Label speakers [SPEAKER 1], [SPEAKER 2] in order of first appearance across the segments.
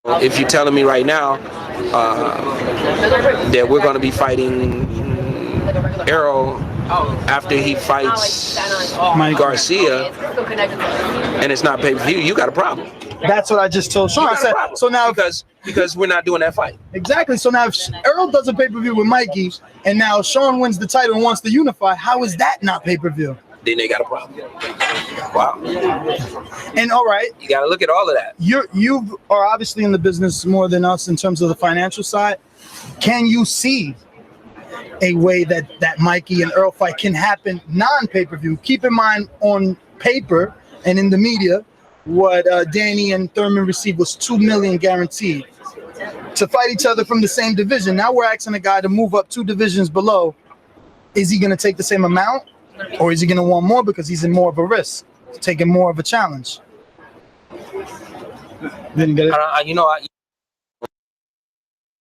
[SPEAKER 1] If you're telling me right now that we're going to be fighting Errol after he fights Garcia and it's not pay-per-view, you got a problem.
[SPEAKER 2] That's what I just told Sean. I said, so now
[SPEAKER 1] because we're not doing that fight.
[SPEAKER 2] Exactly. So now if Errol does a pay-per-view with Mikey and now Sean wins the title and wants to unify, how is that not pay-per-view?
[SPEAKER 1] Then they got a problem. Wow.
[SPEAKER 2] And all right,
[SPEAKER 1] you got to look at all of that.
[SPEAKER 2] You are obviously in the business more than us in terms of the financial side. Can you see a way that Mikey and Errol fight can happen non-pay-per-view? Keep in mind, on paper and in the media, what Danny and Thurman received was $2 million guaranteed to fight each other from the same division. Now we're asking a guy to move up 2 divisions below. Is he going to take the same amount, or is he going to want more because he's in more of a risk, taking more of a challenge? Didn't get it.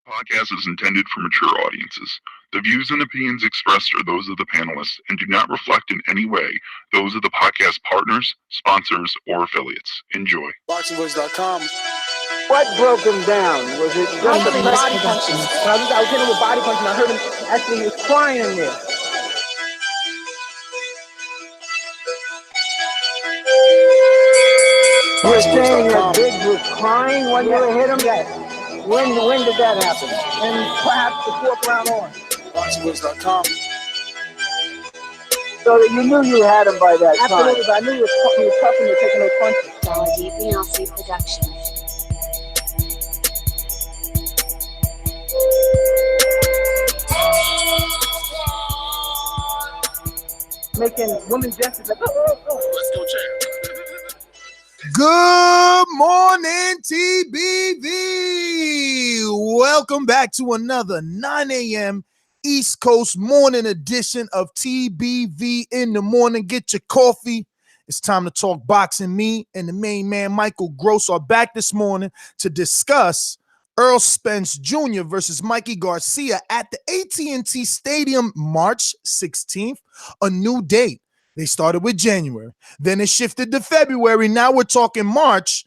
[SPEAKER 3] Podcast is intended for mature audiences. The views and opinions expressed are those of the panelists and do not reflect in any way those of the podcast partners, sponsors, or affiliates. Enjoy.
[SPEAKER 4] BoxingVoice.com.
[SPEAKER 5] What broke him down? Was it just a body punching? I was hitting him with body punching. I heard him actually, he was crying in there. You're saying that Biggs was crying when you hit him? When did that happen? And perhaps the 4th round on.
[SPEAKER 4] BoxingVoice.com.
[SPEAKER 5] So that you knew you had him by that time. Absolutely, but I knew he was tough and taking those punches.
[SPEAKER 6] Quality Beyonce Productions.
[SPEAKER 5] Making women gestures like, let's go, champ.
[SPEAKER 2] Good morning, TBV. Welcome back to another 9 a.m. East Coast morning edition of TBV in the morning. Get your coffee. It's time to talk boxing. Me and the main man, Michael Gross, are back this morning to discuss Errol Spence Jr. versus Mikey Garcia at the AT&T Stadium, March 16th, a new date. They started with January. Then it shifted to February. Now we're talking March.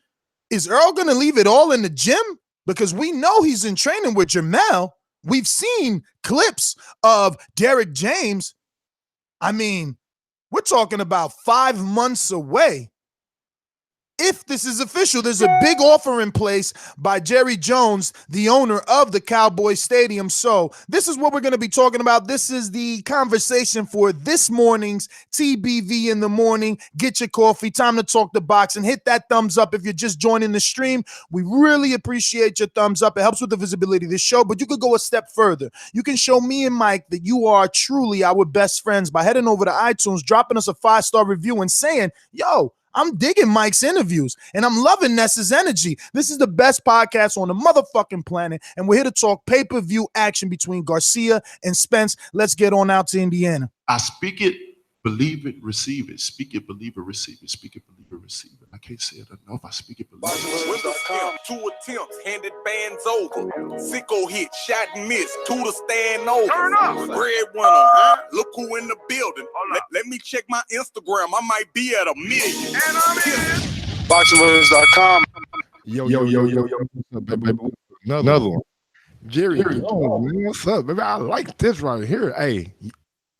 [SPEAKER 2] Is Errol going to leave it all in the gym? Because we know he's in training with Jamel. We've seen clips of Derek James. I mean, we're talking about 5 months away. If this is official, there's a big offer in place by Jerry Jones, the owner of the Cowboy Stadium. So this is what we're going to be talking about. This is the conversation for this morning's TBV in the morning. Get your coffee. Time to talk the boxing. Hit that thumbs up if you're just joining the stream. We really appreciate your thumbs up. It helps with the visibility of the show, but you could go a step further. You can show me and Mike that you are truly our best friends by heading over to iTunes, dropping us a 5-star review and saying, yo, I'm digging Mike's interviews, and I'm loving Ness's energy. This is the best podcast on the motherfucking planet, and we're here to talk pay-per-view action between Garcia and Spence. Let's get on out to Indiana.
[SPEAKER 7] I speak it, believe it, receive it. Speak it, believe it, receive it. Speak it, believe it, receive it. I can't say it enough. I speak it, believe it.
[SPEAKER 8] 2 attempts, handed bands over. Sicko hit, shot and miss. 2 to stand over. Turn up. Breadwinner, huh? Look who in the building. Let me check my Instagram. I might be at 1 million. And I'm in.
[SPEAKER 4] BoxingVoice.com.
[SPEAKER 9] Yo. Baby. Another one. Jerry Jones, man, what's up, baby? I like this right here. Hey,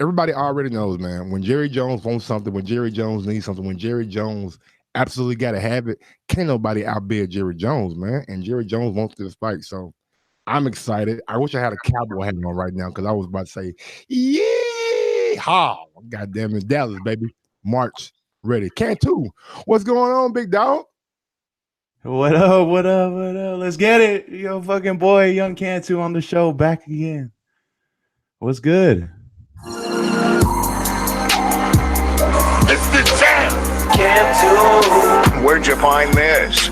[SPEAKER 9] everybody already knows, man, when Jerry Jones wants something, when Jerry Jones needs something, when Jerry Jones absolutely got to have it, can't nobody outbid Jerry Jones, man. And Jerry Jones wants this fight, so I'm excited. I wish I had a cowboy hat on right now because I was about to say, yeah, God damn it, Dallas, baby. March, ready. Cantu, what's going on, big dog?
[SPEAKER 10] What up? Let's get it. Yo, fucking boy, Young Cantu on the show, back again. What's good?
[SPEAKER 4] It's the champ. Cantu. Where'd you find this?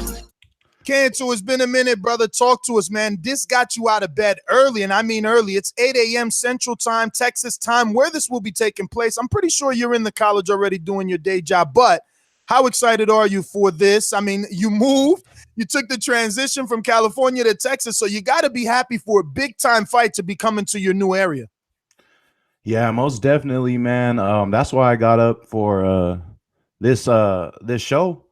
[SPEAKER 2] Cantu, it's been a minute, brother. Talk to us, man. This got you out of bed early, and I mean early. It's 8 a.m. Central Time, Texas time, where this will be taking place. I'm pretty sure you're in the college already doing your day job, but how excited are you for this? I mean, you moved. You took the transition from California to Texas, so you got to be happy for a big-time fight to be coming to your new area.
[SPEAKER 10] Yeah, most definitely, man. That's why I got up for this show.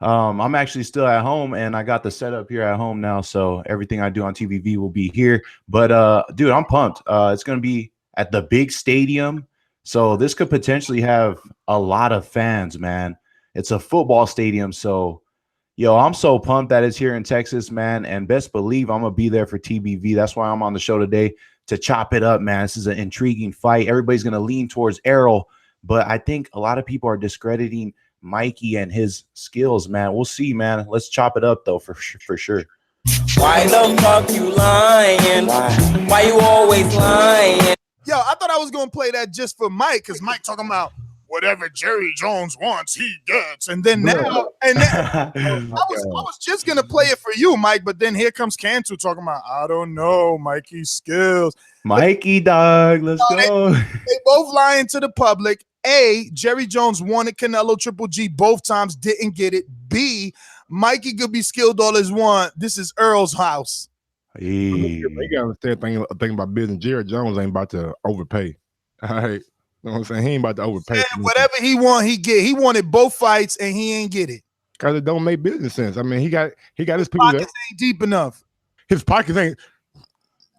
[SPEAKER 10] I'm actually still at home, and I got the setup here at home now, so everything I do on TVV will be here. But dude, I'm pumped. It's gonna be at the big stadium, so this could potentially have a lot of fans, man. It's a football stadium, so yo, I'm so pumped that it's here in Texas, man. And best believe I'm gonna be there for TBV. That's why I'm on the show today to chop it up, man. This is an intriguing fight. Everybody's gonna lean towards Errol, but I think a lot of people are discrediting Mikey and his skills, man. We'll see, man. Let's chop it up though, for sure.
[SPEAKER 11] Why the fuck you lying? Why you always lying?
[SPEAKER 2] Yo, I thought I was gonna play that just for Mike, because Mike talking about whatever Jerry Jones wants, he gets. And then now, I was just gonna play it for you, Mike, but then here comes Cantu talking about, I don't know, Mikey's skills.
[SPEAKER 10] Mikey, dog, let's go.
[SPEAKER 2] They both lying to the public. A, Jerry Jones wanted Canelo Triple G both times, didn't get it. B, Mikey could be skilled all his want. This is Earl's house.
[SPEAKER 10] Hey.
[SPEAKER 9] You gotta understand thing about business. Jerry Jones ain't about to overpay. All right. You know what I'm saying? He ain't about to overpay.
[SPEAKER 2] Yeah, whatever he want, he get. He wanted both fights and he ain't get it.
[SPEAKER 9] Because it don't make business sense. I mean, he got his people.
[SPEAKER 2] Pockets ain't deep enough.
[SPEAKER 9] His pockets ain't.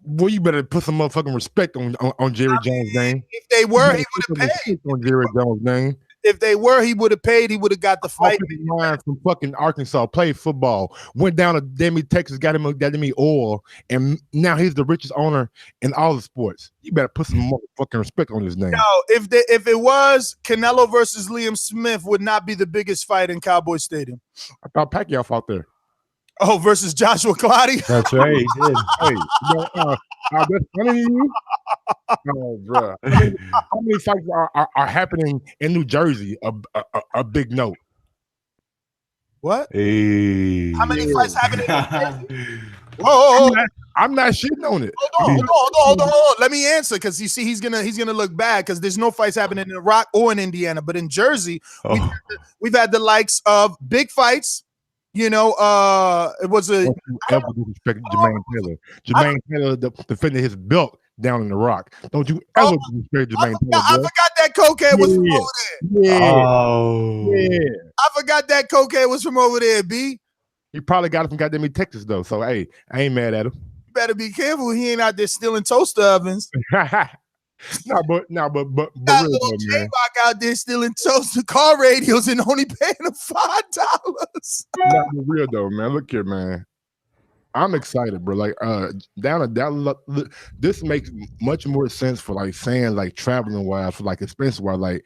[SPEAKER 9] Well, you better put some motherfucking respect on Jerry Jones' name.
[SPEAKER 2] If they were, he would have paid.
[SPEAKER 9] On Jerry Jones' name.
[SPEAKER 2] If they were, he would have paid. He would have got the fight.
[SPEAKER 9] Line from fucking Arkansas, played football, went down to Texas, got him oil, and now he's the richest owner in all the sports. You better put some motherfucking respect on his name.
[SPEAKER 2] No, if it was Canelo versus Liam Smith, would not be the biggest fight in Cowboy Stadium.
[SPEAKER 9] I thought Pacquiao fought there.
[SPEAKER 2] Oh, versus Joshua Clottey.
[SPEAKER 10] That's right. He did.
[SPEAKER 9] Hey, that's funny to you? Oh, bro. How many fights are happening in New Jersey? A big note.
[SPEAKER 2] What?
[SPEAKER 10] Hey.
[SPEAKER 2] How many fights happening in New Jersey? Whoa.
[SPEAKER 9] I'm not shitting on it.
[SPEAKER 2] Hold on. Let me answer, because you see, he's gonna look bad because there's no fights happening in Iraq or in Indiana, but in Jersey, we've had the likes of big fights. You know, it was a
[SPEAKER 9] ever disrespect Jermaine Taylor. Jermaine Taylor defended his belt down in Iraq. Don't you ever disrespect Jermaine Taylor?
[SPEAKER 2] I forgot that cokehead was from over there.
[SPEAKER 9] Yeah.
[SPEAKER 2] I forgot that cokehead was from over there, B.
[SPEAKER 9] He probably got it from goddamn Texas though. So hey, I ain't mad at him.
[SPEAKER 2] You better be careful. He ain't out there stealing toaster ovens.
[SPEAKER 9] But
[SPEAKER 2] got
[SPEAKER 9] real
[SPEAKER 2] little
[SPEAKER 9] though, man.
[SPEAKER 2] J-Rock out there stealing toaster car radios and only paying him $5.
[SPEAKER 9] Not real though, man. Look here, man. I'm excited, bro. Like, down at Dallas, this makes much more sense for like fans, like traveling wise, for like expense wise. Like,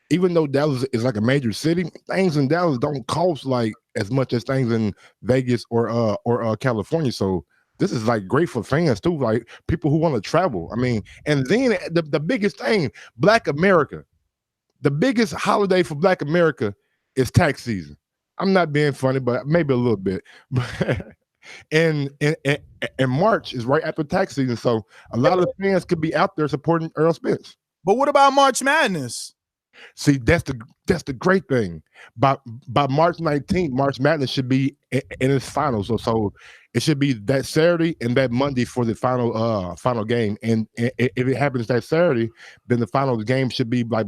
[SPEAKER 9] even though Dallas is like a major city, things in Dallas don't cost like as much as things in Vegas or California. So this is like great for fans too, like people who want to travel. I mean, and then the biggest thing, Black America, the biggest holiday for Black America is tax season. I'm not being funny, but maybe a little bit. And March is right after tax season, so a lot of the fans could be out there supporting Errol Spence.
[SPEAKER 2] But what about March Madness?
[SPEAKER 9] See, that's the great thing. By March 19th, March Madness should be in its finals. So it should be that Saturday and that Monday for the final game. And if it happens that Saturday, then the final game should be like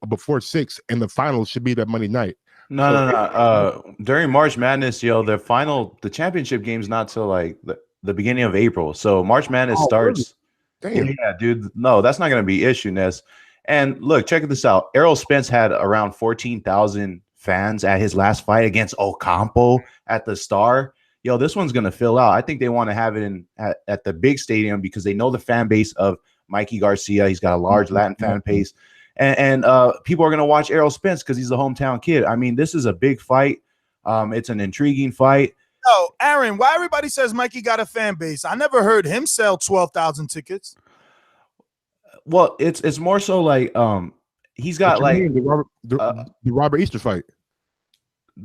[SPEAKER 9] before 6, and the finals should be that Monday night.
[SPEAKER 10] No. During March Madness, the championship game's not till like the beginning of April. So March Madness starts.
[SPEAKER 9] Really? Damn.
[SPEAKER 10] Yeah, dude. No, that's not going to be issue, Ness. And look, check this out. Errol Spence had around 14,000 fans at his last fight against Ocampo at the Star. Yo, this one's going to fill out. I think they want to have it at the big stadium because they know the fan base of Mikey Garcia. He's got a large Latin fan base. And people are going to watch Errol Spence because he's a hometown kid. I mean, this is a big fight. It's an intriguing fight.
[SPEAKER 2] No, Aaron, why everybody says Mikey got a fan base? I never heard him sell 12,000 tickets.
[SPEAKER 10] Well, it's more so like he's got like
[SPEAKER 9] the Robert Easter fight.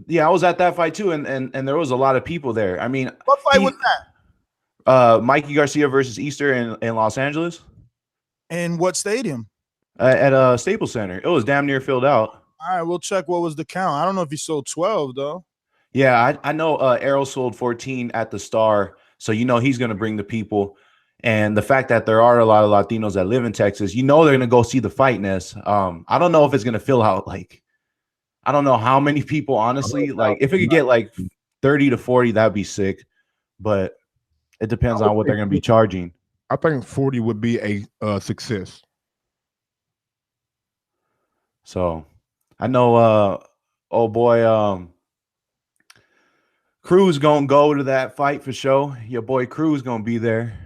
[SPEAKER 10] Yeah, I was at that fight too, and there was a lot of people there. I mean,
[SPEAKER 2] what fight was that?
[SPEAKER 10] Mikey Garcia versus Easter in Los Angeles.
[SPEAKER 2] And what stadium?
[SPEAKER 10] At Staples Center. It was damn near filled out.
[SPEAKER 2] All right, we'll check what was the count. I don't know if he sold 12 though.
[SPEAKER 10] Yeah, I know Errol sold 14 at the Star, so he's going to bring the people. And the fact that there are a lot of Latinos that live in Texas, they're going to go see the fight, Ness. I don't know if it's going to fill out like I don't know how many people, honestly. Like, if it could get like 30 to 40, that'd be sick. But it depends on what they're going to be charging.
[SPEAKER 9] I think 40 would be a success.
[SPEAKER 10] So I know oh boy, Cruz gonna go to that fight for sure. Your boy Cruz gonna be there.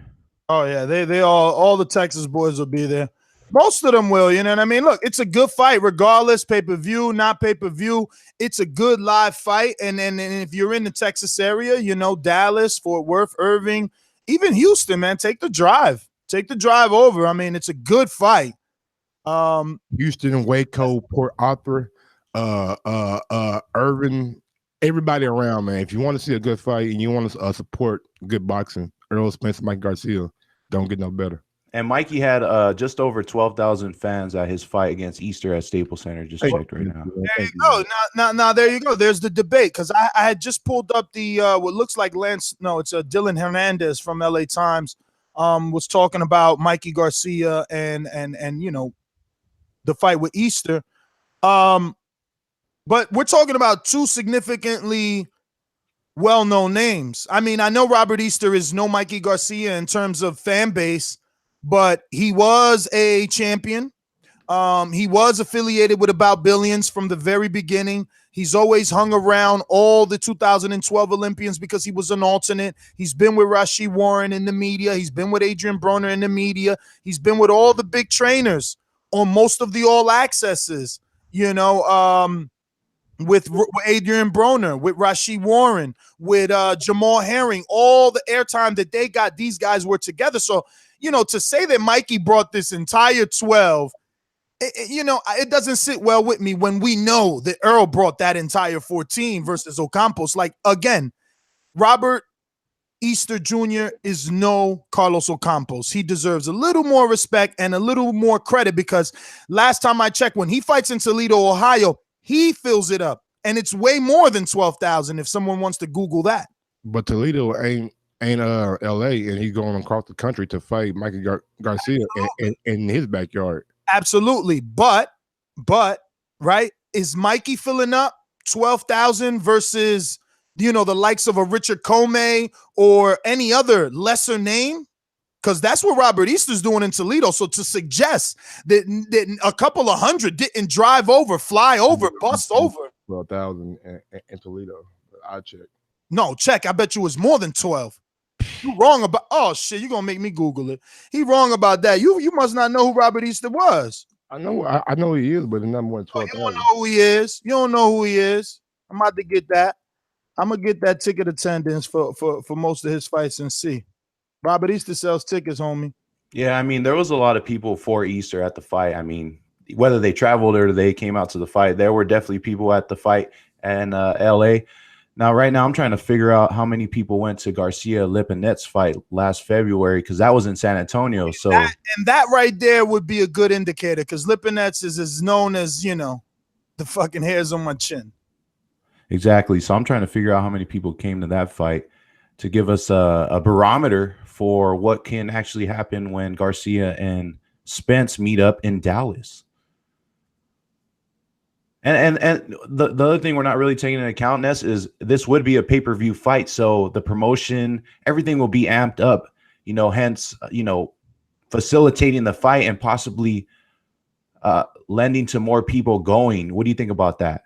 [SPEAKER 2] Oh yeah, they all the Texas boys will be there. Most of them will, you know what I mean? Look, it's a good fight, regardless, pay-per-view, not pay-per-view. It's a good live fight. And if you're in the Texas area, you know, Dallas, Fort Worth, Irving, even Houston, man, take the drive. Take the drive over. I mean, it's a good fight.
[SPEAKER 9] Houston, Waco, Port Arthur, Irving, everybody around, man. If you want to see a good fight and you want to support good boxing, Errol Spence, Mikey Garcia, don't get no better.
[SPEAKER 10] And Mikey had just over 12,000 fans at his fight against Easter at Staples Center. Just checked right now.
[SPEAKER 2] There you go. Now there you go. There's the debate, because I had just pulled up the what looks like it's Dylan Hernandez from LA Times was talking about Mikey Garcia and you know, the fight with Easter. But we're talking about two significantly well-known names. I mean, I know Robert Easter is no Mikey Garcia in terms of fan base, but he was a champion. He was affiliated with About Billions from the very beginning. He's always hung around all the 2012 Olympians because he was an alternate. He's been with Rashid Warren in the media. He's been with Adrian Broner in the media. He's been with all the big trainers on most of the all accesses, you know, with Adrian Broner, with Rashid Warren, with Jamal Herring, all the airtime that they got, these guys were together. So, you know, to say that Mikey brought this entire 12, you know, it doesn't sit well with me when we know that Earl brought that entire 14 versus Ocampos. Like, again, Robert Easter Jr. is no Carlos Ocampos. He deserves a little more respect and a little more credit, because last time I checked, when he fights in Toledo, Ohio, he fills it up. And it's way more than 12,000 if someone wants to Google that.
[SPEAKER 9] But Toledo ain't LA, and he's going across the country to fight Mikey Garcia in his backyard.
[SPEAKER 2] Absolutely. But right, is Mikey filling up 12,000 versus, you know, the likes of a Richard Comey or any other lesser name? Because that's what Robert Easter's doing in Toledo. So to suggest that a couple of hundred didn't drive over, fly over, bust over
[SPEAKER 9] 12,000 in Toledo. I check.
[SPEAKER 2] No, check. I bet you it was more than 12. You wrong about, oh shit, you're gonna make me Google it. He wrong about that. You must not know who Robert Easter was.
[SPEAKER 9] I know who he is, but it's not more than 12,000.
[SPEAKER 2] You don't know who he is. You don't know who he is. I'm about to get that. I'm gonna get that ticket attendance for most of his fights and see. Robert Easter sells tickets, homie.
[SPEAKER 10] Yeah, I mean, there was a lot of people for Easter at the fight. I mean, whether they traveled or they came out to the fight, there were definitely people at the fight in LA. Now, right now, I'm trying to figure out how many people went to Garcia Lipinet's fight last February, because that was in San Antonio. So
[SPEAKER 2] that right there would be a good indicator, because Lipinet's is as known as, you know, the fucking hairs on my chin.
[SPEAKER 10] Exactly. So I'm trying to figure out how many people came to that fight to give us a barometer for what can actually happen when Garcia and Spence meet up in Dallas. And the other thing we're not really taking into account, Ness, is this would be a pay-per-view fight. So the promotion, everything will be amped up, you know, hence, you know, facilitating the fight and possibly lending to more people going. What do you think about that?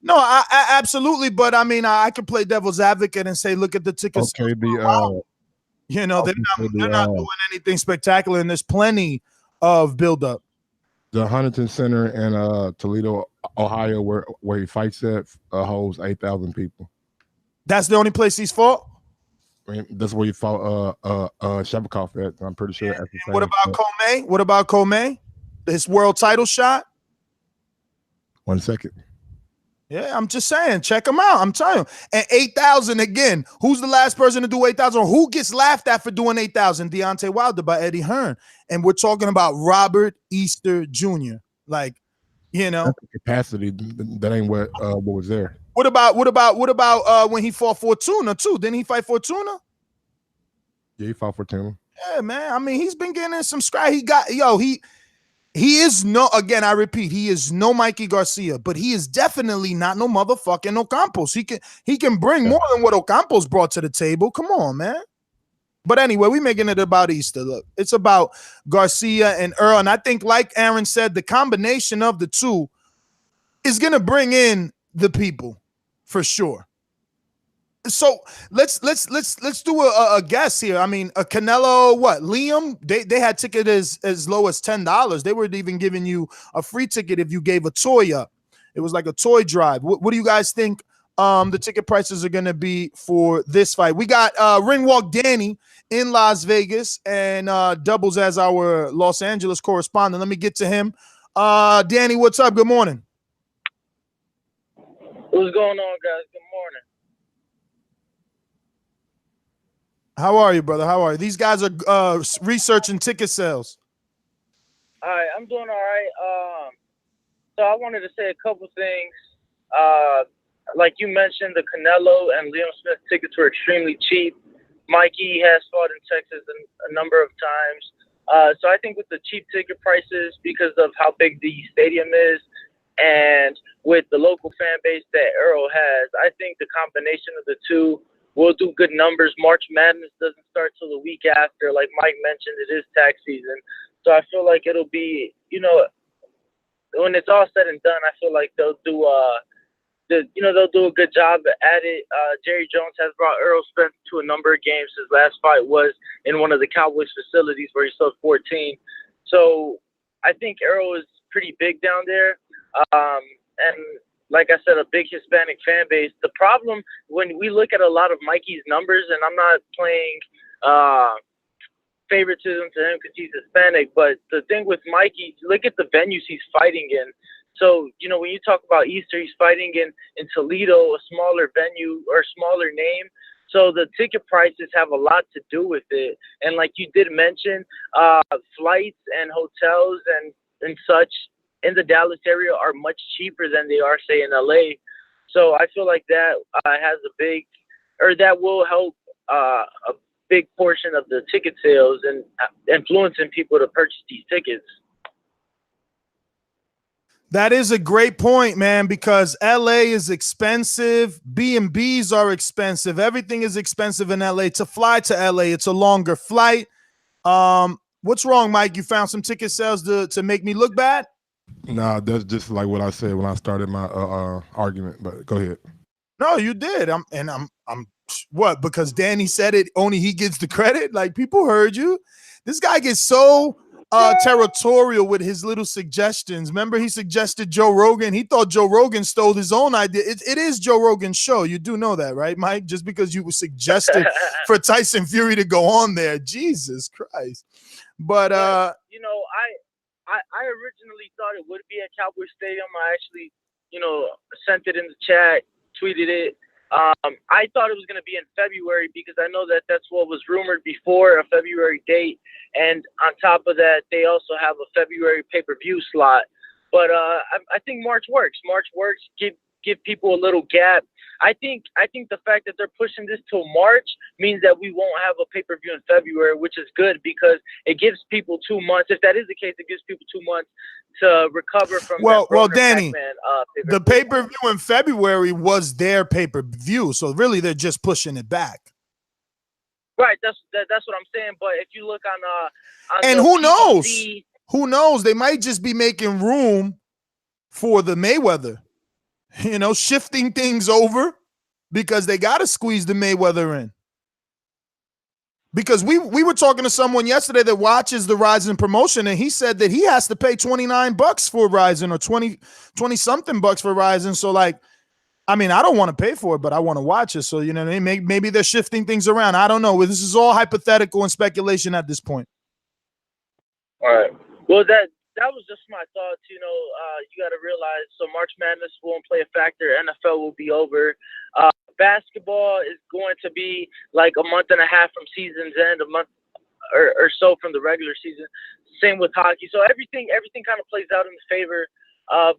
[SPEAKER 2] No, I absolutely. But I mean, I could play devil's advocate and say, look at the tickets.
[SPEAKER 9] Okay,
[SPEAKER 2] you know, they're not doing anything spectacular, and there's plenty of buildup.
[SPEAKER 9] The Huntington Center in Toledo, Ohio, where he fights at, holds 8,000 people.
[SPEAKER 2] That's the only place he's fought?
[SPEAKER 9] I mean, that's where he fought Shabakov at, I'm pretty sure.
[SPEAKER 2] What about Comey? What about Comey? His world title shot?
[SPEAKER 9] 1 second.
[SPEAKER 2] Yeah, I'm just saying, check him out. I'm telling you. And 8,000 again. Who's the last person to do 8,000? Or who gets laughed at for doing 8,000? Deontay Wilder by Eddie Hearn. And we're talking about Robert Easter Jr. Like, you know,
[SPEAKER 9] that's the capacity. That ain't what was there.
[SPEAKER 2] What about when he fought Fortuna too? Didn't he fight Fortuna?
[SPEAKER 9] Yeah, he fought Fortuna.
[SPEAKER 2] Yeah, man. I mean, he's been getting in some scratch. He is no, again, I repeat, he is no Mikey Garcia, but he is definitely not no motherfucking Ocampos. He can bring more than what Ocampos brought to the table. Come on, man. But anyway, we're making it about Easter. Look, it's about Garcia and Earl. And I think, like Aaron said, the combination of the two is going to bring in the people for sure. So let's do a guess here. I mean, a Canelo, what? Liam, they had ticket as low as $10. They were even giving you a free ticket if you gave a toy up. It was like a toy drive. What do you guys think the ticket prices are going to be for this fight? We got Ring Walk Danny in Las Vegas and doubles as our Los Angeles correspondent. Let me get to him. Danny, what's up? Good morning.
[SPEAKER 12] What's going on, guys? Good morning.
[SPEAKER 2] How are you, brother? How are you? These guys are researching ticket sales.
[SPEAKER 12] All right, I'm doing all right. So I wanted to say a couple things. Like you mentioned, the Canelo and Liam Smith tickets were extremely cheap. Mikey has fought in Texas a number of times. So I think with the cheap ticket prices, because of how big the stadium is, and with the local fan base that Errol has, I think the combination of the two will do good numbers. March Madness doesn't start till the week after. Like Mike mentioned, it is tax season. So I feel like it'll be, when it's all said and done, I feel like they'll do they'll do a good job at it. Jerry Jones has brought Errol Spence to a number of games. His last fight was in one of the Cowboys facilities where he sold 14. So I think Errol is pretty big down there. And like I said, a big Hispanic fan base. The problem when we look at a lot of Mikey's numbers, and I'm not playing favoritism to him because he's Hispanic, but the thing with Mikey, look at the venues he's fighting in. So, when you talk about Easter, he's fighting in Toledo, a smaller venue or smaller name. So the ticket prices have a lot to do with it. And like you did mention, flights and hotels and such in the Dallas area are much cheaper than they are, say, in LA. So I feel like that that will help a big portion of the ticket sales and influencing people to purchase these tickets.
[SPEAKER 2] That is a great point, man, because LA is expensive. B&Bs are expensive. Everything is expensive in LA. To fly to LA, it's a longer flight. What's wrong, Mike? You found some ticket sales to make me look bad?
[SPEAKER 9] Nah, that's just like what I said when I started my argument, but go ahead.
[SPEAKER 2] No, you did. I'm what? Because Danny said it, only he gets the credit? Like, people heard you. This guy gets so territorial with his little suggestions. Remember, he suggested Joe Rogan. He thought Joe Rogan stole his own idea. It is Joe Rogan's show. You do know that, right, Mike? Just because you were suggested for Tyson Fury to go on there. Jesus Christ. But
[SPEAKER 12] I originally thought it would be at Cowboy Stadium. I actually, sent it in the chat, tweeted it. I thought it was going to be in February because I know that that's what was rumored before, a February date. And on top of that, they also have a February pay-per-view slot. But I think March works. March works. Give people a little gap. I think the fact that they're pushing this till March means that we won't have a pay-per-view in February, which is good because it gives people 2 months. If that is the case, it gives people 2 months to recover from.
[SPEAKER 2] Well, Danny, the pay-per-view in February was their pay-per-view, so really they're just pushing it back.
[SPEAKER 12] Right, that's what I'm saying. But if you look on
[SPEAKER 2] and who knows? Who knows? They might just be making room for the Mayweather. Shifting things over because they got to squeeze the Mayweather in. Because we were talking to someone yesterday that watches the Rizin promotion, and he said that he has to pay $29 for Rizin or 20 something bucks for Rizin. So I don't want to pay for it, but I want to watch it. So, maybe they're shifting things around. I don't know. This is all hypothetical and speculation at this point.
[SPEAKER 12] All right. Well, that was just my thoughts. You got to realize, so March Madness won't play a factor. NFL will be over. Basketball is going to be like a month and a half from season's end, a month or so from the regular season. Same with hockey. So everything kind of plays out in the favor of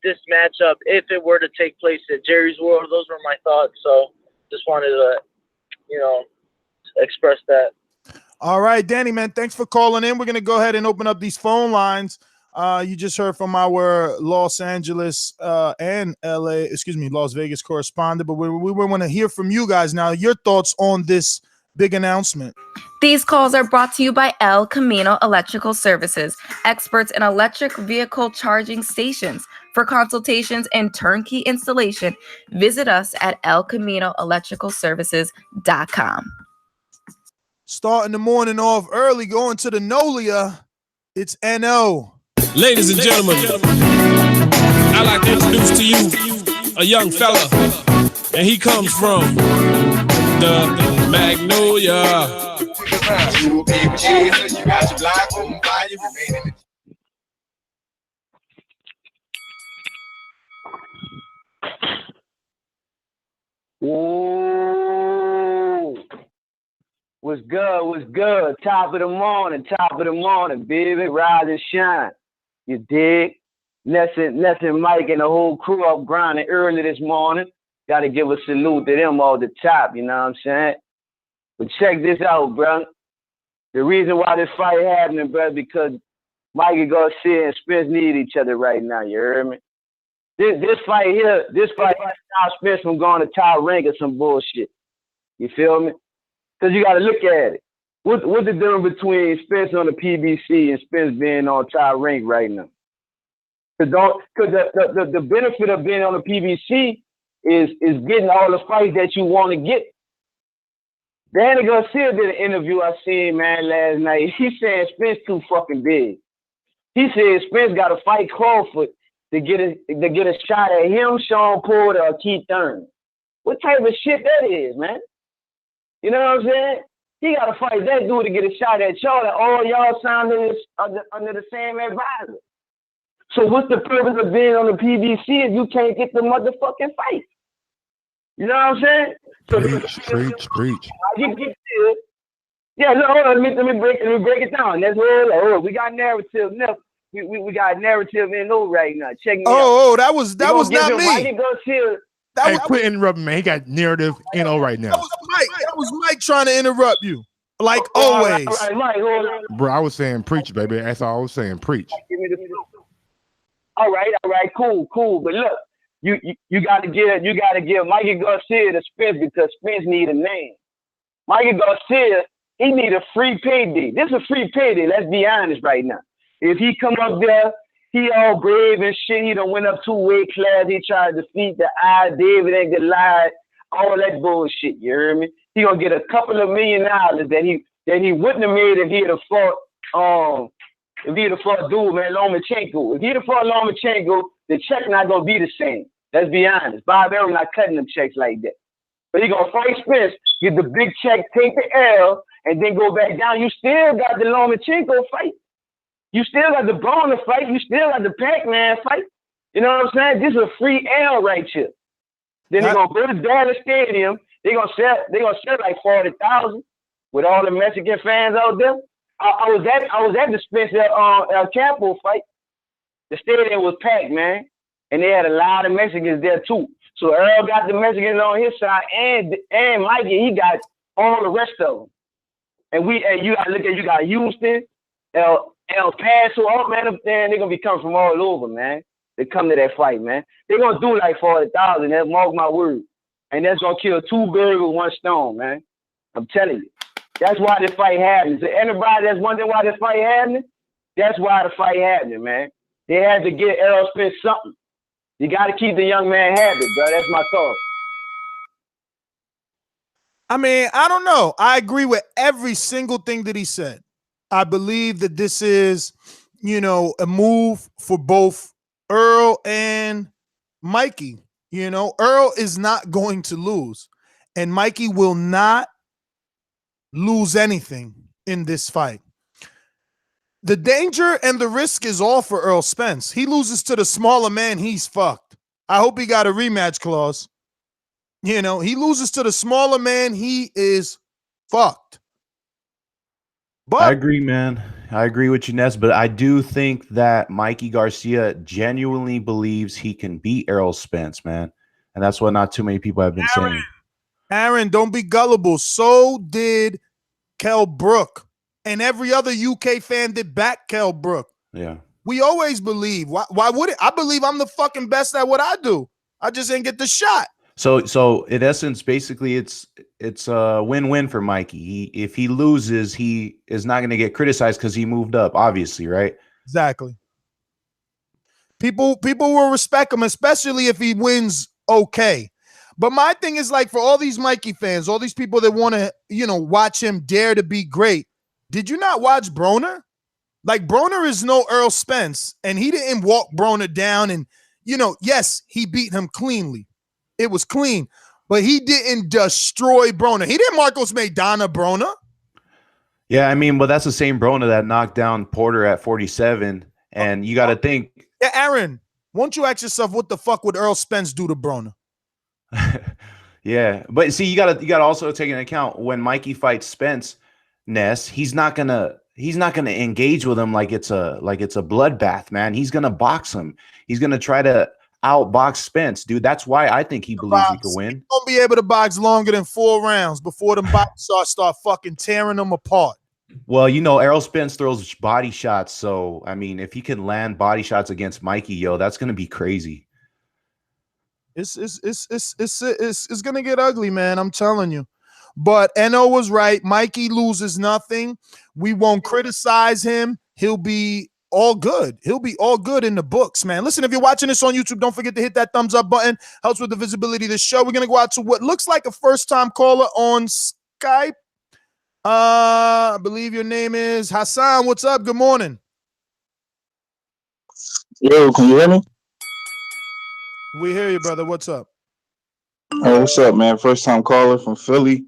[SPEAKER 12] this matchup if it were to take place at Jerry's World. Those were my thoughts. So just wanted to, express that.
[SPEAKER 2] All right, Danny, man, thanks for calling in. We're going to go ahead and open up these phone lines. You just heard from our Los Angeles and Las Vegas correspondent, but we want to hear from you guys now. Your thoughts on this big announcement.
[SPEAKER 13] These calls are brought to you by El Camino Electrical Services, experts in electric vehicle charging stations. For consultations and turnkey installation, visit us at elcaminoelectricalservices.com.
[SPEAKER 2] Starting the morning off early, going to the Nolia, it's NO.
[SPEAKER 14] Ladies and gentlemen, I'd like to introduce to you a young fella, and he comes from the Magnolia.
[SPEAKER 5] Ooh. What's good? What's good? Top of the morning, baby. Rise and shine. You dig? Nesson, Mike, and the whole crew up grinding early this morning. Got to give a salute to them all the top, you know what I'm saying? But check this out, bro. The reason why this fight happening, bro, because Mikey Garcia and Spence need each other right now, you heard me? This fight here, Now Spence from going to top rank or some bullshit. You feel me? Because you got to look at it. What's the difference between Spence on the PBC and Spence being on top rank right now? Because the benefit of being on the PBC is getting all the fights that you want to get. Danny Garcia did an interview I seen, man, last night. He said Spence too fucking big. He said Spence got to fight Crawford to get a shot at him, Sean Porter, or Keith Thurman. What type of shit that is, man? You know what I'm saying? He got to fight that dude to get a shot at y'all, and all y'all signed under the same advisor. So what's the purpose of being on the PBC if you can't get the motherfucking fight? You know what I'm saying? So
[SPEAKER 9] Preach.
[SPEAKER 5] Yeah, no, hold on. Let me break it down. That's all. We got narrative. No, we got narrative in over right now. Check me out.
[SPEAKER 2] Oh, that was not me.
[SPEAKER 5] Mikey Garcia.
[SPEAKER 9] Quit interrupting, man. He got narrative NO right now.
[SPEAKER 2] That was Mike trying to interrupt you, like always.
[SPEAKER 5] All right, Mike, hold on.
[SPEAKER 9] Bro, I was saying preach, baby. That's all I was saying. Preach.
[SPEAKER 5] All right, cool. But look, you got to give Mikey Garcia the Spence because Spence need a name. Mikey Garcia, he need a free payday. This is a free payday. Let's be honest right now. If he come up there, he all brave and shit. He done went up 2 weight class. He tried to defeat the David and Goliath, all that bullshit. You hear me? He gonna get a couple of $1 million that he wouldn't have made if he'd have fought dude, man, Lomachenko. If he'd have fought Lomachenko, the check not gonna be the same. Let's be honest. Bob Arum not cutting them checks like that. But he gonna fight Spence, get the big check, take the L, and then go back down. You still got the Lomachenko fight. You still got the Bonner fight. You still got the Pac-Man fight. You know what I'm saying? This is a free L right here. Then they're gonna go to Dallas Stadium. They're gonna sell like 40,000 with all the Mexican fans out there. I was at the Spencer El Campo fight. The stadium was packed, man, and they had a lot of Mexicans there too. So Earl got the Mexicans on his side, and Mikey, he got all the rest of them. And you gotta look at, you got Houston, El Paso, all man up there, and they're gonna be coming from all over, man. They come to that fight, man. They're gonna do like 40,000. That's mark my word, and that's gonna kill 2 birds with 1 stone, man. I'm telling you. That's why this fight happening. So anybody that's wondering why this fight happening, that's why the fight happening, man. They had to get Errol Spence something. You got to keep the young man happy, bro. That's my thought.
[SPEAKER 2] I mean, I don't know. I agree with every single thing that he said. I believe that this is, a move for both Earl and Mikey. Earl is not going to lose, and Mikey will not lose anything in this fight. The danger and the risk is all for Errol Spence. He loses to the smaller man, he's fucked. I hope he got a rematch clause. He loses to the smaller man, he is fucked. But
[SPEAKER 10] I agree, man. I agree with you, Ness, but I do think that Mikey Garcia genuinely believes he can beat Errol Spence, man. And that's what not too many people have been saying.
[SPEAKER 2] Aaron, don't be gullible. So did Kell Brook. And every other UK fan that backed Kell Brook.
[SPEAKER 10] Yeah.
[SPEAKER 2] We always believe. Why would it? I believe I'm the fucking best at what I do. I just didn't get the shot.
[SPEAKER 10] So in essence, basically, it's a win-win for Mikey. If he loses, he is not going to get criticized because he moved up, obviously, right?
[SPEAKER 2] Exactly. People will respect him, especially if he wins okay. But my thing is, like, for all these Mikey fans, all these people that want to, watch him dare to be great. Did you not watch Broner? Like, Broner is no Errol Spence, and he didn't walk Broner down. And, yes, he beat him cleanly. It was clean, but he didn't destroy Broner. He didn't Marcos Maidana Broner.
[SPEAKER 10] Yeah, I mean, but that's the same Broner that knocked down Porter at 47. And you got to think.
[SPEAKER 2] Yeah, Aaron, won't you ask yourself what the fuck would Errol Spence do to Broner?
[SPEAKER 10] Yeah, but see, you gotta also take into account when Mikey fights Spence, Ness, he's not gonna engage with him like it's a bloodbath, man. He's gonna box him. He's gonna try to outbox Spence, dude. That's why I think he believes he could win.
[SPEAKER 2] He won't be able to box longer than 4 rounds before the boxers start fucking tearing them apart.
[SPEAKER 10] Well, Errol Spence throws body shots, so I mean, if he can land body shots against Mikey, yo, that's gonna be crazy.
[SPEAKER 2] It's gonna get ugly, man. I'm telling you. But Eno was right. Mikey loses nothing. We won't criticize him. He'll be all good. He'll be all good in the books, man. Listen, if you're watching this on YouTube, don't forget to hit that thumbs up button. Helps with the visibility of the show. We're gonna go out to what looks like a first-time caller on Skype. I believe your name is Hassan. What's up? Good morning.
[SPEAKER 15] Yo, can you hear me?
[SPEAKER 2] We hear you, brother. What's up?
[SPEAKER 15] Hey, what's up, man? First time caller from Philly.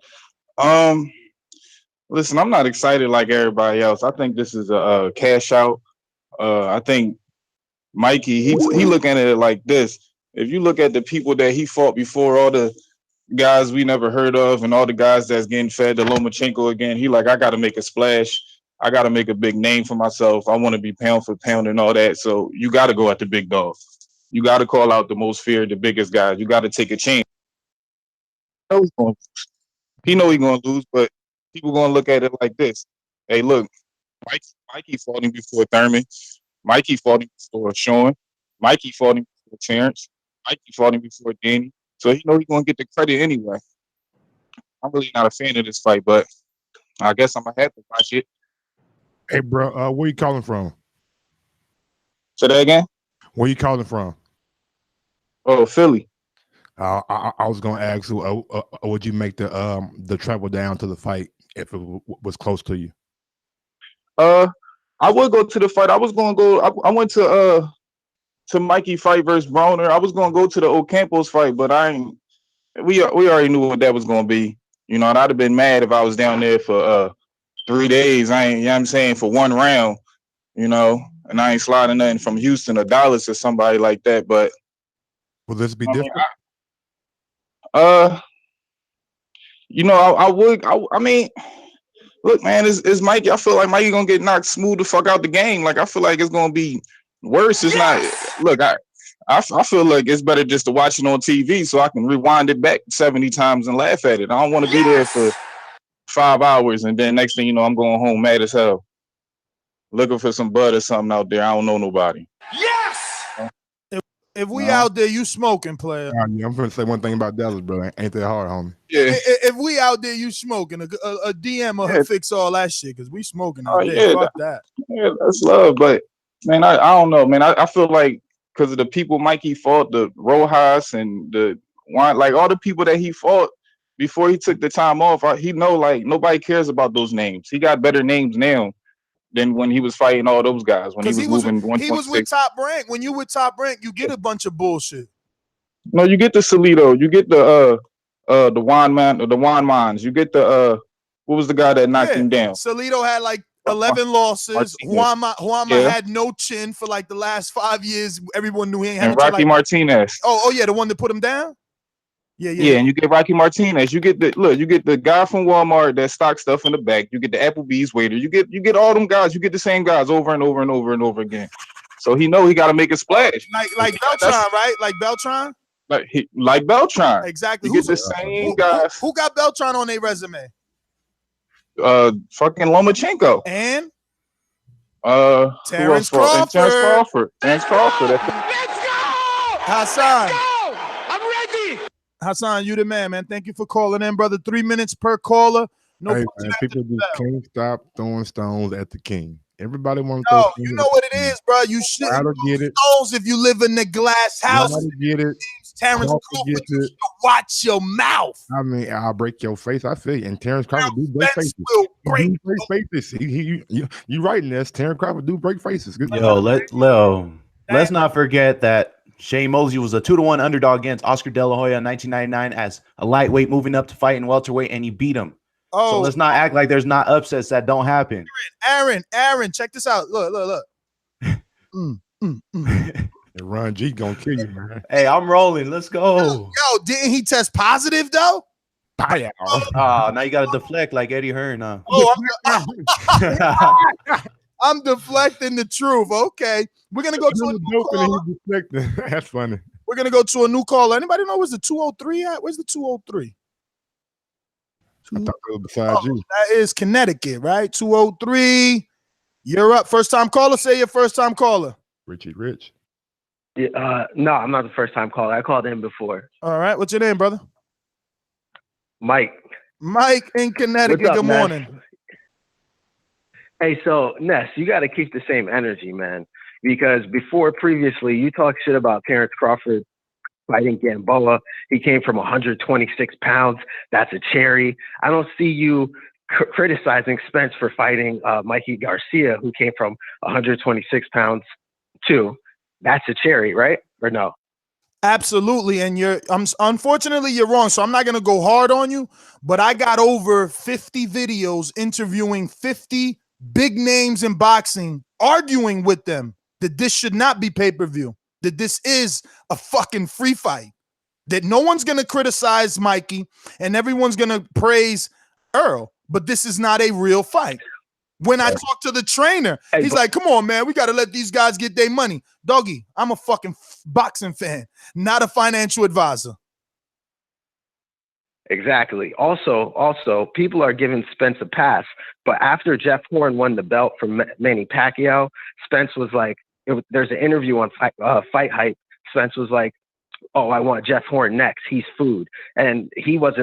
[SPEAKER 15] Listen, I'm not excited like everybody else. I think this is a cash out. I think Mikey, he looking at it like this. If you look at the people that he fought before, all the guys we never heard of and all the guys that's getting fed to Lomachenko again, he like, I got to make a splash. I got to make a big name for myself. I want to be pound for pound and all that. So you got to go at the big dog. You got to call out the most feared, the biggest guys. You got to take a chance. He know he's going to lose, but people going to look at it like this. Hey, look, Mikey fought him before Thurman. Mikey fought him before Sean. Mikey fought him before Terrence. Mikey fought him before Danny. So he know he's going to get the credit anyway. I'm really not a fan of this fight, but I guess I'm going to have to watch it.
[SPEAKER 9] Hey, bro, where you calling from?
[SPEAKER 15] Say that again?
[SPEAKER 9] Where you calling from?
[SPEAKER 15] Oh, Philly.
[SPEAKER 9] I was gonna ask you, would you make the travel down to the fight if it was close to you?
[SPEAKER 15] I would go to the fight. I was gonna go. I went to Mikey fight versus Broner. I was gonna go to the Ocampos fight, but we already knew what that was gonna be. And I'd have been mad if I was down there for 3 days. You know what I'm saying, for 1 round. And I ain't sliding nothing from Houston or Dallas or somebody like that. But
[SPEAKER 9] will this be different?
[SPEAKER 15] I would. I mean, look, man, it's Mikey. I feel like Mikey gonna get knocked smooth the fuck out the game. Like, I feel like it's gonna be worse. It's not. Look, I feel like it's better just to watch it on TV so I can rewind it back 70 times and laugh at it. I don't want to be there for 5 hours and then next thing you know, I'm going home mad as hell, looking for some bud or something out there. I don't know nobody.
[SPEAKER 2] If we out there, you smoking, player.
[SPEAKER 9] Yeah, I'm gonna say one thing about Dallas, bro. Ain't that hard, homie?
[SPEAKER 15] Yeah.
[SPEAKER 2] If we out there, you smoking. A DM will fix all that shit because we smoking out there. Fuck that.
[SPEAKER 15] Yeah, that's love. But man, I don't know, man. I feel like because of the people Mikey fought, the Rojas and the one, like all the people that he fought before he took the time off, he know like nobody cares about those names. He got better names now than when he was fighting all those guys. When he was moving 1.6.
[SPEAKER 2] He was with Top Rank. When you with Top Rank, you get a bunch of bullshit.
[SPEAKER 15] No, you get the Solito. You get the Juan Man, the Juan Mans. You get the what was the guy that knocked him down?
[SPEAKER 2] Solito had like 11 losses. Juanma had no chin for like the last 5 years. Everyone knew he ain't had
[SPEAKER 15] and
[SPEAKER 2] no chin.
[SPEAKER 15] Rocky Martinez.
[SPEAKER 2] Oh yeah, the one that put him down.
[SPEAKER 15] Yeah, and you get Rocky Martinez. You get the guy from Walmart that stock stuff in the back. You get the Applebee's waiter. You get all them guys. You get the same guys over and over and over and over again. So he know he got to make a splash.
[SPEAKER 2] Like Beltran, right? Like Beltran.
[SPEAKER 15] Like Beltran.
[SPEAKER 2] Exactly.
[SPEAKER 15] You get the same guys.
[SPEAKER 2] Who got Beltran on their resume?
[SPEAKER 15] Fucking Lomachenko.
[SPEAKER 2] And Terrence
[SPEAKER 15] Crawford.
[SPEAKER 2] Crawford.
[SPEAKER 15] Terrence Crawford.
[SPEAKER 2] Hassan. I'm ready. Hassan, you the man. Thank you for calling in, brother. 3 minutes per caller. No,
[SPEAKER 9] hey, man, people just can't stop throwing stones at the king. Everybody wants to
[SPEAKER 2] no,
[SPEAKER 9] throw
[SPEAKER 2] you know what it is, bro. You shouldn't throw stones if you live in the glass house.
[SPEAKER 9] Gotta get it.
[SPEAKER 2] Terrence Crawford, you should watch your mouth.
[SPEAKER 9] I mean, I'll break your face. I feel you. And Terrence Crawford do break faces. You right in this. Terrence Crawford do break faces. Good
[SPEAKER 10] Let's not forget that Shane Mosley was a 2-1 underdog against Oscar De La Hoya in 1999 as a lightweight, moving up to fight in welterweight, and he beat him. So let's not act like there's not upsets that don't happen.
[SPEAKER 2] Aaron, check this out. Look.
[SPEAKER 9] Ron G gonna kill you, man.
[SPEAKER 10] Hey, I'm rolling. Let's go.
[SPEAKER 2] Yo, didn't he test positive though?
[SPEAKER 10] Now you got to deflect like Eddie Hearn.
[SPEAKER 2] I'm deflecting the truth. Okay, we're gonna go to a new caller.
[SPEAKER 9] That's funny.
[SPEAKER 2] We're gonna go to a new caller. Anybody know where's the 203 at? Where's the 203?
[SPEAKER 9] I thought it was beside you.
[SPEAKER 2] That is Connecticut, right? 203. You're up. First time caller. Say your first time caller.
[SPEAKER 9] Richie Rich.
[SPEAKER 16] Yeah, no, I'm not the first time caller. I called in before.
[SPEAKER 2] All right. What's your name, brother?
[SPEAKER 16] Mike.
[SPEAKER 2] Mike in Connecticut.
[SPEAKER 16] What's up,
[SPEAKER 2] good morning.
[SPEAKER 16] Ness? Hey, so Ness, you got to keep the same energy, man. Because previously, you talked shit about Terrence Crawford fighting Gamboa. He came from 126 pounds. That's a cherry. I don't see you criticizing Spence for fighting Mikey Garcia, who came from 126 pounds too. That's a cherry, right? Or no?
[SPEAKER 2] Absolutely. And unfortunately you're wrong. So I'm not going to go hard on you, but I got over 50 videos interviewing 50 big names in boxing, arguing with them that this should not be pay-per-view, that this is a fucking free fight, that no one's going to criticize Mikey and everyone's going to praise Earl, but this is not a real fight. When I talk to the trainer, he's like, come on, man, we got to let these guys get their money. Doggy, I'm a fucking boxing fan, not a financial advisor.
[SPEAKER 16] Exactly. Also, people are giving Spence a pass, but after Jeff Horn won the belt from Manny Pacquiao, Spence was like, there's an interview on Fight Hype. Spence was like, oh, I want Jeff Horn next. He's food. And he was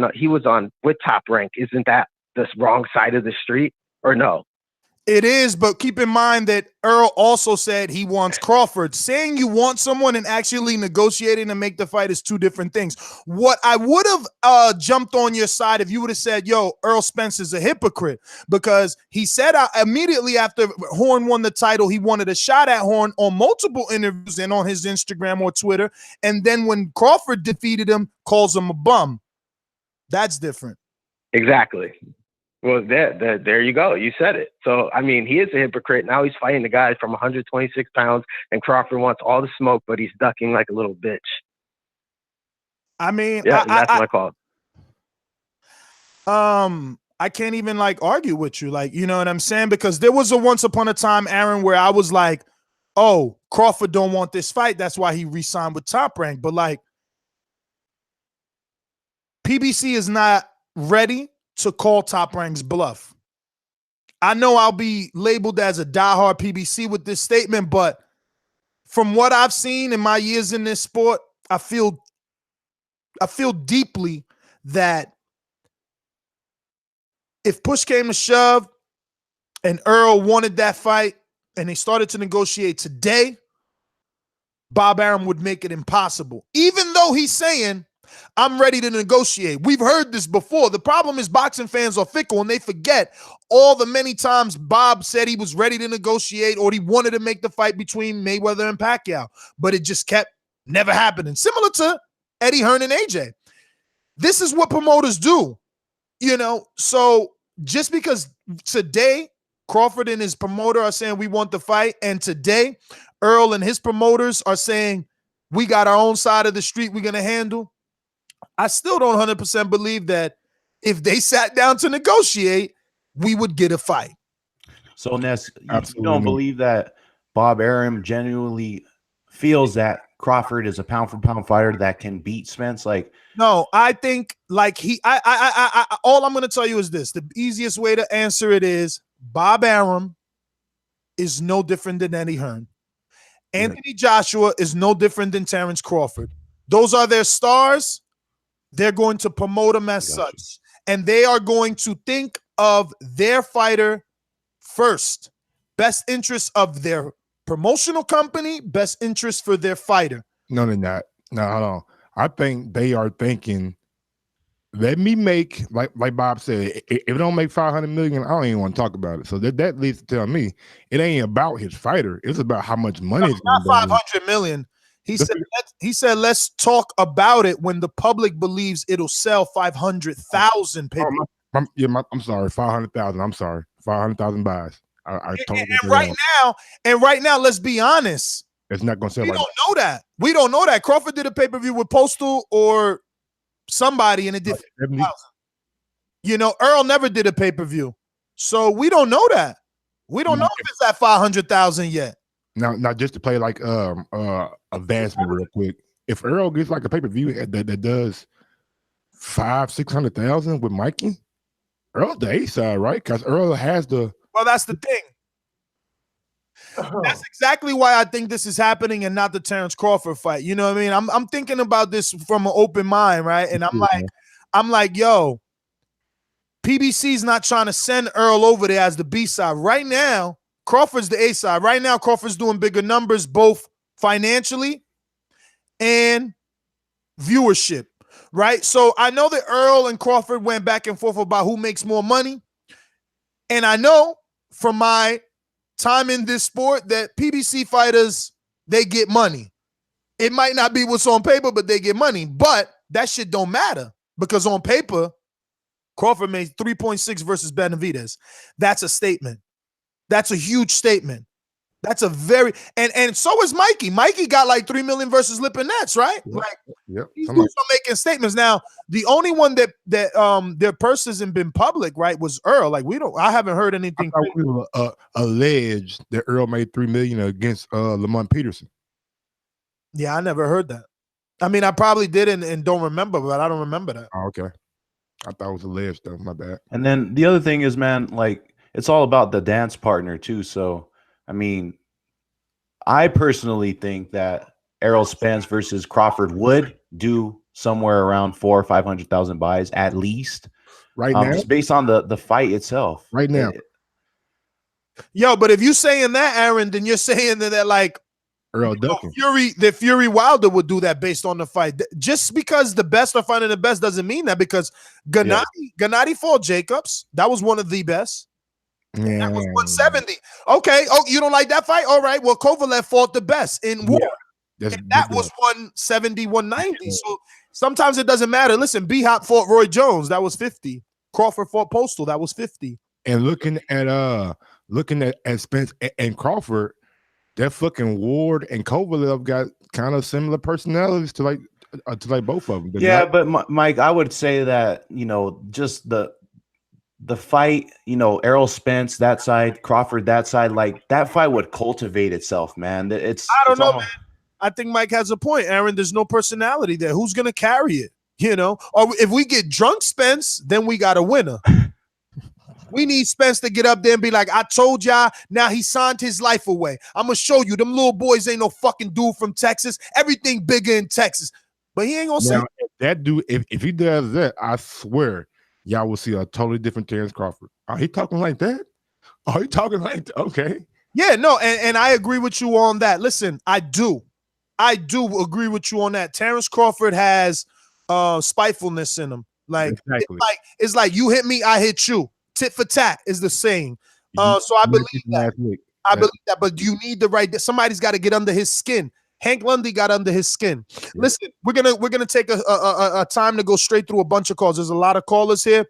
[SPEAKER 16] on with Top Rank. Isn't that the wrong side of the street or no?
[SPEAKER 2] It is, but keep in mind that Earl also said he wants Crawford. Saying you want someone and actually negotiating to make the fight is two different things. What I would have jumped on your side if you would have said, yo, Errol Spence is a hypocrite, because he said immediately after Horn won the title, he wanted a shot at Horn on multiple interviews and on his Instagram or Twitter. And then when Crawford defeated him, calls him a bum. That's different.
[SPEAKER 16] Exactly. Well, there you go. You said it. So, I mean, he is a hypocrite. Now he's fighting the guy from 126 pounds, and Crawford wants all the smoke, but he's ducking like a little bitch.
[SPEAKER 2] I mean,
[SPEAKER 16] yeah, that's my call.
[SPEAKER 2] I can't even argue with you. You know what I'm saying? Because there was a once upon a time, Aaron, where I was like, oh, Crawford don't want this fight. That's why he re-signed with Top Rank. But PBC is not ready to call Top Rank's bluff. I know I'll be labeled as a diehard PBC with this statement, but from what I've seen in my years in this sport, I feel deeply that if push came to shove and Earl wanted that fight and they started to negotiate today, Bob Arum would make it impossible. Even though he's saying, I'm ready to negotiate. We've heard this before. The problem is boxing fans are fickle and they forget all the many times Bob said he was ready to negotiate or he wanted to make the fight between Mayweather and Pacquiao, but it just kept never happening. Similar to Eddie Hearn and AJ. This is what promoters do, So just because today Crawford and his promoter are saying we want the fight, and today Earl and his promoters are saying we got our own side of the street we're going to handle, I still don't 100% believe that if they sat down to negotiate, we would get a fight.
[SPEAKER 10] So, Ness, you don't believe that Bob Arum genuinely feels that Crawford is a pound-for-pound fighter that can beat Spence?
[SPEAKER 2] No, I think all I'm going to tell you is this. The easiest way to answer it is Bob Arum is no different than Eddie Hearn. Anthony Joshua is no different than Terrence Crawford. Those are their stars. They're going to promote them as such. And they are going to think of their fighter first. Best interest of their promotional company, best interest for their fighter.
[SPEAKER 9] No, they're not. No, hold on. I think they are thinking, let me make, like Bob said, if it don't make 500 million, I don't even want to talk about it. So that leads to tell me it ain't about his fighter. It's about how much money it's
[SPEAKER 2] not
[SPEAKER 9] going to
[SPEAKER 2] 500 million. He said, let's talk about it when the public believes it'll sell 500,000 people.
[SPEAKER 9] I'm sorry, 500,000. I'm sorry, 500,000 buys. I totally
[SPEAKER 2] and right now, let's be honest.
[SPEAKER 9] It's not going to sell.
[SPEAKER 2] We don't know that. We don't know that. Crawford did a pay-per-view with Postal or somebody, and it did 50,000. You know, Earl never did a pay-per-view, so we don't know that. We don't know if it's at 500,000 yet.
[SPEAKER 9] Now, just to play like advancement real quick. If Earl gets like a pay-per-view that does 500,000-600,000 with Mikey, Earl's the A side, right? Because Earl has the.
[SPEAKER 2] Well, that's the thing. That's exactly why I think this is happening and not the Terrence Crawford fight. You know what I mean? I'm thinking about this from an open mind, right? And I'm like, yo, PBC's not trying to send Earl over there as the B side. Right now, Crawford's the A side. Right now, Crawford's doing bigger numbers, both financially and viewership, right? So I know that Earl and Crawford went back and forth about who makes more money. And I know from my time in this sport that PBC fighters, they get money. It might not be what's on paper, but they get money. But that shit don't matter because on paper, Crawford made 3.6 versus Benavidez. That's a statement. That's a huge statement. That's a very and so is Mikey. Mikey got like 3 million versus Lipinets, right?
[SPEAKER 9] Yep.
[SPEAKER 2] These dudes are making statements. Now, the only one that their purse hasn't been public, right, was Earl. Like I haven't heard anything.
[SPEAKER 9] We were alleged that Earl made 3 million against Lamont Peterson.
[SPEAKER 2] Yeah, I never heard that. I mean, I probably did and don't remember, but I don't remember that.
[SPEAKER 9] Oh, okay. I thought it was alleged though. My bad.
[SPEAKER 10] And then the other thing is, man, like it's all about the dance partner too. So I mean, I personally think that Errol Spence versus Crawford would do somewhere around 400,000 or 500,000 buys at least.
[SPEAKER 9] Right now,
[SPEAKER 10] just based on the fight itself.
[SPEAKER 9] Right now.
[SPEAKER 2] Yo, but if you're saying that, Aaron, then you're saying that like
[SPEAKER 9] Earl Ducking.
[SPEAKER 2] Fury Wilder would do that based on the fight. Just because the best are fighting the best doesn't mean that, because Gennady fought Jacobs. That was one of the best.
[SPEAKER 9] Yeah.
[SPEAKER 2] That was 170. Okay. Oh, you don't like that fight? All right. Well, Kovalev fought the best in war. And that was 170, 190. So sometimes it doesn't matter. Listen, B-Hop fought Roy Jones. That was 50. Crawford fought Postal. That was 50.
[SPEAKER 9] And looking at Spence and Crawford, that fucking Ward and Kovalev got kind of similar personalities to like both of them.
[SPEAKER 10] But Mike, I would say that, you know, just the fight, you know, Errol Spence that side, Crawford that side, like that fight would cultivate itself, man. I don't
[SPEAKER 2] know, man. I think Mike has a point, Aaron. There's no personality there. Who's gonna carry it? You know, or if we get drunk Spence, then we got a winner. We need Spence to get up there and be like, I told y'all, now he signed his life away. I'm gonna show you them little boys ain't no fucking dude from Texas. Everything bigger in Texas. But he ain't gonna say
[SPEAKER 9] that dude, if he does that, I swear y'all will see a totally different Terrence Crawford. Are he talking like that? Are he talking like that? Okay.
[SPEAKER 2] Yeah, no, and I agree with you on that. Listen, I do agree with you on that. Terrence Crawford has spitefulness in him. Like,
[SPEAKER 9] exactly.
[SPEAKER 2] it's like you hit me, I hit you. Tit for tat is the same. So I believe that. I believe that, but you need the right. Somebody's got to get under his skin. Hank Lundy got under his skin. Yeah. Listen, we're gonna take a time to go straight through a bunch of calls. There's a lot of callers here.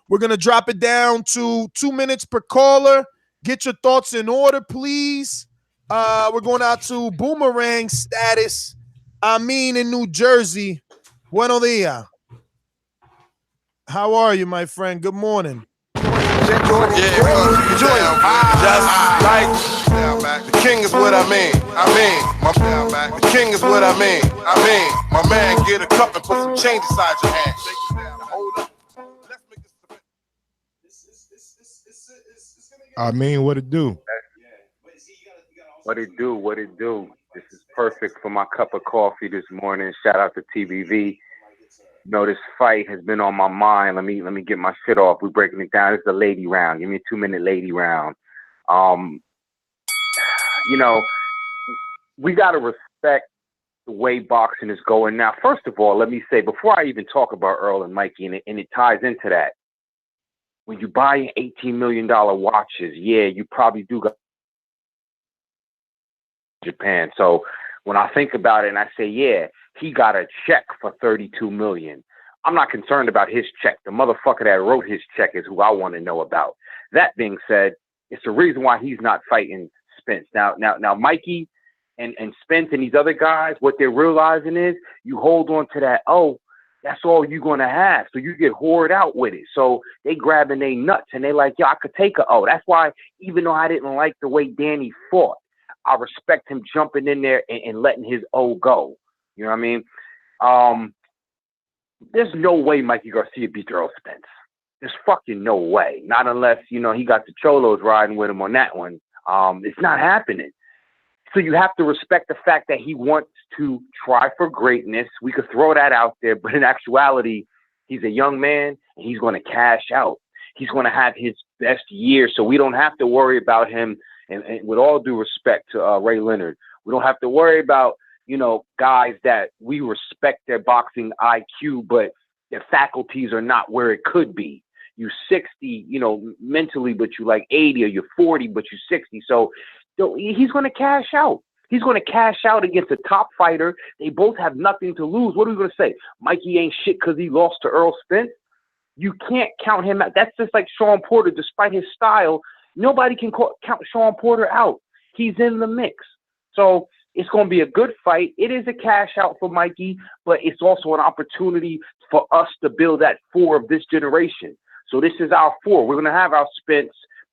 [SPEAKER 2] We're gonna drop it down to 2 minutes per caller. Get your thoughts in order, please. We're going out to Boomerang Status. I mean, in New Jersey. Buenos dias. How are you, my friend? Good morning.
[SPEAKER 17] Just like the king is what I mean. The king is what I mean. My man, get a cup and put some change inside your hand. Hold up.
[SPEAKER 9] I mean, what it do?
[SPEAKER 18] What it do? What it do? This is perfect for my cup of coffee this morning. Shout out to TBV. You know, this fight has been on my mind. Let me get my shit off. We're breaking it down. This is a lady round. Give me a 2-minute lady round. You know, we gotta respect the way boxing is going now. First of all, let me say, before I even talk about Earl and Mikey, and it ties into that, when you buy $18 million watches, yeah, you probably do got Japan. So when I think about it and I say, yeah, he got a check for $32 million, I'm not concerned about his check. The motherfucker that wrote his check is who I want to know about. That being said, it's the reason why he's not fighting Spence. Now, Mikey and Spence and these other guys, what they're realizing is you hold on to that, oh, that's all you're going to have. So you get whored out with it. So they grabbing their nuts and they like, yo, I could take a O. That's why even though I didn't like the way Danny fought, I respect him jumping in there and letting his O go. You know what I mean? There's no way Mikey Garcia beat Errol Spence. There's fucking no way. Not unless, you know, he got the Cholos riding with him on that one. It's not happening. So you have to respect the fact that he wants to try for greatness. We could throw that out there, but in actuality, he's a young man and he's going to cash out. He's going to have his best year, so we don't have to worry about him. And with all due respect to Ray Leonard, we don't have to worry about, you know, guys that we respect their boxing IQ, but their faculties are not where it could be. You're 60, you know, mentally, but you like 80, or you're 40, but you're 60. So he's going to cash out. He's going to cash out against a top fighter. They both have nothing to lose. What are we going to say? Mikey ain't shit because he lost to Errol Spence? You can't count him out. That's just like Sean Porter. Despite his style, nobody can count Sean Porter out. He's in the mix. So it's going to be a good fight. It is a cash out for Mikey, but it's also an opportunity for us to build that 4 of this generation. So this is our 4. We're going to have our Spence,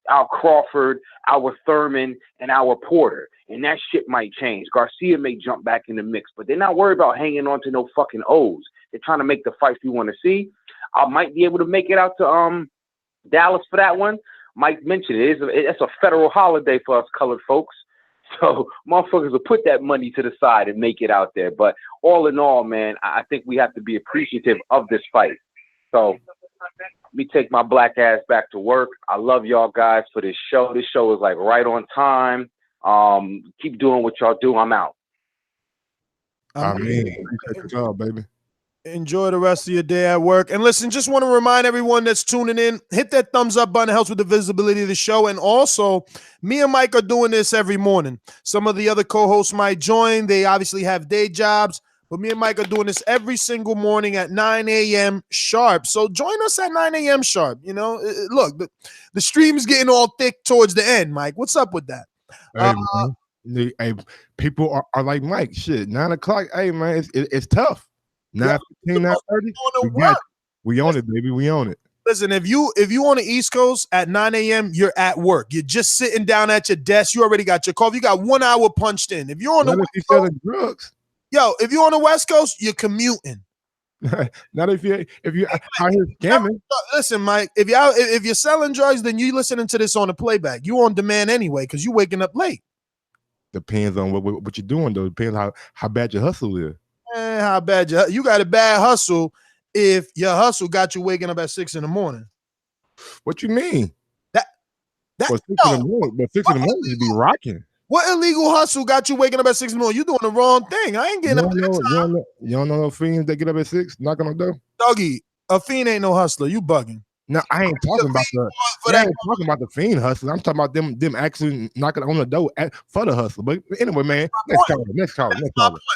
[SPEAKER 18] our Crawford, our Thurman, and our Porter. And that shit might change. Garcia may jump back in the mix, but they're not worried about hanging on to no fucking O's. They're trying to make the fights we want to see. I might be able to make it out to Dallas for that one. Mike mentioned it. It's a federal holiday for us colored folks. So motherfuckers will put that money to the side and make it out there. But all in all, man, I think we have to be appreciative of this fight. So let me take my black ass back to work. I love y'all guys for this show. This show is like right on time. Keep doing what y'all do. I'm out.
[SPEAKER 9] I mean, good job, baby.
[SPEAKER 2] Enjoy the rest of your day at work. And listen, just want to remind everyone that's tuning in, hit that thumbs up button. It helps with the visibility of the show. And also, me and Mike are doing this every morning. Some of the other co-hosts might join. They obviously have day jobs. But me and Mike are doing this every single morning at 9 a.m. sharp. So join us at 9 a.m. sharp. You know, look, the stream is getting all thick towards the end, Mike. What's up with that?
[SPEAKER 9] Hey, people are like Mike. Shit, 9 o'clock. Hey, man, it's tough. 9:15, 9:30. We own it, baby. We own it.
[SPEAKER 2] Listen, if you on the East Coast at 9 a.m., you're at work. You're just sitting down at your desk. You already got your coffee. You got 1 hour punched in. If you're on the West Coast, drugs. Yo, if you're on the West Coast, you're commuting.
[SPEAKER 9] Not if you out here scamming.
[SPEAKER 2] Listen, Mike, if you're selling drugs, then you listening to this on the playback. You on demand anyway because you waking up late.
[SPEAKER 9] Depends on what you're doing, though. Depends how bad your hustle is.
[SPEAKER 2] How bad you got a bad hustle if your hustle got you waking up at 6 in the morning.
[SPEAKER 9] What you mean?
[SPEAKER 2] That
[SPEAKER 9] well, 6 in the morning, but 6 in the morning you be rocking.
[SPEAKER 2] What illegal hustle got you waking up at 6 in the morning? You doing the wrong thing. I ain't getting up at that time.
[SPEAKER 9] You don't know no fiends that get up at 6, knocking on the door?
[SPEAKER 2] Doggy, a fiend ain't no hustler. You bugging.
[SPEAKER 9] No, I ain't talking about talking about the fiend hustle. I'm talking about them actually knocking on the door for the hustle. But anyway, man, next call.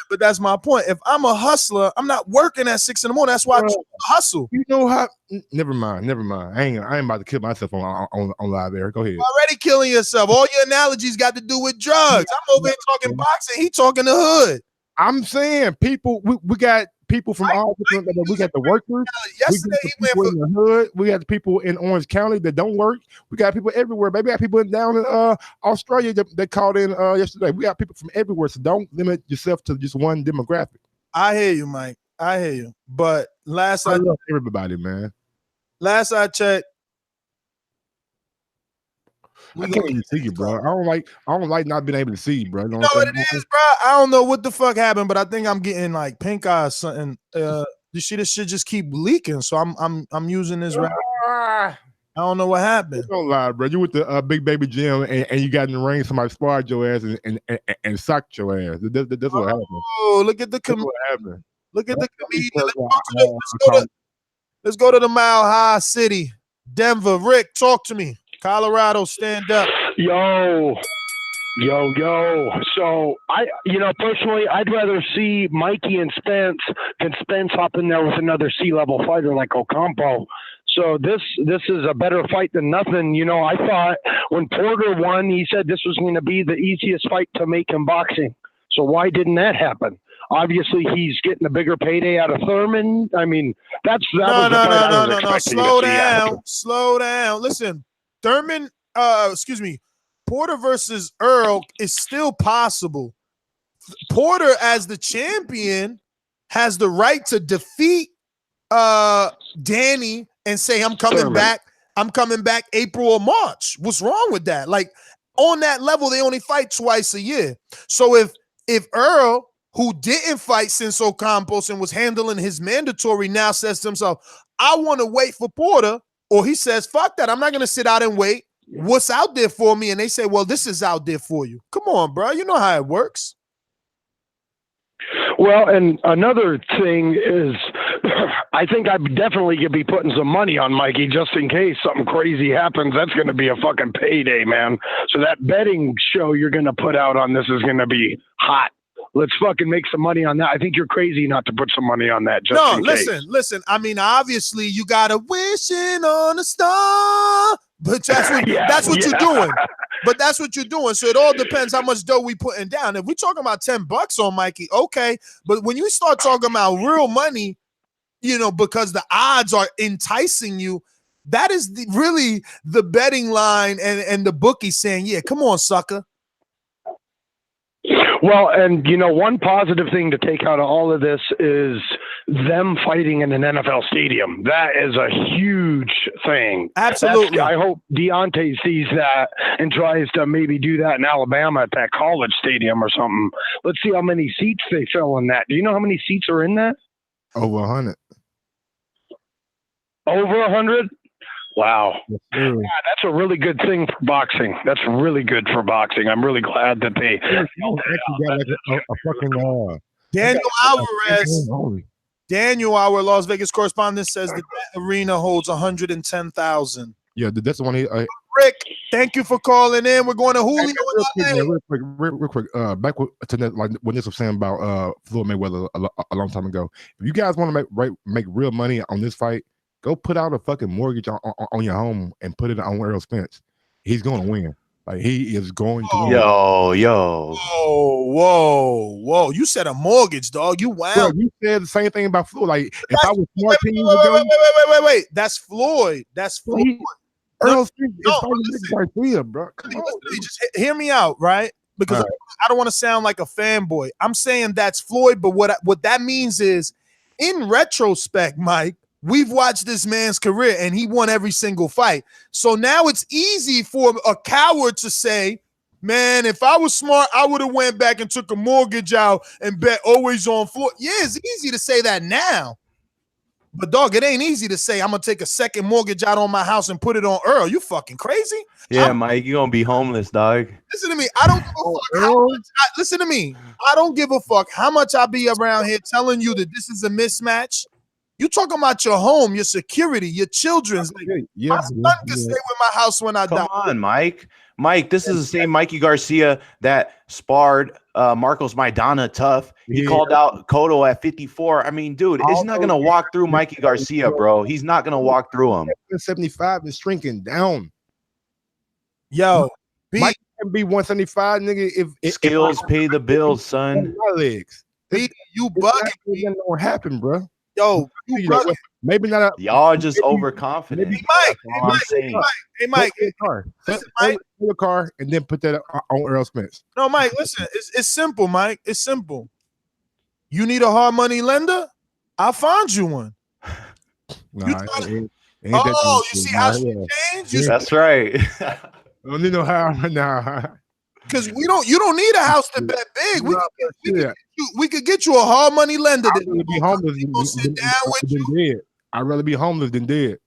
[SPEAKER 2] But that's my point. If I'm a hustler, I'm not working at 6 in the morning. That's why I hustle.
[SPEAKER 9] You know how? Never mind. I ain't about to kill myself on live air. Go ahead.
[SPEAKER 2] You're already killing yourself. All your analogies got to do with drugs. I'm over here talking boxing. He talking the hood.
[SPEAKER 9] I'm saying people. We got people from all different. We got the workers.
[SPEAKER 2] Yesterday
[SPEAKER 9] we got the people in the hood. We got the people in Orange County that don't work. We got people everywhere. Baby, we got people down in Australia that called in yesterday. We got people from everywhere. So don't limit yourself to just one demographic.
[SPEAKER 2] I hear you, Mike. I hear you. But
[SPEAKER 9] I love everybody, man.
[SPEAKER 2] Last I checked,
[SPEAKER 9] I can't even see you, bro. I don't like not being able to see you, bro. You know
[SPEAKER 2] what it is, bro? I don't know what the fuck happened, but I think I'm getting like pink eye or something. You see this shit just keep leaking, so I'm using this right. I don't know what happened.
[SPEAKER 9] Don't lie, bro. You with the big baby gym and you got in the ring, somebody sparred your ass and socked your ass. That's what happened.
[SPEAKER 2] Oh, look at the
[SPEAKER 9] What happened?
[SPEAKER 2] look at the comedian. Let's go to the Mile High City, Denver. Rick, talk to me. Colorado, stand up.
[SPEAKER 19] Yo. So personally, I'd rather see Mikey and Spence than Spence hop in there with another C-level fighter like Ocampo. So this is a better fight than nothing. I thought when Porter won, he said this was going to be the easiest fight to make in boxing. So why didn't that happen? Obviously, he's getting a bigger payday out of Thurman. I mean, that was the fight I was expecting to see.
[SPEAKER 2] Slow down. Listen, Thurman, Porter versus Earl is still possible. Porter, as the champion, has the right to defeat Danny and say, I'm coming back April or March. What's wrong with that? Like, on that level, they only fight twice a year. So if Earl, who didn't fight since Ocampos and was handling his mandatory, now says to himself, I want to wait for Porter, or he says, fuck that, I'm not going to sit out and wait. What's out there for me? And they say, well, this is out there for you. Come on, bro. You know how it works.
[SPEAKER 19] Well, and another thing is, I think I definitely could be putting some money on Mikey just in case something crazy happens. That's going to be a fucking payday, man. So that betting show you're going to put out on this is going to be hot. Let's fucking make some money on that. I think you're crazy not to put some money on that. Just in case.
[SPEAKER 2] Listen. I mean, obviously, you got a wishing on a star, but that's what you're doing. But that's what you're doing. So it all depends how much dough we putting down. If we're talking about $10 on Mikey, okay. But when you start talking about real money, because the odds are enticing you, that is really the betting line and the bookie saying, yeah, come on, sucker.
[SPEAKER 19] Well, and one positive thing to take out of all of this is them fighting in an NFL stadium. That is a huge thing.
[SPEAKER 2] Absolutely.
[SPEAKER 19] I hope Deontay sees that and tries to maybe do that in Alabama at that college stadium or something. Let's see how many seats they fill in that. Do you know how many seats are in that?
[SPEAKER 9] Over 100.
[SPEAKER 19] Over 100? Wow. Yeah, that's a really good thing for boxing. That's really good for boxing. I'm really glad that they
[SPEAKER 2] Daniel, our Las Vegas correspondent, says that arena holds 110,000.
[SPEAKER 9] Yeah, that's the one.
[SPEAKER 2] Rick, thank you for calling in. We're going to Julio.
[SPEAKER 9] Real quick. Back to that, like what Nick was saying about Floyd Mayweather a long time ago. If you guys want to make real money on this fight, go put out a fucking mortgage on your home and put it on Errol Spence. He's going to win. Like, he is going to win.
[SPEAKER 10] Yo.
[SPEAKER 2] Whoa. You said a mortgage, dog. You wow.
[SPEAKER 9] Bro, you said the same thing about Floyd. Like, if I was smart 10 years ago.
[SPEAKER 2] Wait. That's Floyd.
[SPEAKER 9] Errol Spence is Garcia, bro.
[SPEAKER 2] Just hear me out, right? Because I don't want to sound like a fanboy. I'm saying that's Floyd, but what that means is, in retrospect, Mike, we've watched this man's career and he won every single fight. So now it's easy for a coward to say, man, if I was smart, I would have went back and took a mortgage out and bet always on Floyd. Yeah, it's easy to say that now. But, dog, it ain't easy to say I'm going to take a second mortgage out on my house and put it on Earl. You fucking crazy?
[SPEAKER 10] Yeah, Mike, you're going to be homeless, dog.
[SPEAKER 2] Listen to me. I don't give a fuck. Listen to me. I don't give a fuck how much I be around here telling you that this is a mismatch. You talking about your home, your security, your children's. Like, my son can stay with my house when I die.
[SPEAKER 10] Come on, Mike. Mike, this is the same Mikey Garcia that sparred Marcos Maidana tough. He called out Cotto at 54. I mean, dude, he's not going to walk through Mikey Garcia, bro. He's not going to walk through him.
[SPEAKER 9] 75 is shrinking down.
[SPEAKER 2] Yo,
[SPEAKER 9] Mike can be 175, nigga. If
[SPEAKER 10] skills pay the bills, son.
[SPEAKER 9] My legs.
[SPEAKER 2] You bugging.
[SPEAKER 9] That won't happen, bro.
[SPEAKER 2] Yo,
[SPEAKER 9] maybe not.
[SPEAKER 10] Y'all just overconfident.
[SPEAKER 2] Hey, Mike.
[SPEAKER 9] Sell your car and then put that on Errol Spence.
[SPEAKER 2] No, Mike, listen. It's simple, Mike. It's simple. You need a hard money lender? I'll find you one.
[SPEAKER 9] You see
[SPEAKER 2] how she changed?
[SPEAKER 10] That's right.
[SPEAKER 9] don't need no house right now.
[SPEAKER 2] Because you don't need a house to bet big. We could get you a hard money lender.
[SPEAKER 9] I'd rather be homeless than dead. I'd rather be homeless than dead.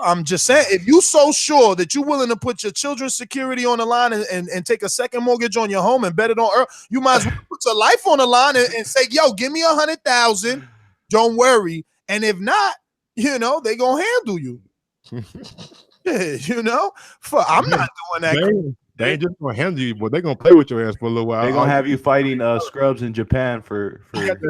[SPEAKER 2] I'm just saying, if you so sure that you're willing to put your children's security on the line and take a second mortgage on your home and bet it on Earl, you might as well put your life on the line and say, yo, give me 100,000. Don't worry. And if not, they gonna handle you. Yeah, I'm not doing that.
[SPEAKER 9] They ain't just gonna handle you, but they gonna play with your ass for a little while.
[SPEAKER 10] They're gonna have you fighting scrubs in Japan for
[SPEAKER 2] you hit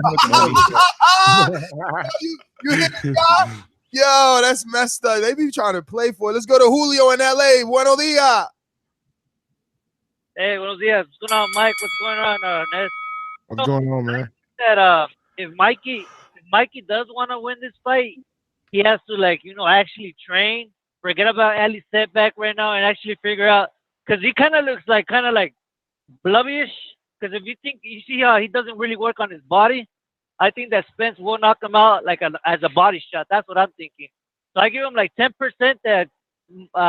[SPEAKER 2] the guy? Yo, that's messed up. They be trying to play for it. Let's go to Julio in LA. Buenos dias.
[SPEAKER 20] Hey, buenos dias. What's going on, Mike? What's going on, Ness?
[SPEAKER 9] What's going on, man?
[SPEAKER 20] That if Mikey does want to win this fight, he has to actually train, forget about Ali's setback right now, and actually figure out, because he kind of looks like blubbyish. Because if you see how he doesn't really work on his body, I think that Spence will knock him out as a body shot. That's what I'm thinking. So I give him 10% that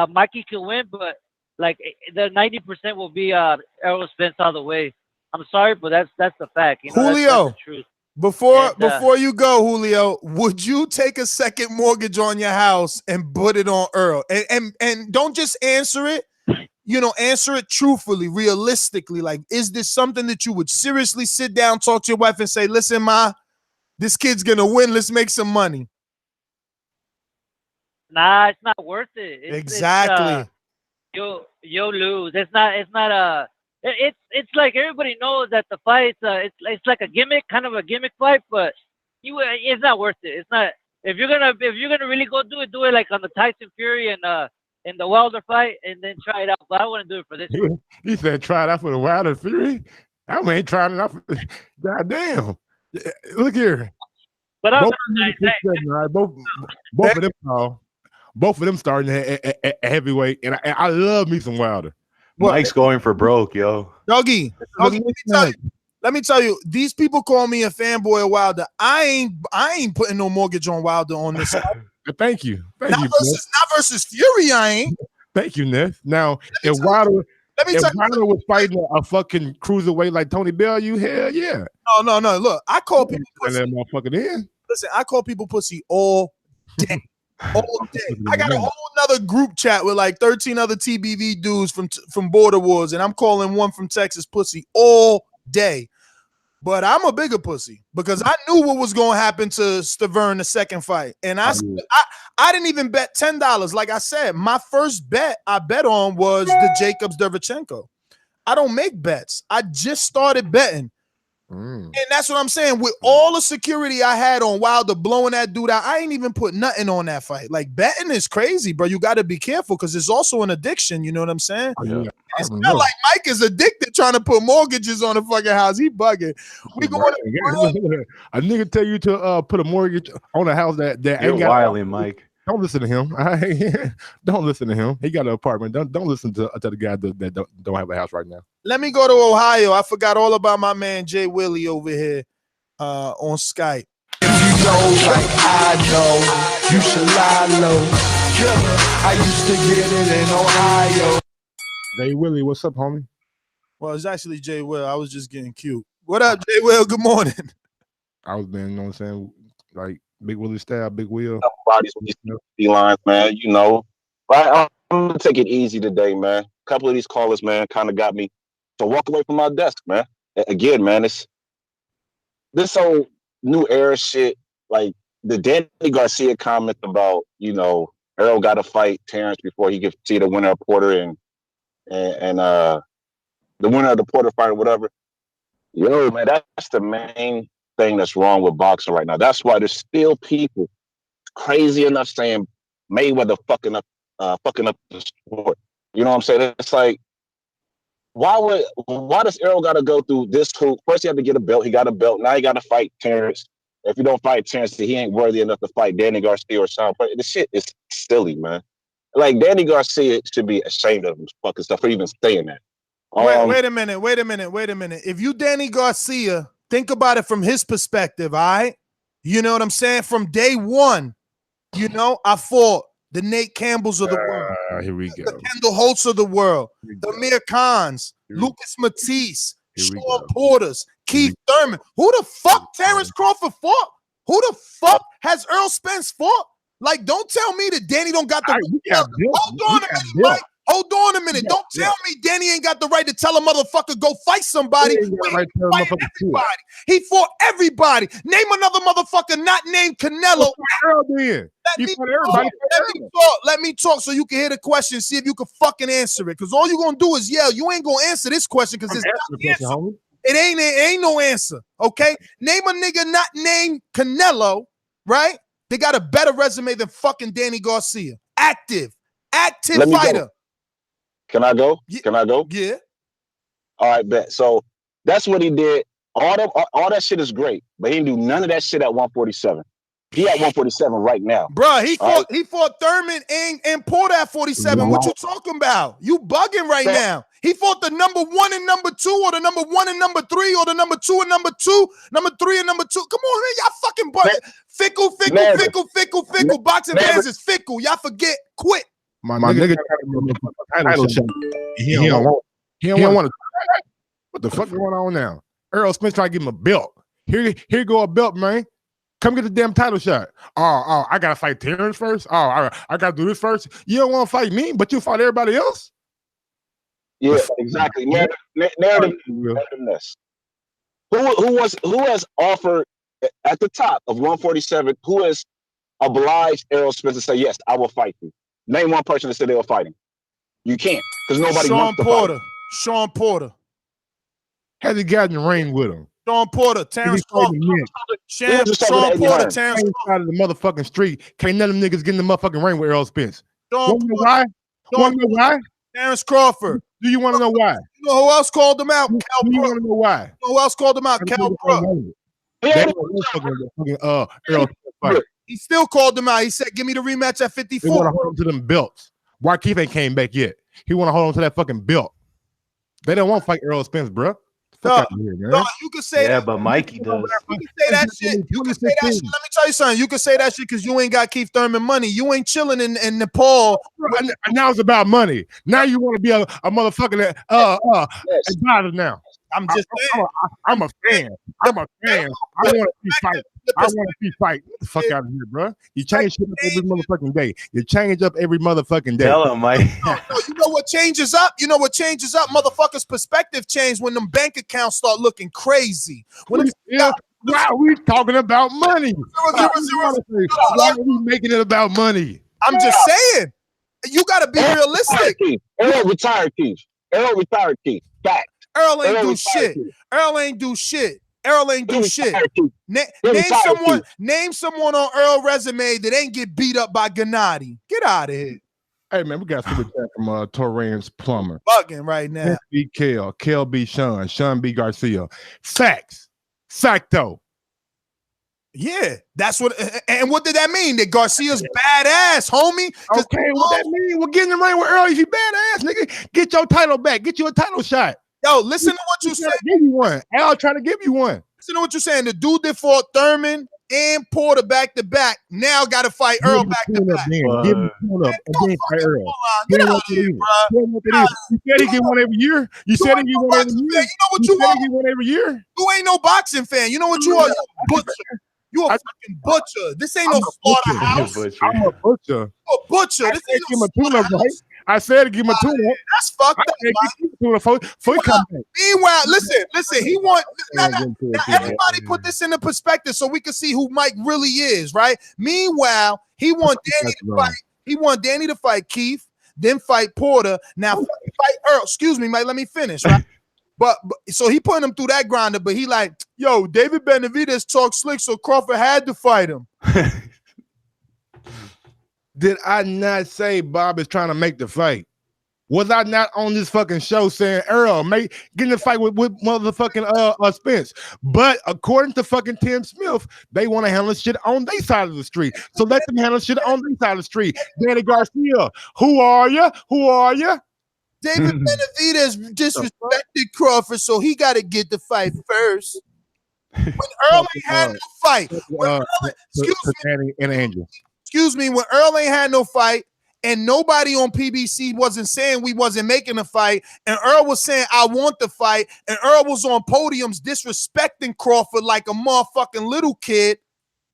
[SPEAKER 20] Mikey can win, but the 90% will be Errol Spence all the way. I'm sorry, but that's the fact.
[SPEAKER 2] Julio,
[SPEAKER 20] that's the truth.
[SPEAKER 2] Before you go, Julio, would you take a second mortgage on your house and put it on Earl? And don't just answer it. Answer it truthfully, realistically. Is this something that you would seriously sit down, talk to your wife, and say, listen, Ma, this kid's gonna win. Let's make some money.
[SPEAKER 20] Nah, it's not worth it.
[SPEAKER 2] Exactly.
[SPEAKER 20] You'll lose. It's not. It's like everybody knows that the fight. It's like a gimmick, kind of a gimmick fight, but it's not worth it. It's not. If you're gonna really go do it like on the Tyson Fury and in the Wilder fight, and then try it out. But I wouldn't do it for this one.
[SPEAKER 9] He said try it out for the Wilder Fury. I ain't trying it out for goddamn. Look here.
[SPEAKER 20] But
[SPEAKER 9] both of them starting at heavyweight, and I love me some Wilder.
[SPEAKER 10] Mike's going for broke, yo.
[SPEAKER 2] Doggy, let me tell you, these people call me a fanboy of Wilder. I ain't putting no mortgage on Wilder on this side.
[SPEAKER 9] Thank you.
[SPEAKER 2] Not versus Fury, I ain't.
[SPEAKER 9] Thank you, Ness. Now, if Wilder was fighting a fucking cruiserweight like Tony Bellew, hell yeah.
[SPEAKER 2] No. Look, I call people pussy.
[SPEAKER 9] That motherfucker in.
[SPEAKER 2] Listen, I call people pussy all day. All day. I got a whole nother group chat with 13 other TBV dudes from Border Wars, and I'm calling one from Texas pussy all day. But I'm a bigger pussy because I knew what was going to happen to Stavern the second fight. And I didn't even bet $10. Like I said, my first bet I bet on was the Jacobs Derevchenko. I don't make bets. I just started betting. And that's what I'm saying. With all the security I had on Wilder blowing that dude out, I ain't even put nothing on that fight. Betting is crazy, bro. You got to be careful because it's also an addiction. You know what I'm saying?
[SPEAKER 9] Yeah.
[SPEAKER 2] It's not like Mike is addicted trying to put mortgages on the fucking house. He bugging. We going
[SPEAKER 9] a nigga tell you to put a mortgage on a house that
[SPEAKER 10] You're
[SPEAKER 9] ain't got
[SPEAKER 10] wilding, Mike.
[SPEAKER 9] Don't listen to him. Don't listen to him. He got an apartment. Don't listen to the guy that don't have a house right now.
[SPEAKER 2] Let me go to Ohio. I forgot all about my man Jay Willie over here on Skype.
[SPEAKER 21] If you know like I know, you should lie low. I used to get it in Ohio.
[SPEAKER 9] Jay Willie, what's up, homie?
[SPEAKER 2] Well, it's actually Jay Will. I was just getting cute. What up, Jay Will? Good morning.
[SPEAKER 9] I was being, you know what I'm saying, like Big Willie style, Big Will.
[SPEAKER 22] Bodies with these lines, man. But I'm gonna take it easy today, man. A couple of these callers, man, kind of got me to walk away from my desk, man. Again, man, it's this whole new era shit. Like the Danny Garcia comment about, Errol got to fight Terrence before he could see the winner of Porter and the winner of the Porter fight or whatever. Yo, man, that's the main thing that's wrong with boxing right now. That's why there's still people crazy enough saying Mayweather fucking up the sport. You know what I'm saying? It's like, why does Errol got to go through this hoop? First, he had to get a belt. He got a belt. Now he got to fight Terrence. If you don't fight Terrence, he ain't worthy enough to fight Danny Garcia or Sean. But this shit is silly, man. Like, Danny Garcia should be ashamed of his fucking stuff for even saying that.
[SPEAKER 2] Wait a minute. If you Danny Garcia, think about it from his perspective, all right? You know what I'm saying? From day one, I fought the Nate Campbells of the world.
[SPEAKER 9] Here we go.
[SPEAKER 2] The Kendall Holtz of the world, the Amir Khans, Lucas Matisse, Sean Porters, Keith Thurman. Who the fuck Terrence Crawford fought? Who the fuck has Errol Spence fought? Like, don't tell me that Danny don't got the hold on a minute, Mike. Hold on a minute. Don't tell me Danny ain't got the right to tell a motherfucker go fight somebody. He fought everybody. Name another motherfucker not named Canelo. Let me talk so you can hear the question, see if you can fucking answer it. Because all you're gonna do is yell. You ain't gonna answer this question because it's not the answer. It ain't no answer. Okay? Name a nigga not named Canelo, right? They got a better resume than fucking Danny Garcia. Active fighter.
[SPEAKER 22] Go. Can I go? Can I go?
[SPEAKER 2] Yeah.
[SPEAKER 22] All right, bet. So that's what he did. All that shit is great, but he didn't do none of that shit at 147. He at 147 right now.
[SPEAKER 2] Bruh, he fought Thurman and Porter at 47. What you talking about? You bugging right now. He fought the number 1 and number 2, or the number 1 and number 3, or the number 2 and number 2, number 3 and number 2. Come on, man. Y'all fucking bugging. Fickle. Boxing fans is fickle. Y'all forget. Quit.
[SPEAKER 9] My nigga title shot. He don't want to. What the fuck going on now? Errol Spence trying to give him a belt. Here go a belt, man. Come get the damn title shot. Oh, I gotta fight Terrence first. Oh, I gotta do this first. You don't want to fight me, but you fight everybody else.
[SPEAKER 22] Yeah, exactly. Narrativeness. Who has offered at the top of 147? Who has obliged Errol Spence to say yes, I will fight you? Name one person that said they were fighting. You can't, because nobody wants to fight.
[SPEAKER 2] Sean Porter.
[SPEAKER 9] Has he gotten in the ring with him?
[SPEAKER 2] Sean Porter, Terrence Crawford. Sean Porter, Terrence
[SPEAKER 9] Crawford. Out of the motherfucking street. Can't none of them niggas get in the motherfucking ring with Errol Spence. Want to know why?
[SPEAKER 2] Terrence Crawford.
[SPEAKER 9] Do you want to know why?
[SPEAKER 2] You know who else called him out?
[SPEAKER 9] Do you want to know why?
[SPEAKER 2] You know who else called him out? Cal Pro. He still called him out. He said, give me the rematch at 54.
[SPEAKER 9] He want to hold on to them belts. Why Keith ain't came back yet? He want to hold on to that fucking belt. They don't want to fight Errol Spence, bro.
[SPEAKER 2] No, you can say that.
[SPEAKER 10] But Mikey does.
[SPEAKER 2] You can say that shit. You can say that shit. Let me tell you something. You can say that shit because you ain't got Keith Thurman money. You ain't chilling in Nepal.
[SPEAKER 9] Now it's about money. Now you want to be a motherfucker that now.
[SPEAKER 2] I'm just saying.
[SPEAKER 9] I'm a fan. I want to see fight. I want to see fight. Get the fuck out of here, bro. You change shit up every motherfucking day. You change up every motherfucking day.
[SPEAKER 10] Tell him, Mike.
[SPEAKER 2] No, you know what changes up? You know what changes up? Motherfuckers' perspective change when them bank accounts start looking crazy. Why
[SPEAKER 9] are we talking about money? Why are we making it about money?
[SPEAKER 2] I'm just saying. You got to be realistic.
[SPEAKER 22] Errol retired Keith. Fact.
[SPEAKER 2] Errol ain't do shit. Errol ain't do shit. Name someone on Earl's resume that ain't get beat up by Gennady. Get out of here.
[SPEAKER 9] Hey man, we got super chat from Torrance Plumber.
[SPEAKER 2] Bugging right now.
[SPEAKER 9] B. Kel B. Sean B. Garcia. Facto.
[SPEAKER 2] Yeah, that's what. And what did that mean? That Garcia's badass, homie?
[SPEAKER 9] Okay, what that mean? We're getting in the ring with Earl. If you badass, nigga, get your title back. Get you a title shot.
[SPEAKER 2] Yo, listen to what you said.
[SPEAKER 9] Give you one. Al trying to give you one.
[SPEAKER 2] Listen to what you're saying. The dude that fought Thurman and Porter back to back now got to fight Earl back to back.
[SPEAKER 9] Give him up and then fight Earl.
[SPEAKER 2] Get out of here, bro.
[SPEAKER 9] You said he get one every year. You said he get one every year.
[SPEAKER 2] You know what you are?
[SPEAKER 9] He get one every year.
[SPEAKER 2] You ain't no boxing fan. You know what you are? You a butcher. You a fucking butcher. This ain't no slaughterhouse.
[SPEAKER 9] I'm a butcher.
[SPEAKER 2] You a butcher. This ain't no slaughterhouse.
[SPEAKER 9] I said to give him a tune.
[SPEAKER 2] That's fucked up. Meanwhile, listen. He want now everybody put this into perspective so we can see who Mike really is, right? Meanwhile, he want Danny to fight. He want Danny to fight Keith, then fight Porter. Now fight Earl. Excuse me, Mike. Let me finish, right? But so he putting him through that grinder, but he like, yo, David Benavidez talked slick, so Crawford had to fight him.
[SPEAKER 9] Did I not say Bob is trying to make the fight? Was I not on this fucking show saying Earl get in the fight with motherfucking Spence? But according to fucking Tim Smith, they want to handle shit on their side of the street. So let them handle shit on their side of the street. Danny Garcia, who are you?
[SPEAKER 2] David Benavidez disrespected Crawford, so he got to get the fight first. When Earl ain't had no fight,
[SPEAKER 9] Danny and Angel.
[SPEAKER 2] Excuse me, when Earl ain't had no fight and nobody on PBC wasn't saying we wasn't making a fight, and Earl was saying, I want the fight, and Earl was on podiums disrespecting Crawford like a motherfucking little kid,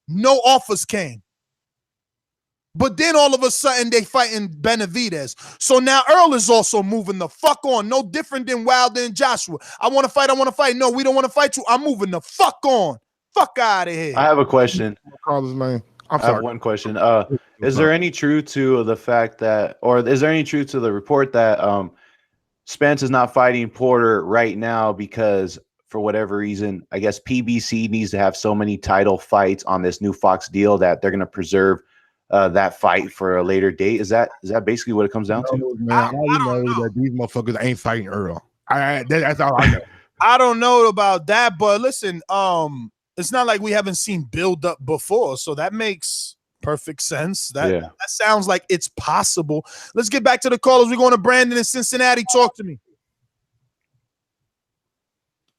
[SPEAKER 2] no offers came. But then all of a sudden they fighting Benavidez. So now Earl is also moving the fuck on. No different than Wilder and Joshua. I want to fight. No, we don't want to fight you. I'm moving the fuck on. Fuck out of here.
[SPEAKER 10] I have a question.
[SPEAKER 9] Carlos, man.
[SPEAKER 10] I have one question. Is there any truth to the fact that, or is there any truth to the report that Spence is not fighting Porter right now because for whatever reason, I guess PBC needs to have so many title fights on this new Fox deal that they're going to preserve that fight for a later date? Is that basically what it comes down to?
[SPEAKER 9] Man, all you know that these motherfuckers ain't fighting Earl. That's all I know.
[SPEAKER 2] I don't know about that, but listen, it's not like we haven't seen build up before, so that makes perfect sense. That sounds like it's possible. Let's get back to the callers. We're going to Brandon in Cincinnati. Talk to me.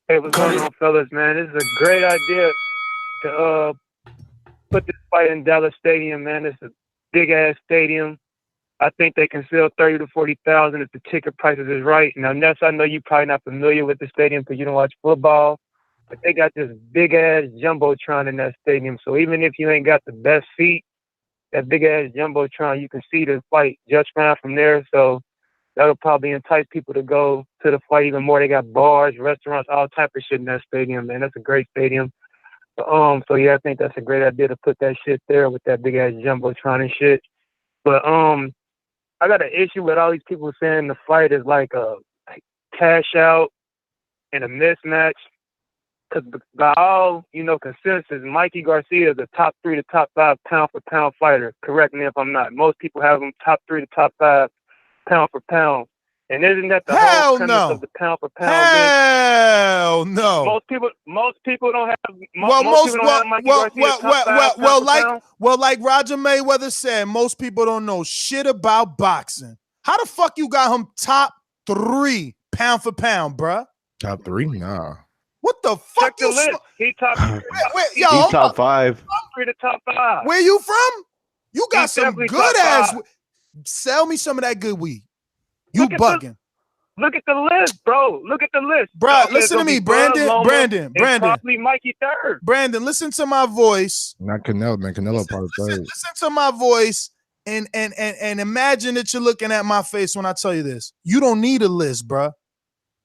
[SPEAKER 1] Hey, what's going on, fellas, man? This is a great idea to put this fight in Dallas Stadium, man. It's a big-ass stadium. I think they can sell 30 to 40,000 if the ticket prices is right. Now, Ness, I know you're probably not familiar with the stadium because you don't watch football, but they got this big-ass jumbotron in that stadium. So even if you ain't got the best seat, that big-ass jumbotron, you can see the fight just fine from there. So that'll probably entice people to go to the fight even more. They got bars, restaurants, all type of shit in that stadium, man. That's a great stadium. So yeah, I think that's a great idea to put that shit there with that big-ass jumbotron and shit. But I got an issue with all these people saying the fight is like a cash out and a mismatch. Because by all, consensus, Mikey Garcia is a top 3 to top 5 pound-for-pound fighter. Correct me if I'm not. Most people have him top 3 to top 5 pound-for-pound. And isn't that the whole premise of the pound-for-pound?
[SPEAKER 2] Hell no.
[SPEAKER 1] Most people don't have Mikey Garcia top 5
[SPEAKER 2] like Roger Mayweather said, most people don't know shit about boxing. How the fuck you got him top 3 pound for pound, bruh?
[SPEAKER 9] Top 3? Nah.
[SPEAKER 2] What the fuck?
[SPEAKER 1] Check the list. He top.
[SPEAKER 10] He's top 5.
[SPEAKER 1] Top 3 to top 5.
[SPEAKER 2] Where you from? You got
[SPEAKER 1] He's
[SPEAKER 2] some good ass. Sell me some of that good weed. You bugging.
[SPEAKER 1] Look at the list, bro. Look at the list.
[SPEAKER 2] Bro, listen to me, Brandon.
[SPEAKER 1] Probably Mikey third.
[SPEAKER 2] Brandon, listen to my voice.
[SPEAKER 9] Not Canelo, man. Canelo probably third.
[SPEAKER 2] Listen to my voice and imagine that you're looking at my face when I tell you this. You don't need a list, bro.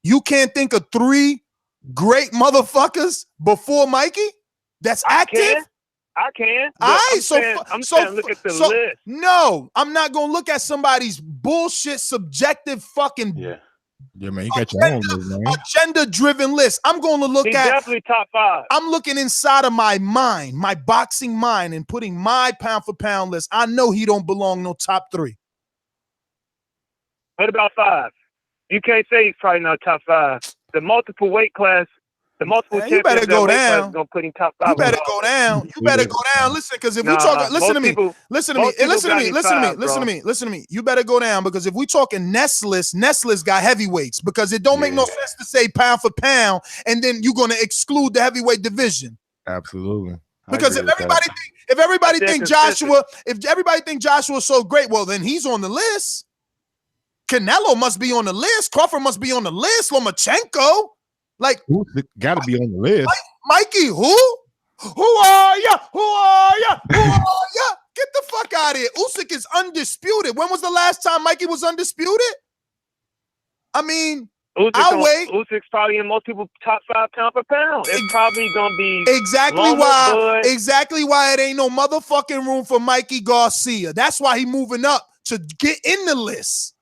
[SPEAKER 2] You can't think of 3 great motherfuckers before Mikey that's active?
[SPEAKER 1] I can.
[SPEAKER 2] All right,
[SPEAKER 1] I'm saying look at the list.
[SPEAKER 2] No, I'm not gonna look at somebody's bullshit, subjective fucking
[SPEAKER 9] man. You got your own list, man.
[SPEAKER 2] Agenda-driven list. I'm gonna look
[SPEAKER 1] He's
[SPEAKER 2] at
[SPEAKER 1] definitely top 5.
[SPEAKER 2] I'm looking inside of my mind, my boxing mind, and putting my pound for pound list. I know he don't belong no top 3.
[SPEAKER 1] What about 5? You can't say he's probably not top 5. The multiple weight class. The multiple
[SPEAKER 2] you better go down.
[SPEAKER 1] Gonna put him top 5.
[SPEAKER 2] You better go down. You better go down. Listen, because if we talk, listen to me. Listen to me. You better go down because if we talking Nestle's got heavyweights because it don't make no sense to say pound for pound and then you're gonna exclude the heavyweight division.
[SPEAKER 9] Absolutely.
[SPEAKER 2] Because if everybody think Joshua's so great, well then he's on the list. Canelo must be on the list. Crawford must be on the list. Lomachenko. Like,
[SPEAKER 9] got to be on the list.
[SPEAKER 2] Mikey, who? Who are ya? Who are ya? Who are ya? Get the fuck out of here. Usyk is undisputed. When was the last time Mikey was undisputed? I mean, I'll wait.
[SPEAKER 1] Usyk's probably in most people's top 5 pound for pound. It's probably gonna be
[SPEAKER 2] exactly why it ain't no motherfucking room for Mikey Garcia. That's why he moving up to get in the list.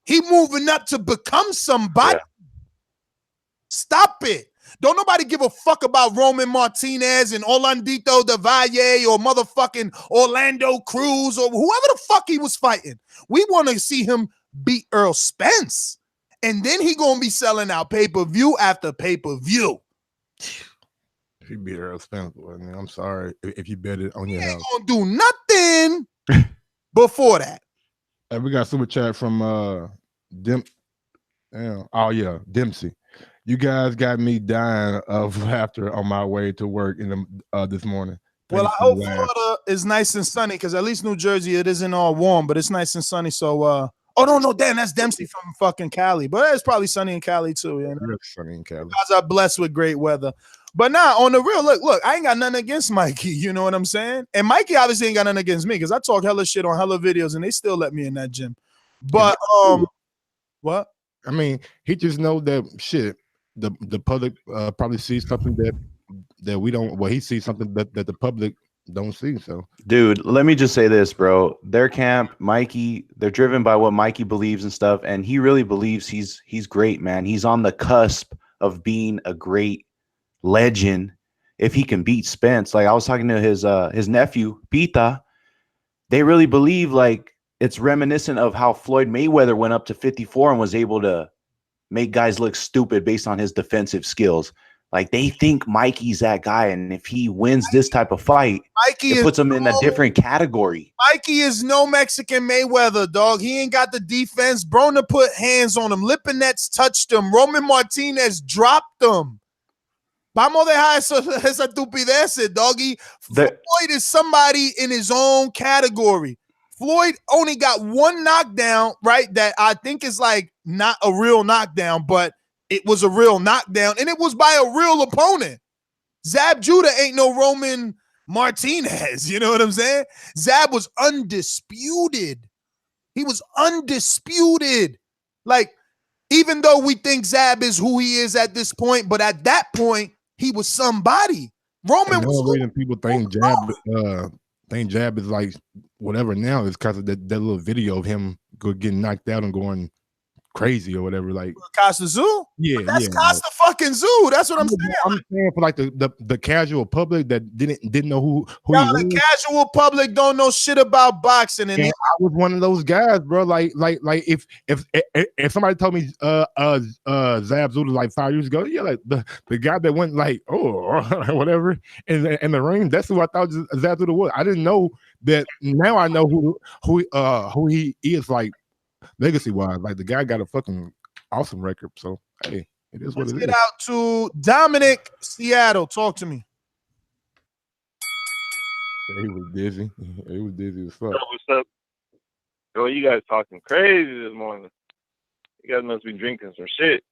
[SPEAKER 2] He moving up to become somebody. Yeah. Stop it. Don't nobody give a fuck about Roman Martinez and Orlandito del Valle or motherfucking Orlando Cruz or whoever the fuck he was fighting. We want to see him beat Errol Spence. And then he going to be selling out pay-per-view after pay-per-view.
[SPEAKER 9] If you beat Errol Spence, man, I'm sorry if you bet it on your house.
[SPEAKER 2] Ain't going to do nothing before that.
[SPEAKER 9] Hey, we got super chat from Dempsey. You guys got me dying of laughter on my way to work this morning.
[SPEAKER 2] Well, I hope Florida is nice and sunny because at least New Jersey, it isn't all warm, but it's nice and sunny. So, oh no, damn, that's Dempsey from fucking Cali, but it's probably sunny in Cali too. You know?
[SPEAKER 9] It's sunny in Cali.
[SPEAKER 2] You guys are blessed with great weather. But nah, on the real, look, I ain't got nothing against Mikey. You know what I'm saying? And Mikey obviously ain't got nothing against me because I talk hella shit on hella videos and they still let me in that gym. But what?
[SPEAKER 9] I mean, he just know that shit. The public probably sees something that we don't. Well, he sees something that the public don't see. So,
[SPEAKER 10] dude, let me just say this, bro. Their camp, Mikey, they're driven by what Mikey believes and stuff, and he really believes he's great, man. He's on the cusp of being a great legend if he can beat Spence. Like I was talking to his nephew Pita. They really believe like it's reminiscent of how Floyd Mayweather went up to 54 and was able to make guys look stupid based on his defensive skills. Like they think Mikey's that guy, and if he wins this type of fight, it puts him in a different category.
[SPEAKER 2] Mikey is no Mexican Mayweather, dog. He ain't got the defense. Broner put hands on him. Lipinets touched him. Roman Martinez dropped him. Vamos a dejar esa estupidez, doggy. Floyd is somebody in his own category. Floyd only got one knockdown, right? That I think is like not a real knockdown, but it was a real knockdown, and it was by a real opponent. Zab Judah ain't no Roman Martinez. You know what I'm saying? Zab was undisputed. He was undisputed. Like, even though we think Zab is who he is at this point, but at that point, he was somebody. Roman was.
[SPEAKER 9] The reason people think Jab is like whatever now is because of that little video of him getting knocked out and going crazy or whatever. Like
[SPEAKER 2] Costa Zoo?
[SPEAKER 9] Yeah,
[SPEAKER 2] that's Costa fucking Zoo. That's what I'm saying.
[SPEAKER 9] I'm saying for like the casual public that didn't know who he was.
[SPEAKER 2] The casual public don't know shit about boxing, and
[SPEAKER 9] I was one of those guys, bro. Like if somebody told me Zab Zuda like 5 years ago, yeah, like the guy that went like whatever in the ring, that's who I thought Zab Zuda was. I didn't know that. Now I know who he is, like legacy wise. Like the guy got a fucking awesome record. So hey, it is what it is.
[SPEAKER 2] Let's get out to Dominic, Seattle. Talk to me.
[SPEAKER 9] He was dizzy. He was dizzy as fuck.
[SPEAKER 3] What's up? Yo, you guys talking crazy this morning. You guys must be drinking some shit.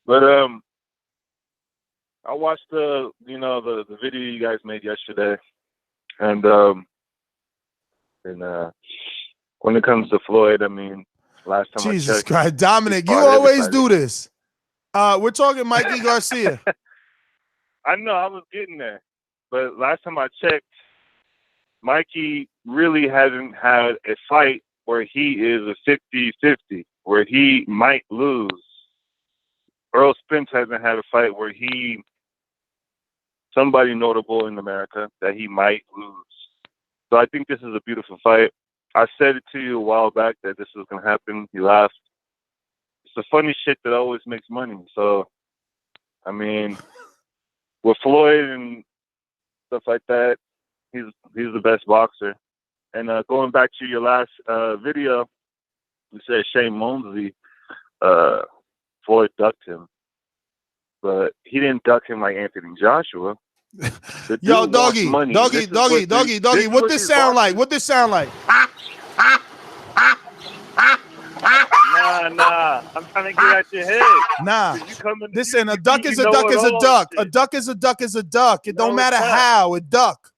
[SPEAKER 3] But I watched the video you guys made yesterday, and when it comes to Floyd, I mean, last time
[SPEAKER 2] Jesus
[SPEAKER 3] I checked,
[SPEAKER 2] Christ, Dominic, you always do this. We're talking Mikey Garcia.
[SPEAKER 3] I know, I was getting there. But last time I checked, Mikey really hasn't had a fight where he is a 50-50, where he might lose. Errol Spence hasn't had a fight where somebody notable in America, that he might lose. So I think this is a beautiful fight. I said it to you a while back that this was going to happen. You laughed. It's the funny shit that always makes money. So, I mean, with Floyd and stuff like that, he's the best boxer. And going back to your last video, you said Shane Mosley, Floyd ducked him. But he didn't duck him like Anthony Joshua.
[SPEAKER 2] Yo, doggy, what this sound like? What this sound like?
[SPEAKER 3] Nah. I'm trying to get at your head.
[SPEAKER 2] Nah. Listen, a duck is a duck is a duck. A duck is a duck is a duck. It don't matter how. It duck.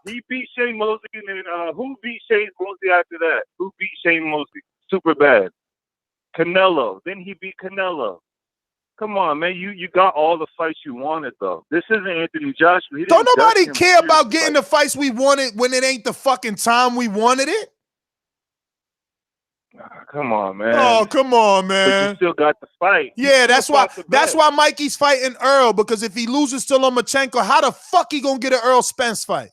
[SPEAKER 3] He beat Shane Mosley, and then who beat Shane Mosley after that? Who beat Shane Mosley? Super bad. Canelo. Then he beat Canelo. Come on, man. You got all the fights you wanted, though. This isn't Anthony Joshua.
[SPEAKER 2] Don't nobody care about getting the fights we wanted when it ain't the fucking time we wanted it.
[SPEAKER 3] Come on, man.
[SPEAKER 2] Oh, come on, man.
[SPEAKER 3] But you still got the fight.
[SPEAKER 2] Yeah, that's why Mikey's fighting Earl, because if he loses to Lomachenko, how the fuck he gonna get an Errol Spence fight?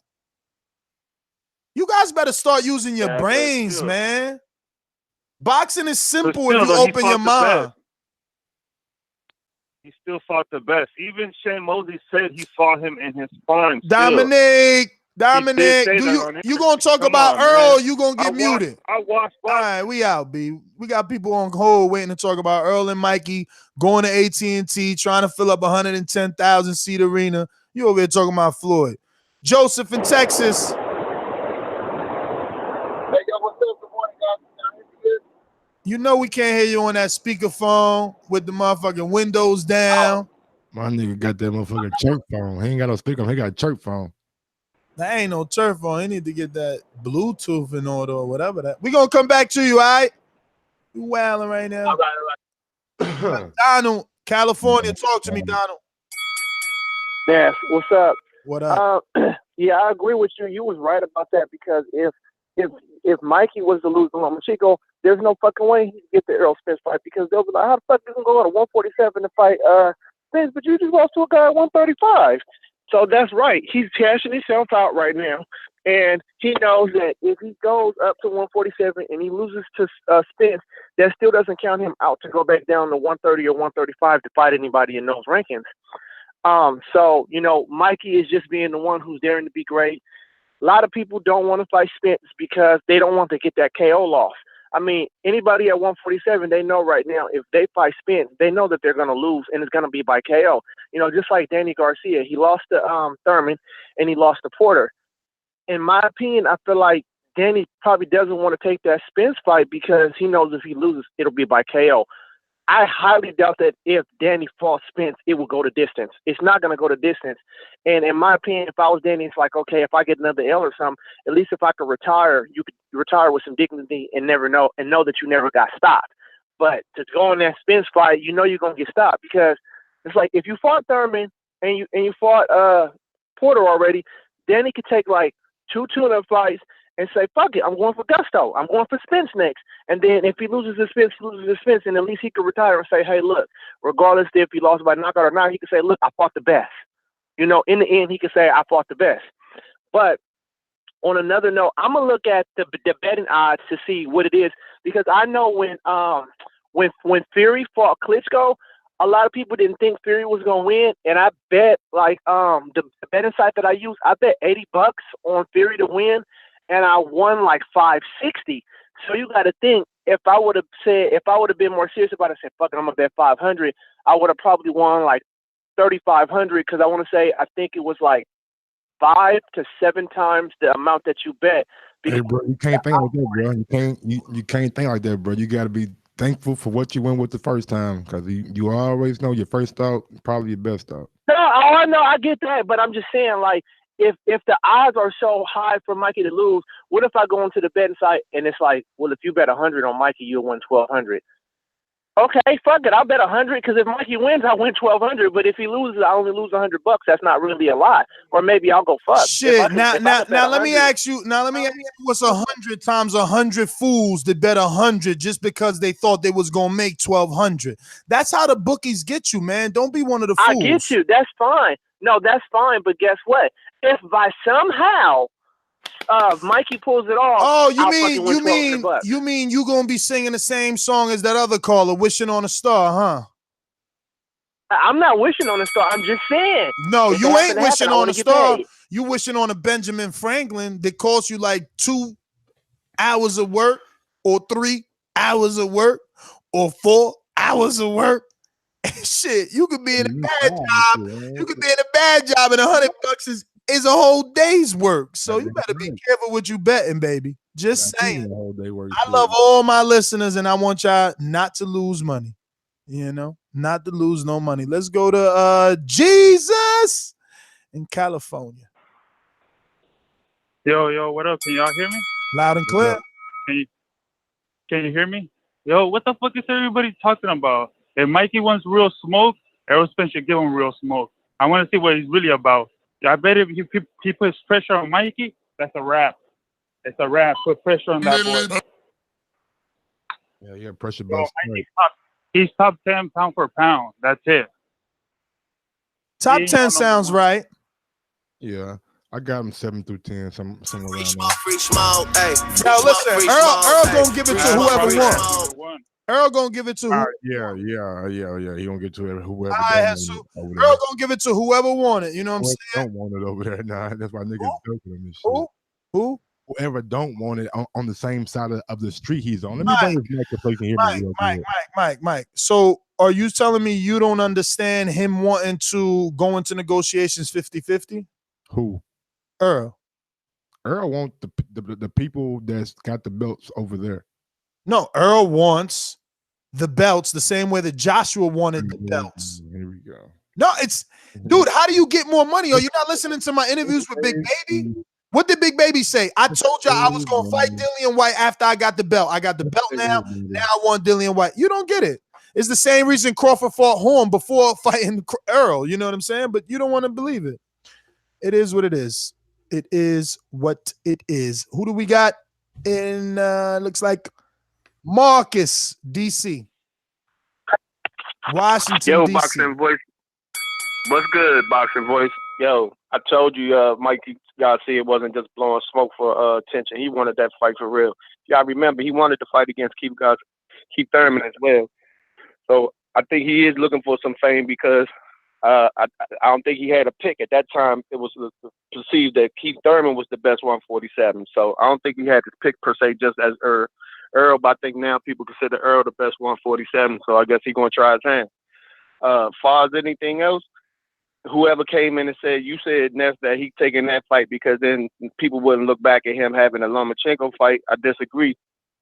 [SPEAKER 2] You guys better start using your brains, man. Boxing is simple if you open your mind.
[SPEAKER 3] He still fought the best. Even Shane Mosley said he fought him in his spine.
[SPEAKER 2] Dominic, you gonna talk about Earl? Or you gonna get muted?
[SPEAKER 3] I watched.
[SPEAKER 2] All right, we out, B. We got people on hold waiting to talk about Earl and Mikey going to AT&T, trying to fill up 110,000 seat arena. You over here talking about Floyd? Joseph in Texas.
[SPEAKER 6] Hey, yo, what's up? Good morning, guys.
[SPEAKER 2] You know we can't hear you on that speakerphone with the motherfucking windows down.
[SPEAKER 9] My nigga got that motherfucking chirp phone. He ain't got no speaker. He got a chirp phone.
[SPEAKER 2] That ain't no turf phone. He need to get that Bluetooth in order or whatever that. We gonna come back to you, all right? You wilding right now.
[SPEAKER 6] All right.
[SPEAKER 2] Donald, California. Talk to me, Donald.
[SPEAKER 7] Yes, what's up?
[SPEAKER 2] What up?
[SPEAKER 7] Yeah, I agree with you. You was right about that because if Mikey was to lose to Lomachenko, there's no fucking way he'd get the Errol Spence fight because they'll be like, how the fuck you gonna go to 147 to fight Spence, but you just lost to a guy at 135. So that's right. He's cashing himself out right now, and he knows that if he goes up to 147 and he loses to Spence, that still doesn't count him out to go back down to 130 or 135 to fight anybody in those rankings. So, you know, Mikey is just being the one who's daring to be great. A lot of people don't want to fight Spence because they don't want to get that KO loss. I mean, anybody at 147, they know right now if they fight Spence, they know that they're going to lose, and it's going to be by KO. You know, just like Danny Garcia, he lost to Thurman, and he lost to Porter. In my opinion, I feel like Danny probably doesn't want to take that Spence fight because he knows if he loses, it'll be by KO. I highly doubt that if Danny fought Spence, it will go to distance. It's not going to go to distance. And in my opinion, if I was Danny, it's like, okay, if I get another L or something, at least if I could retire, you could retire with some dignity and know that you never got stopped. But to go in that Spence fight, you know you're going to get stopped because it's like if you fought Thurman and you fought Porter already, Danny could take like two tune-up fights and say, fuck it, I'm going for gusto. I'm going for Spence next. And then if he loses his Spence, and at least he could retire and say, hey, look, regardless if he lost by knockout or not, he could say, look, I fought the best. You know, in the end, he could say, I fought the best. But on another note, I'm going to look at the betting odds to see what it is because I know when Fury fought Klitschko, a lot of people didn't think Fury was going to win. And I bet, like, the betting site that I use, I bet $80 on Fury to win. And I won like 560. So you got to think if I would have been more serious about it, said, fuck it, I'm going to bet 500, I would have probably won like 3,500 because I want to say, I think it was like 5 to 7 times the amount that you bet.
[SPEAKER 9] Hey, bro, you can't think like that, bro. You can't think like that, bro. You got to be thankful for what you went with the first time because you always know your first thought, probably your best thought.
[SPEAKER 7] No, I know, I get that, but I'm just saying, like, if the odds are so high for Mikey to lose, what if I go into the betting site and it's like, well, if you bet 100 on Mikey, you'll win 1,200. Okay, fuck it, I'll bet 100 because if Mikey wins, I win 1,200. But if he loses, I only lose $100. That's not really a lot. Or maybe I'll go fuck.
[SPEAKER 2] Shit. Now let me ask you. Now let me ask you, what's 100 times 100 fools that bet 100 just because they thought they was gonna make 1,200? That's how the bookies get you, man. Don't be one of the fools.
[SPEAKER 7] I get you. That's fine. No, that's fine. But guess what? If by somehow Mikey pulls it off,
[SPEAKER 2] oh, you mean you gonna be singing the same song as that other caller, wishing on a star, huh?
[SPEAKER 7] I'm not wishing on a star. I'm just saying.
[SPEAKER 2] No, you ain't wishing on a star. You wishing on a Benjamin Franklin that costs you like 2 hours of work, or 3 hours of work, or 4 hours of work. Shit, you could be in a bad job. You could be in a bad job, and $100 is a whole day's work. So you better be careful what you betting, baby. Just saying. I love all my listeners, and I want y'all not to lose money. You know, not to lose no money. Let's go to Jesus in California.
[SPEAKER 23] Yo, what up? Can y'all hear me?
[SPEAKER 2] Loud and clear.
[SPEAKER 23] Can you hear me? Yo, what the fuck is everybody talking about? If Mikey wants real smoke, Errol Spence should give him real smoke. I want to see what he's really about. I bet if he puts pressure on Mikey, that's a wrap. It's a wrap. Put pressure on that boy.
[SPEAKER 9] Yeah, pressure bust.
[SPEAKER 23] He's top 10 pound for pound. That's it.
[SPEAKER 2] Top 10 sounds right.
[SPEAKER 9] Yeah. I got him 7 through 10, somewhere around
[SPEAKER 2] there. Now listen, Earl gonna give it to whoever wants. Earl gonna give it to whoever.
[SPEAKER 9] Yeah. He gonna get to whoever.
[SPEAKER 2] Earl gonna give it to whoever want it. You know what I'm saying?
[SPEAKER 9] Don't want it over there. Nah, that's why niggas joking on this shit.
[SPEAKER 2] Who?
[SPEAKER 9] Whoever don't want it on the same side of the street he's on. Let me bring this mic so you can hear me.
[SPEAKER 2] Mike. So are you telling me you don't understand him wanting to go into negotiations 50-50?
[SPEAKER 9] Who?
[SPEAKER 2] Earl.
[SPEAKER 9] Earl wants the people that's got the belts over there.
[SPEAKER 2] No, Earl wants the belts the same way that Joshua wanted the belts.
[SPEAKER 9] Here we go.
[SPEAKER 2] No, it's dude. How do you get more money? Are you not listening to my interviews with Big Baby? What did Big Baby say? I told you I was gonna fight Dillian White after I got the belt. I got the belt now. Now I want Dillian White. You don't get it. It's the same reason Crawford fought Horn before fighting Earl. You know what I'm saying? But you don't want to believe it. It is what it is. It is what it is. Who do we got in? Looks like Marcus, DC. Washington,
[SPEAKER 4] Yo,
[SPEAKER 2] DC.
[SPEAKER 4] Boxing Voice. What's good, Boxing Voice? Yo, I told you Mikey Garcia wasn't just blowing smoke for attention. He wanted that fight for real. Y'all remember, he wanted to fight against Keith Thurman as well. So I think he is looking for some fame because I don't think he had a pick. At that time, it was perceived that Keith Thurman was the best 147. So I don't think he had his pick per se just as Earl, but I think now people consider Earl the best 147. So I guess he's going to try his hand. Far as anything else, whoever came in and said, you said, Ness, that he taking that fight because then people wouldn't look back at him having a Lomachenko fight. I disagree.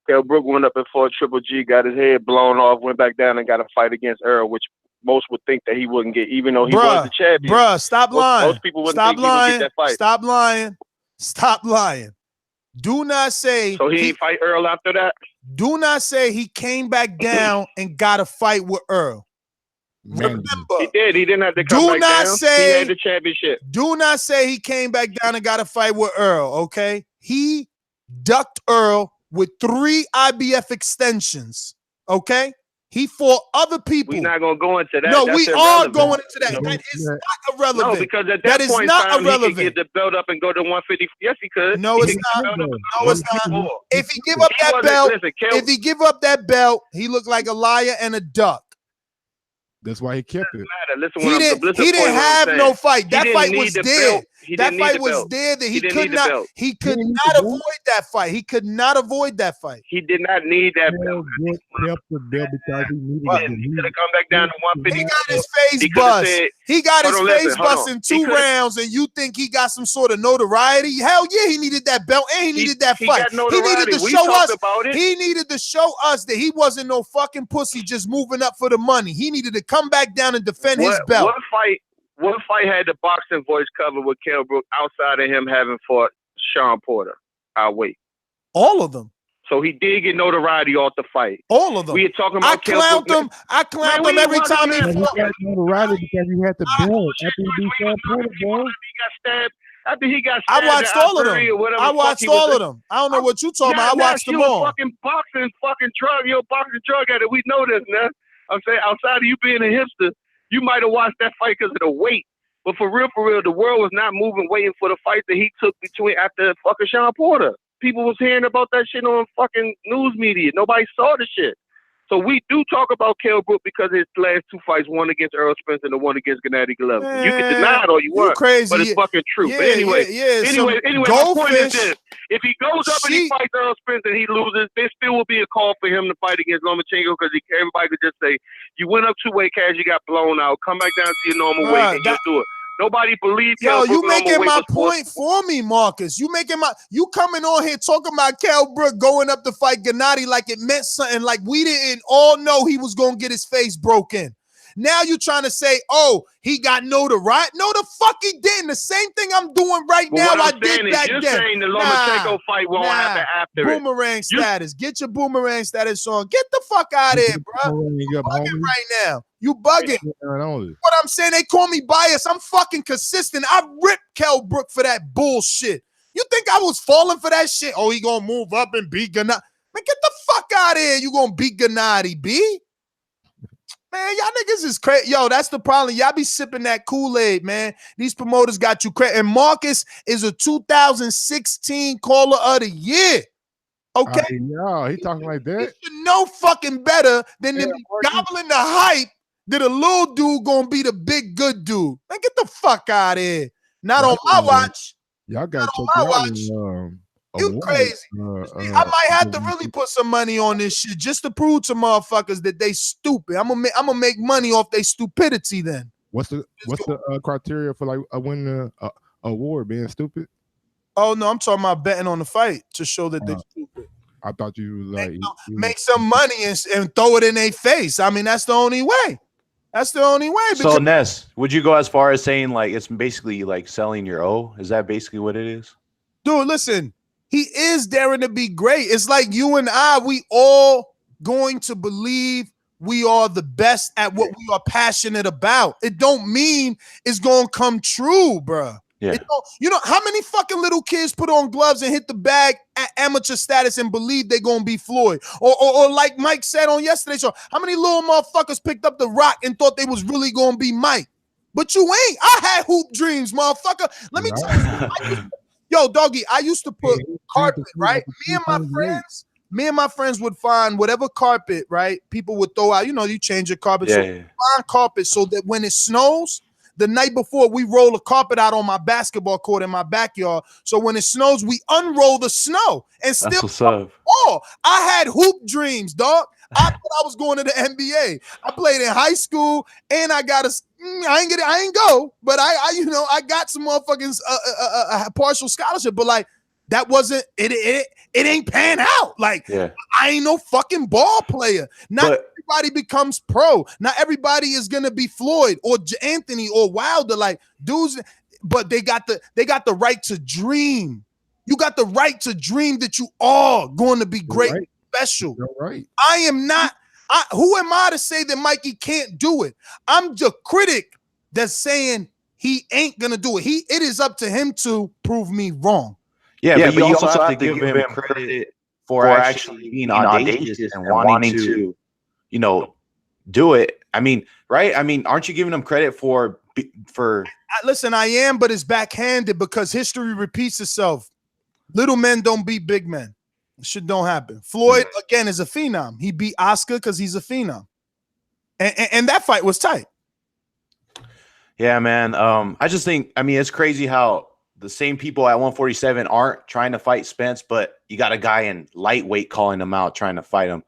[SPEAKER 4] Kell Brook went up and fought Triple G, got his head blown off, went back down and got a fight against Earl, which most would think that he wouldn't get, even though he was the champion.
[SPEAKER 2] Stop lying.
[SPEAKER 4] Most people wouldn't think he would get that fight.
[SPEAKER 2] Stop lying. Stop lying. Do not say.
[SPEAKER 4] So he fight Earl after that?
[SPEAKER 2] Do not say he came back down and got a fight with Earl. Remember,
[SPEAKER 4] he did. He didn't have to come back down. He had the championship.
[SPEAKER 2] Do not say he came back down and got a fight with Earl, okay? He ducked Earl with 3 IBF extensions, okay? He fought other people.
[SPEAKER 4] We're not going to go into that.
[SPEAKER 2] No,
[SPEAKER 4] That's
[SPEAKER 2] we
[SPEAKER 4] irrelevant.
[SPEAKER 2] are going into that. That is not irrelevant.
[SPEAKER 4] No, because at that point in time, he could get the belt up and go to 150. Yes, he could.
[SPEAKER 2] No, it's not. No, it's not. If he give up that belt, if he give up that belt, he looked like a liar and a duck.
[SPEAKER 9] That's why he kept it.
[SPEAKER 2] He didn't have no fight. That fight was dead. That fight was dead. That he could not. He could not avoid that fight. He could not avoid that fight.
[SPEAKER 4] He did not need that belt.
[SPEAKER 9] Kept the belt because he needed it.
[SPEAKER 4] He could have come back down to 150.
[SPEAKER 2] He got his face bust. He got his face bust in 2 rounds, and you think he got some sort of notoriety? Hell yeah, he needed that belt and he needed that fight. He needed to show us. He needed to show us that he wasn't no fucking pussy just moving up for the money. He needed to come back down and defend his belt.
[SPEAKER 4] What fight had the Boxing Voice covered with Kell Brook outside of him having fought Sean Porter? I'll wait.
[SPEAKER 2] All of them.
[SPEAKER 4] So he did get notoriety off the fight.
[SPEAKER 2] All of them.
[SPEAKER 4] We are talking about
[SPEAKER 2] I clowned him. I clowned him every time he fought.
[SPEAKER 9] He got notoriety because he had the belt after he beat Sean Porter, bro.
[SPEAKER 4] After he got stabbed,
[SPEAKER 2] I watched all of them. I watched all of them. I don't know what you talking about. I watched them all.
[SPEAKER 4] Fucking boxing drug. You're a boxing drug addict. We know this, man. I'm saying outside of you being a hipster, you might have watched that fight because of the weight. But for real, the world was not moving, waiting for the fight that he took after fucking Sean Porter. People was hearing about that shit on fucking news media. Nobody saw the shit. So we do talk about Kell Brook because his last 2 fights, one against Errol Spence and the one against Gennady Golovkin. You can deny it all you want,
[SPEAKER 2] crazy.
[SPEAKER 4] but it's fucking true.
[SPEAKER 2] Yeah,
[SPEAKER 4] but anyway, my point is this. If he goes up and he fights Errol Spence and he loses, there still will be a call for him to fight against Lomachenko because everybody could just say, you went up 2 weight cash, you got blown out, come back down to your normal weight and you'll do it. Nobody believes.
[SPEAKER 2] Yo, you making my point for me, Marcus. You coming on here talking about Kell Brook going up to fight Gennady like it meant something, like we didn't all know he was gonna get his face broken. Now you trying to say, oh, he got notoriety? No, the fuck he didn't. The same thing I'm doing right now. I did back then.
[SPEAKER 4] You're saying the Lomachenko fight won't happen after
[SPEAKER 2] boomerang status. Get your boomerang status on. Get the fuck out of here, bro. You bugging right now. You bugging. What I'm saying, they call me biased. I'm fucking consistent. I ripped Kell Brook for that bullshit. You think I was falling for that shit? Oh, he gonna move up and beat Gennady. Man, get the fuck out of here. You gonna beat Gennady, B? Man, y'all niggas is crazy. Yo, that's the problem. Y'all be sipping that Kool-Aid, man. These promoters got you crazy. And Marcus is a 2016 Caller of the Year. Okay?
[SPEAKER 9] Yo, he talking like that?
[SPEAKER 2] You should know fucking better than them gobbling the hype that a little dude gonna be the big good dude. Man, get the fuck out of here. Not on my watch.
[SPEAKER 9] Y'all got to
[SPEAKER 2] check out. You crazy. I might have to really put some money on this shit just to prove to motherfuckers that they stupid. I'm gonna make money off their stupidity then.
[SPEAKER 9] What's the criteria for like winning a award, being stupid?
[SPEAKER 2] Oh no, I'm talking about betting on the fight to show that they're stupid.
[SPEAKER 9] I thought you was like
[SPEAKER 2] Make some money and throw it in their face. I mean, that's the only way. That's the only way.
[SPEAKER 10] So Ness, would you go as far as saying like it's basically like selling your O? Is that basically what it is?
[SPEAKER 2] Dude, listen, he is daring to be great. It's like you and I, we all going to believe we are the best at what we are passionate about. It don't mean it's going to come true, bruh.
[SPEAKER 10] Yeah.
[SPEAKER 2] You know, how many fucking little kids put on gloves and hit the bag at amateur status and believe they're going to be Floyd? Or like Mike said on yesterday's show, how many little motherfuckers picked up the rock and thought they was really going to be Mike? But you ain't. I had hoop dreams, motherfucker. Let me tell you. Yo, doggy, I used to put carpet, right? Me and my friends would find whatever carpet, right? People would throw out, you know, you change your carpet.
[SPEAKER 10] Yeah,
[SPEAKER 2] so
[SPEAKER 10] yeah.
[SPEAKER 2] find carpet so that when it snows, the night before, we roll a carpet out on my basketball court in my backyard. So when it snows, we unroll the snow and still.
[SPEAKER 10] That's what's up.
[SPEAKER 2] Oh, I had hoop dreams, dog. I thought I was going to the NBA. I played in high school, and I got I ain't go, but I you know, I got some motherfucking partial scholarship, but like that wasn't it. It ain't pan out. Like I ain't no fucking ball player. Not everybody becomes pro. Not everybody is gonna be Floyd or Anthony or Wilder. Like dudes, but they got the right to dream. You got the right to dream that you are going to be great, and special.
[SPEAKER 9] Right.
[SPEAKER 2] I am not. Who am I to say that Mikey can't do it? I'm the critic that's saying he ain't gonna do it. It is up to him to prove me wrong.
[SPEAKER 10] Yeah, but you also have to give him credit for actually being audacious and wanting to, you know, do it. I mean, right? I mean, aren't you giving him credit for?
[SPEAKER 2] Listen, I am, but it's backhanded because history repeats itself. Little men don't beat big men. Shit don't happen. Floyd, again, is a phenom. He beat Oscar because he's a phenom. And that fight was tight.
[SPEAKER 10] Yeah, man. I just think, I mean, it's crazy how the same people at 147 aren't trying to fight Spence, but you got a guy in lightweight calling him out, trying to fight him.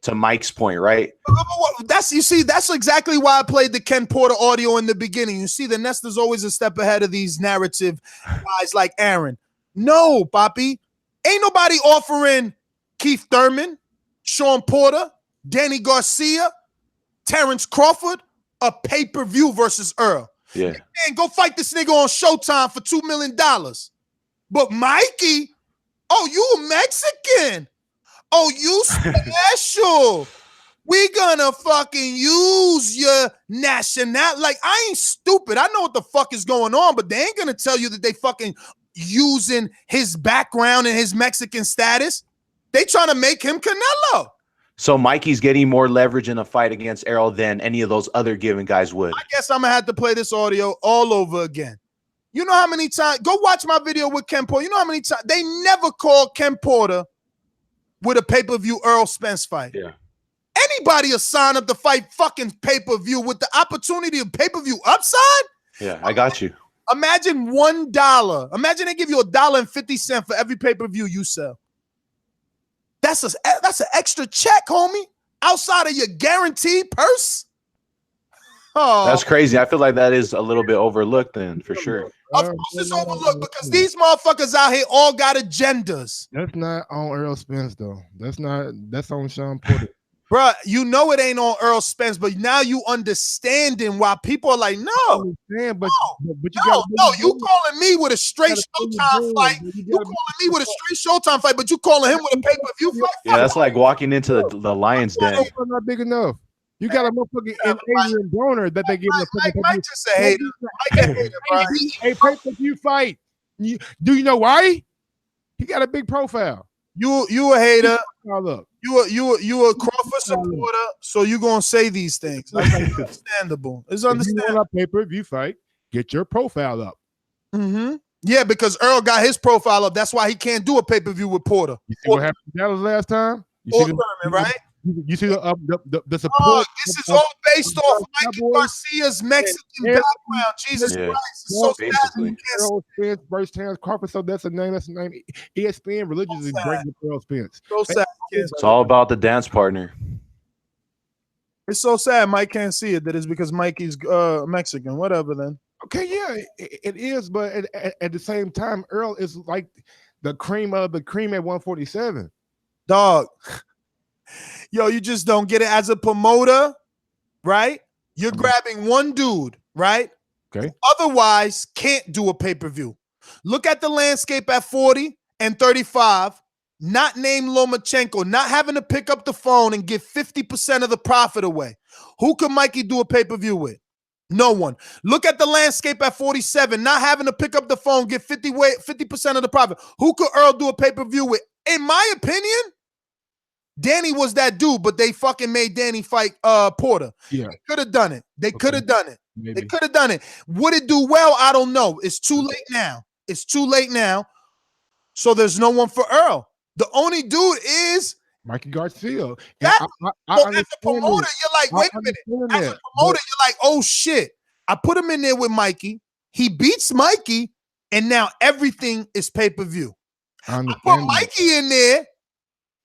[SPEAKER 10] To Mike's point, right?
[SPEAKER 2] That's exactly why I played the Ken Porter audio in the beginning. You see, the Nestor's always a step ahead of these narrative guys like Aaron. No, Poppy. Ain't nobody offering Keith Thurman, Sean Porter, Danny Garcia, Terrence Crawford a pay-per-view versus Earl.
[SPEAKER 10] Yeah.
[SPEAKER 2] Man, go fight this nigga on Showtime for $2 million. But Mikey, oh, you a Mexican. Oh, you special. We gonna fucking use your nationality. Like, I ain't stupid. I know what the fuck is going on, but they ain't gonna tell you that they fucking using his background and his Mexican status. They trying to make him Canelo.
[SPEAKER 10] So Mikey's getting more leverage in a fight against Errol than any of those other given guys would.
[SPEAKER 2] I guess I'm gonna have to play this audio all over again. You know how many times? Go watch my video with Ken Porter. You know how many times they never called Ken Porter with a pay-per-view Errol Spence fight.
[SPEAKER 10] Yeah.
[SPEAKER 2] Anybody will sign up to fight fucking pay-per-view with the opportunity of pay-per-view upside?
[SPEAKER 10] Yeah, I got you.
[SPEAKER 2] Imagine $1. Imagine they give you $1.50 for every pay-per-view you sell. That's an extra check, homie. Outside of your guaranteed purse. Oh,
[SPEAKER 10] that's crazy. I feel like that is a little bit overlooked then, for sure.
[SPEAKER 2] Of course it's overlooked because these motherfuckers out here all got agendas.
[SPEAKER 9] That's not on Errol Spence though. That's on Sean Porter.
[SPEAKER 2] Bruh, you know it ain't on Errol Spence, but now you understanding why people are like, no, you calling me with a straight Showtime fight. You calling me with a straight Showtime fight, but you calling him with a pay-per-view fight.
[SPEAKER 10] Yeah, that's like walking into the lion's den.
[SPEAKER 9] Not big enough. You got a motherfucking Adrian Broner that they give him a
[SPEAKER 2] Mike just a hater. Mike a hater, bro.
[SPEAKER 9] A pay-per-view fight. Do you know why? He got a big profile.
[SPEAKER 2] You a hater.
[SPEAKER 9] Look.
[SPEAKER 2] You a Crawford supporter, so you gonna say these things. That's understandable. It's understandable.
[SPEAKER 9] If you want a pay-per-view fight, get your profile up.
[SPEAKER 2] Mm-hmm. Yeah, because Earl got his profile up. That's why he can't do a pay-per-view with Porter.
[SPEAKER 9] You see what happened to Dallas last time?
[SPEAKER 2] Right?
[SPEAKER 9] You see the support.
[SPEAKER 2] This is all based off Mikey Garcia's Mexican background. Jesus Christ, it's so sad.
[SPEAKER 9] Errol Spence versus Terrence Crawford. So that's a name. ESPN religiously breaking Errol Spence.
[SPEAKER 2] So sad.
[SPEAKER 10] It's all about the dance partner.
[SPEAKER 2] It's so sad Mike can't see it. That is because Mikey's Mexican. Whatever then.
[SPEAKER 9] Okay, yeah, it is, but at the same time, Earl is like the cream of the cream at 147.
[SPEAKER 2] Dog. Yo, you just don't get it as a promoter, right? You're grabbing one dude, right?
[SPEAKER 9] Okay.
[SPEAKER 2] Otherwise, can't do a pay-per-view. Look at the landscape at 40 and 35, not named Lomachenko, not having to pick up the phone and give 50% of the profit away. Who could Mikey do a pay-per-view with? No one. Look at the landscape at 47, not having to pick up the phone, get 50% of the profit. Who could Earl do a pay-per-view with? In my opinion, Danny was that dude, but they fucking made Danny fight Porter.
[SPEAKER 9] Yeah.
[SPEAKER 2] They could have done it. They could have done it.
[SPEAKER 9] Maybe.
[SPEAKER 2] They could have done it. Would it do well? I don't know. It's too late now. It's too late now. So there's no one for Earl. The only dude is
[SPEAKER 9] Mikey Garcia.
[SPEAKER 2] that.
[SPEAKER 9] I
[SPEAKER 2] So as a promoter, you're like, wait a minute. As a promoter, you're like, oh shit. I put him in there with Mikey. He beats Mikey, and now everything is pay-per-view. I put Mikey in there.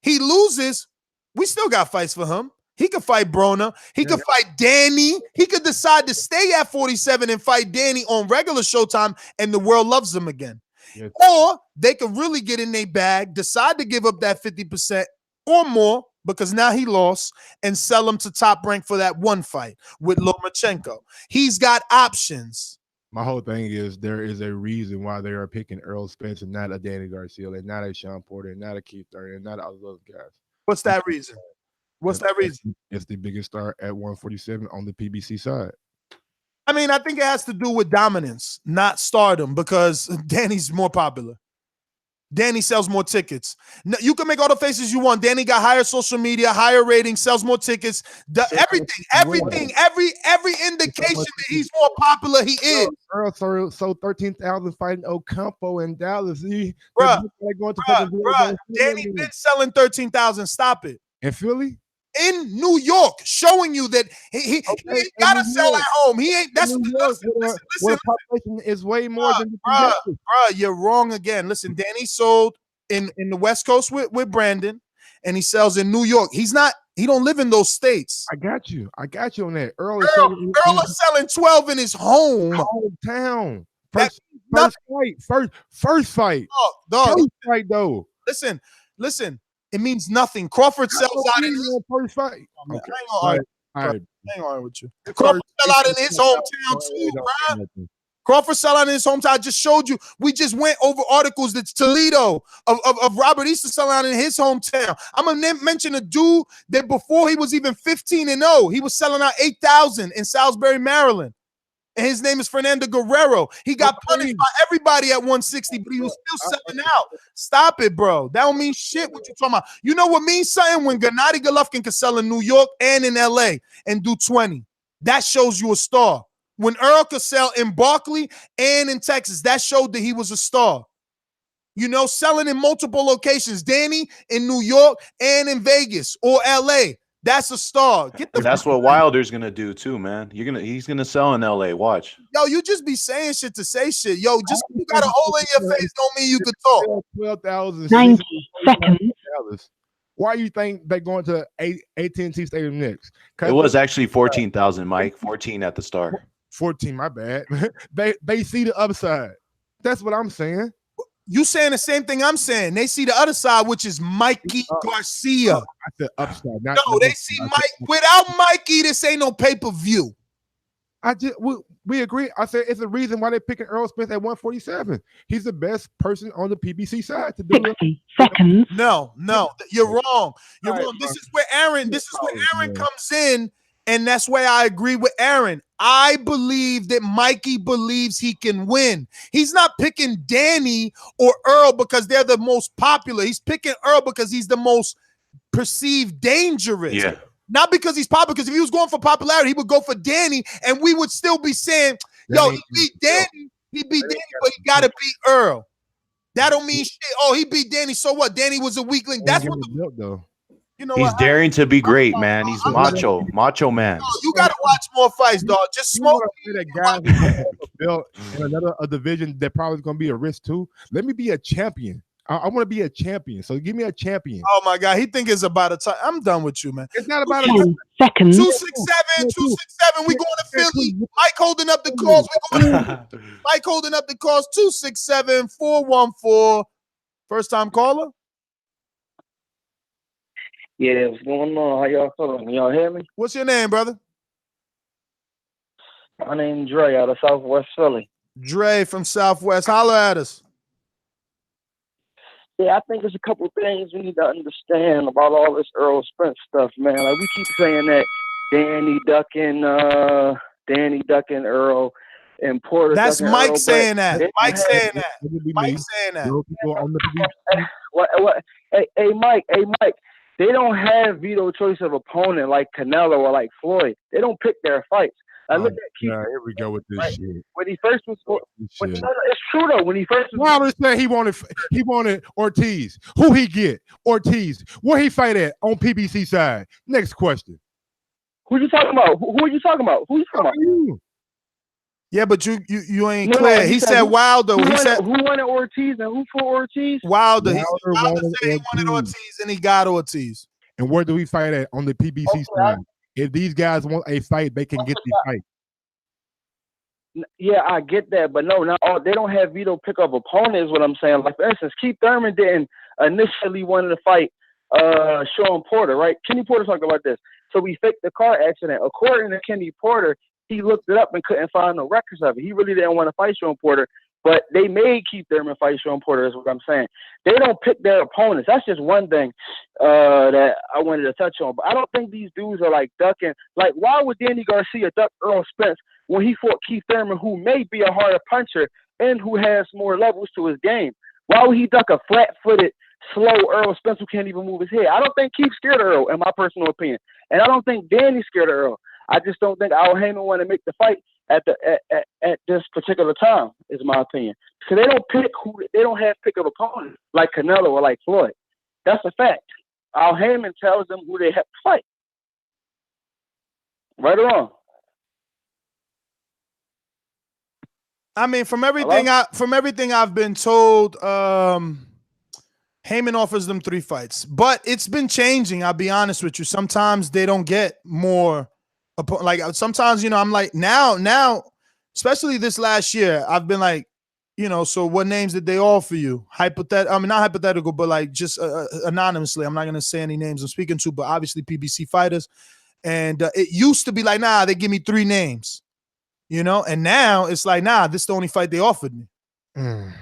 [SPEAKER 2] He loses. We still got fights for him. He could fight Broner. He could fight Danny. He could decide to stay at 47 and fight Danny on regular Showtime, and the world loves him again.
[SPEAKER 9] Yes.
[SPEAKER 2] Or they could really get in their bag, decide to give up that 50% or more, because now he lost, and sell him to Top Rank for that one fight with Lomachenko. He's got options.
[SPEAKER 9] My whole thing is there is a reason why they are picking Errol Spence and not a Danny Garcia, and not a Sean Porter, and not a Keith Thurman, and not all those guys.
[SPEAKER 2] What's that reason? What's that reason?
[SPEAKER 9] It's the biggest star at 147 on the PBC side.
[SPEAKER 2] I mean, I think it has to do with dominance, not stardom, because Danny's more popular. Danny sells more tickets. No, you can make all the faces you want. Danny got higher social media, higher ratings, sells more tickets. Every indication that he's more popular, he is.
[SPEAKER 9] Earl sold 13,000 fighting Ocampo in Dallas.
[SPEAKER 2] Danny
[SPEAKER 9] Danny
[SPEAKER 2] been selling 13,000. Stop it.
[SPEAKER 9] In Philly?
[SPEAKER 2] In New York, showing you that he ain't gotta sell at home. He ain't. That's listen.
[SPEAKER 9] Population is way more than
[SPEAKER 2] bruh, you're wrong again. Listen, Danny sold in the West Coast with Brandon, and he sells in New York. He don't live in those states.
[SPEAKER 9] I got you on that. Earl
[SPEAKER 2] is selling 12 in his
[SPEAKER 9] hometown. First fight.
[SPEAKER 2] Dog.
[SPEAKER 9] First fight though.
[SPEAKER 2] Listen. It means nothing. Crawford sells out in his
[SPEAKER 9] first fight.
[SPEAKER 2] Hang on with you. Crawford sell out in his hometown too, bro. Crawford sell out in his hometown. I just showed you. We just went over articles that Toledo of Robert Easter selling out in his hometown. I'm gonna mention a dude that before he was even 15-0, he was selling out 8,000 in Salisbury, Maryland. And his name is Fernando Guerrero. He got punished by everybody at 160, but he was still selling out. Stop it, bro. That don't mean shit what you talking about. You know what means something? When Gennady Golovkin can sell in New York and in LA and do 20. That shows you a star. When Earl could sell in Barkley and in Texas, that showed that he was a star. You know, selling in multiple locations. Danny in New York and in Vegas or LA. That's a star.
[SPEAKER 10] That's what Wilder's gonna do too, man. He's gonna sell in LA. Watch.
[SPEAKER 2] Yo, you just be saying shit to say shit. Yo, just you got a hole in your face don't mean you could talk.
[SPEAKER 9] 12,000.
[SPEAKER 8] 90 seconds.
[SPEAKER 9] Why you think they're going to AT&T Stadium next?
[SPEAKER 10] It was actually 14,000, Mike. 14 at the start.
[SPEAKER 9] 14, my bad. they see the upside. That's what I'm saying.
[SPEAKER 2] You saying the same thing I'm saying. They see the other side, which is Mikey Garcia.
[SPEAKER 9] I said upside.
[SPEAKER 2] No, they see Mike. Without Mikey, this ain't no pay-per-view.
[SPEAKER 9] We agree. I said it's the reason why they're picking Errol Spence at 147. He's the best person on the PBC side to do
[SPEAKER 8] 60 seconds.
[SPEAKER 2] No, you're wrong. You're wrong. This is where Aaron comes in, and that's where I agree with Aaron. I believe that Mikey believes he can win. He's not picking Danny or Earl because they're the most popular. He's picking Earl because he's the most perceived dangerous.
[SPEAKER 10] Yeah.
[SPEAKER 2] Not because he's popular, because if he was going for popularity, he would go for Danny, and we would still be saying, yo, he beat Danny, but he got to beat Earl. That don't mean shit. Oh, he beat Danny, so what? Danny was a weakling. That's what
[SPEAKER 9] though.
[SPEAKER 2] You know
[SPEAKER 10] he's daring to be great, man. He's macho man.
[SPEAKER 2] You got to watch more fights, dog. Just smoke.
[SPEAKER 9] That guy built in another division that probably is going to be a risk too. Let me be a champion. I want to be a champion. So give me a champion.
[SPEAKER 2] Oh my God, he think it's about a time. I'm done with you, man.
[SPEAKER 9] It's not about
[SPEAKER 8] 10 seconds.
[SPEAKER 2] 267 man. 267. We going to Philly. Mike holding up the calls. Mike holding up the calls. 267-414. First time caller.
[SPEAKER 11] Yeah, what's going on? How y'all feeling? Y'all hear me?
[SPEAKER 2] What's your name, brother?
[SPEAKER 11] My name's Dre out of Southwest Philly.
[SPEAKER 2] Dre from Southwest. Holla at us.
[SPEAKER 11] Yeah, I think there's a couple things we need to understand about all this Errol Spence stuff, man. Like we keep saying that Danny ducking Earl and Porter.
[SPEAKER 2] That's
[SPEAKER 11] ducking
[SPEAKER 2] Mike
[SPEAKER 11] Earl,
[SPEAKER 2] saying that.
[SPEAKER 11] Mike saying
[SPEAKER 2] that. Mike saying that.
[SPEAKER 11] What? Hey, Mike. They don't have veto choice of opponent like Canelo or like Floyd. They don't pick their fights. I look at Keith.
[SPEAKER 9] Here we go with this shit.
[SPEAKER 11] When he first was, it's true though. When he first was,
[SPEAKER 9] Wilder said he wanted Ortiz. Who he get? Ortiz. Where he fight at on PBC side? Next question.
[SPEAKER 11] Who you talking about? Who are you talking about? Who you talking about?
[SPEAKER 2] Yeah, but you ain't clear. He said Wilder. He said
[SPEAKER 11] who wanted Ortiz and who for Ortiz?
[SPEAKER 2] Wilder. Wilder said he wanted Ortiz and he got Ortiz.
[SPEAKER 9] And where do we fight at on the PBC side? If these guys want a fight, they can get the fight.
[SPEAKER 11] Yeah, I get that, but no, they don't have veto pickup opponents. What I'm saying, like for instance, Keith Thurman didn't initially want to fight Sean Porter, right? Kenny Porter talked about this. So we faked the car accident. According to Kenny Porter, he looked it up and couldn't find no records of it. He really didn't want to fight Sean Porter, but they made Keith Thurman fight Sean Porter, is what I'm saying. They don't pick their opponents. That's just one thing that I wanted to touch on. But I don't think these dudes are like ducking. Like, why would Danny Garcia duck Errol Spence when he fought Keith Thurman, who may be a harder puncher and who has more levels to his game? Why would he duck a flat-footed, slow Errol Spence who can't even move his head? I don't think Keith's scared of Errol, in my personal opinion. And I don't think Danny's scared of Errol. I just don't think Al Heyman want to make the fight at this particular time, is my opinion. So they don't have pick-up opponents like Canelo or like Floyd. That's a fact. Al Heyman tells them who they have to fight. Right or wrong?
[SPEAKER 2] I mean, from everything I've been told, Heyman offers them 3 fights, but it's been changing. I'll be honest with you. Sometimes they don't get more. Like sometimes, I'm like now, especially this last year, I've been like, so what names did they offer you? Not hypothetical, but like just anonymously. I'm not gonna say any names I'm speaking to, but obviously PBC fighters. And it used to be like, nah, they give me 3 names. And now it's like, nah, this is the only fight they offered me.
[SPEAKER 11] And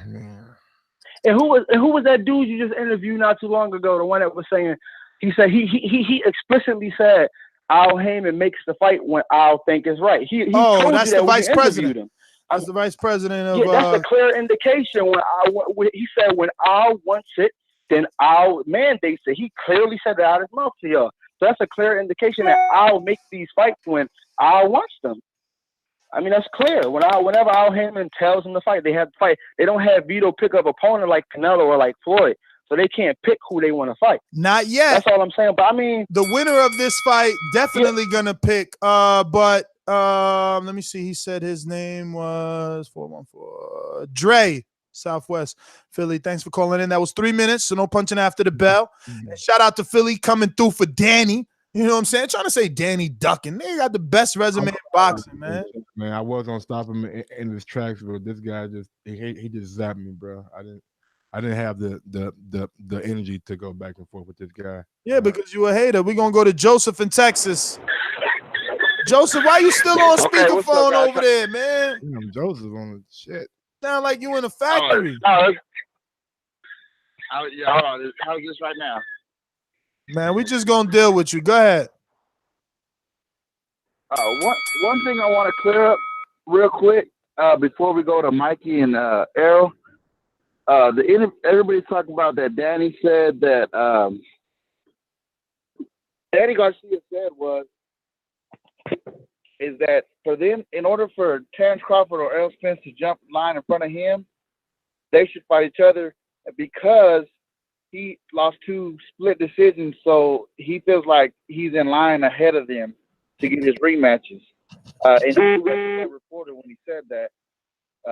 [SPEAKER 11] who was that dude you just interviewed not too long ago? The one that was saying, he said he explicitly said Al Heyman makes the fight when Al think is right.
[SPEAKER 2] That's the vice president. That's the vice president of.
[SPEAKER 11] Yeah, that's a clear indication when he said when Al wants it, then Al mandates it. He clearly said that out of his mouth to y'all. So that's a clear indication that Al makes these fights when Al wants them. I mean, that's clear. Whenever Al Heyman tells them to fight, they have to fight. They don't have veto pickup opponent like Canelo or like Floyd, so they can't pick who they want to fight.
[SPEAKER 2] Not yet.
[SPEAKER 11] That's all I'm saying. But I mean,
[SPEAKER 2] the winner of this fight definitely gonna pick. But let me see. He said his name was 414 Dre, Southwest Philly. Thanks for calling in. That was 3 minutes, so no punching after the bell. And shout out to Philly coming through for Danny. You know what I'm saying? Trying to say Danny ducking. They got the best resume in boxing, man.
[SPEAKER 9] Man, I was gonna stop him in his tracks, but this guy he just zapped me, bro. I didn't have the energy to go back and forth with this guy.
[SPEAKER 2] Yeah, because you a hater. We're gonna go to Joseph in Texas. Joseph, why you still on speakerphone over there, man?
[SPEAKER 9] Damn, Joseph on the shit.
[SPEAKER 2] Sound like you in a factory.
[SPEAKER 6] Yeah, hold on. How's this right now?
[SPEAKER 2] Man, we just gonna deal with you. Go ahead.
[SPEAKER 6] One thing I want to clear up real quick before we go to Mikey and Errol. Everybody's talking about that. Danny said that Danny Garcia said is that for them, in order for Terrence Crawford or Errol Spence to jump line in front of him, they should fight each other because he lost 2 split decisions, so he feels like he's in line ahead of them to get his rematches. And he was a reporter when he said that.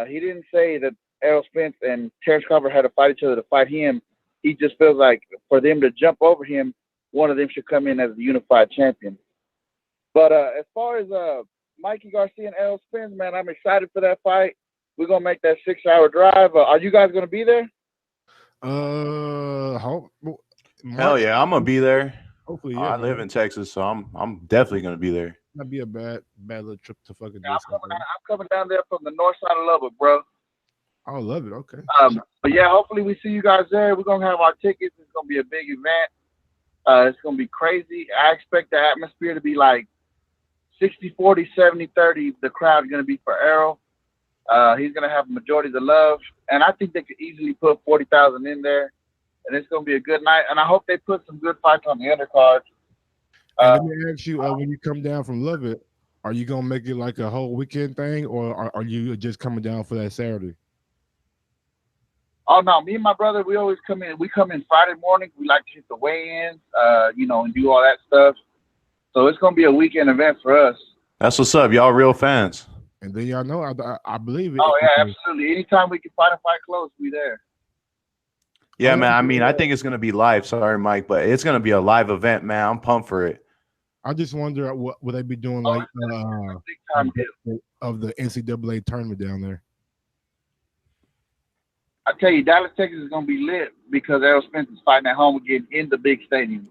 [SPEAKER 6] He didn't say that Errol Spence and Terrence Crawford had to fight each other to fight him. He just feels like for them to jump over him, one of them should come in as the unified champion. But as far as Mikey Garcia and Errol Spence, man, I'm excited for that fight. We're gonna make that 6-hour drive. Are you guys gonna be there?
[SPEAKER 10] Hell yeah, I'm gonna be there.
[SPEAKER 9] Hopefully,
[SPEAKER 10] I
[SPEAKER 9] yeah.
[SPEAKER 10] live in Texas, so I'm definitely gonna be there.
[SPEAKER 9] That'd be a bad little trip to fucking do
[SPEAKER 6] I'm
[SPEAKER 9] something.
[SPEAKER 6] coming down there from the north side of Lubbock, bro.
[SPEAKER 9] I love it. Okay.
[SPEAKER 6] But yeah, hopefully we see you guys there. We're gonna have our tickets. It's gonna be a big event. It's gonna be crazy. I expect the atmosphere to be like 60-40, 70-30. The crowd is gonna be for Errol. He's gonna have a majority of the love, and I think they could easily put 40,000 in there, and it's gonna be a good night. And I hope they put some good fights on the undercard.
[SPEAKER 9] And let me ask you, when you come down from Lubbock, are you gonna make it like a whole weekend thing, or are you just coming down for that Saturday?
[SPEAKER 6] Oh no, me and my brother, we always come in. We come in Friday morning. We like to hit the weigh-ins, and do all that stuff. So it's gonna be a weekend event for us.
[SPEAKER 10] That's what's up, y'all. Real fans.
[SPEAKER 9] And then y'all know, I believe it.
[SPEAKER 6] Oh yeah, absolutely. Anytime we can find a fight close, we there.
[SPEAKER 10] Yeah, man. I mean, I think it's gonna be live. Sorry, Mike, but it's gonna be a live event, man. I'm pumped for it.
[SPEAKER 9] I just wonder what would they be doing of the NCAA tournament down there.
[SPEAKER 6] I tell you, Dallas, Texas is gonna be lit because Errol Spence is fighting at home again in the big stadium.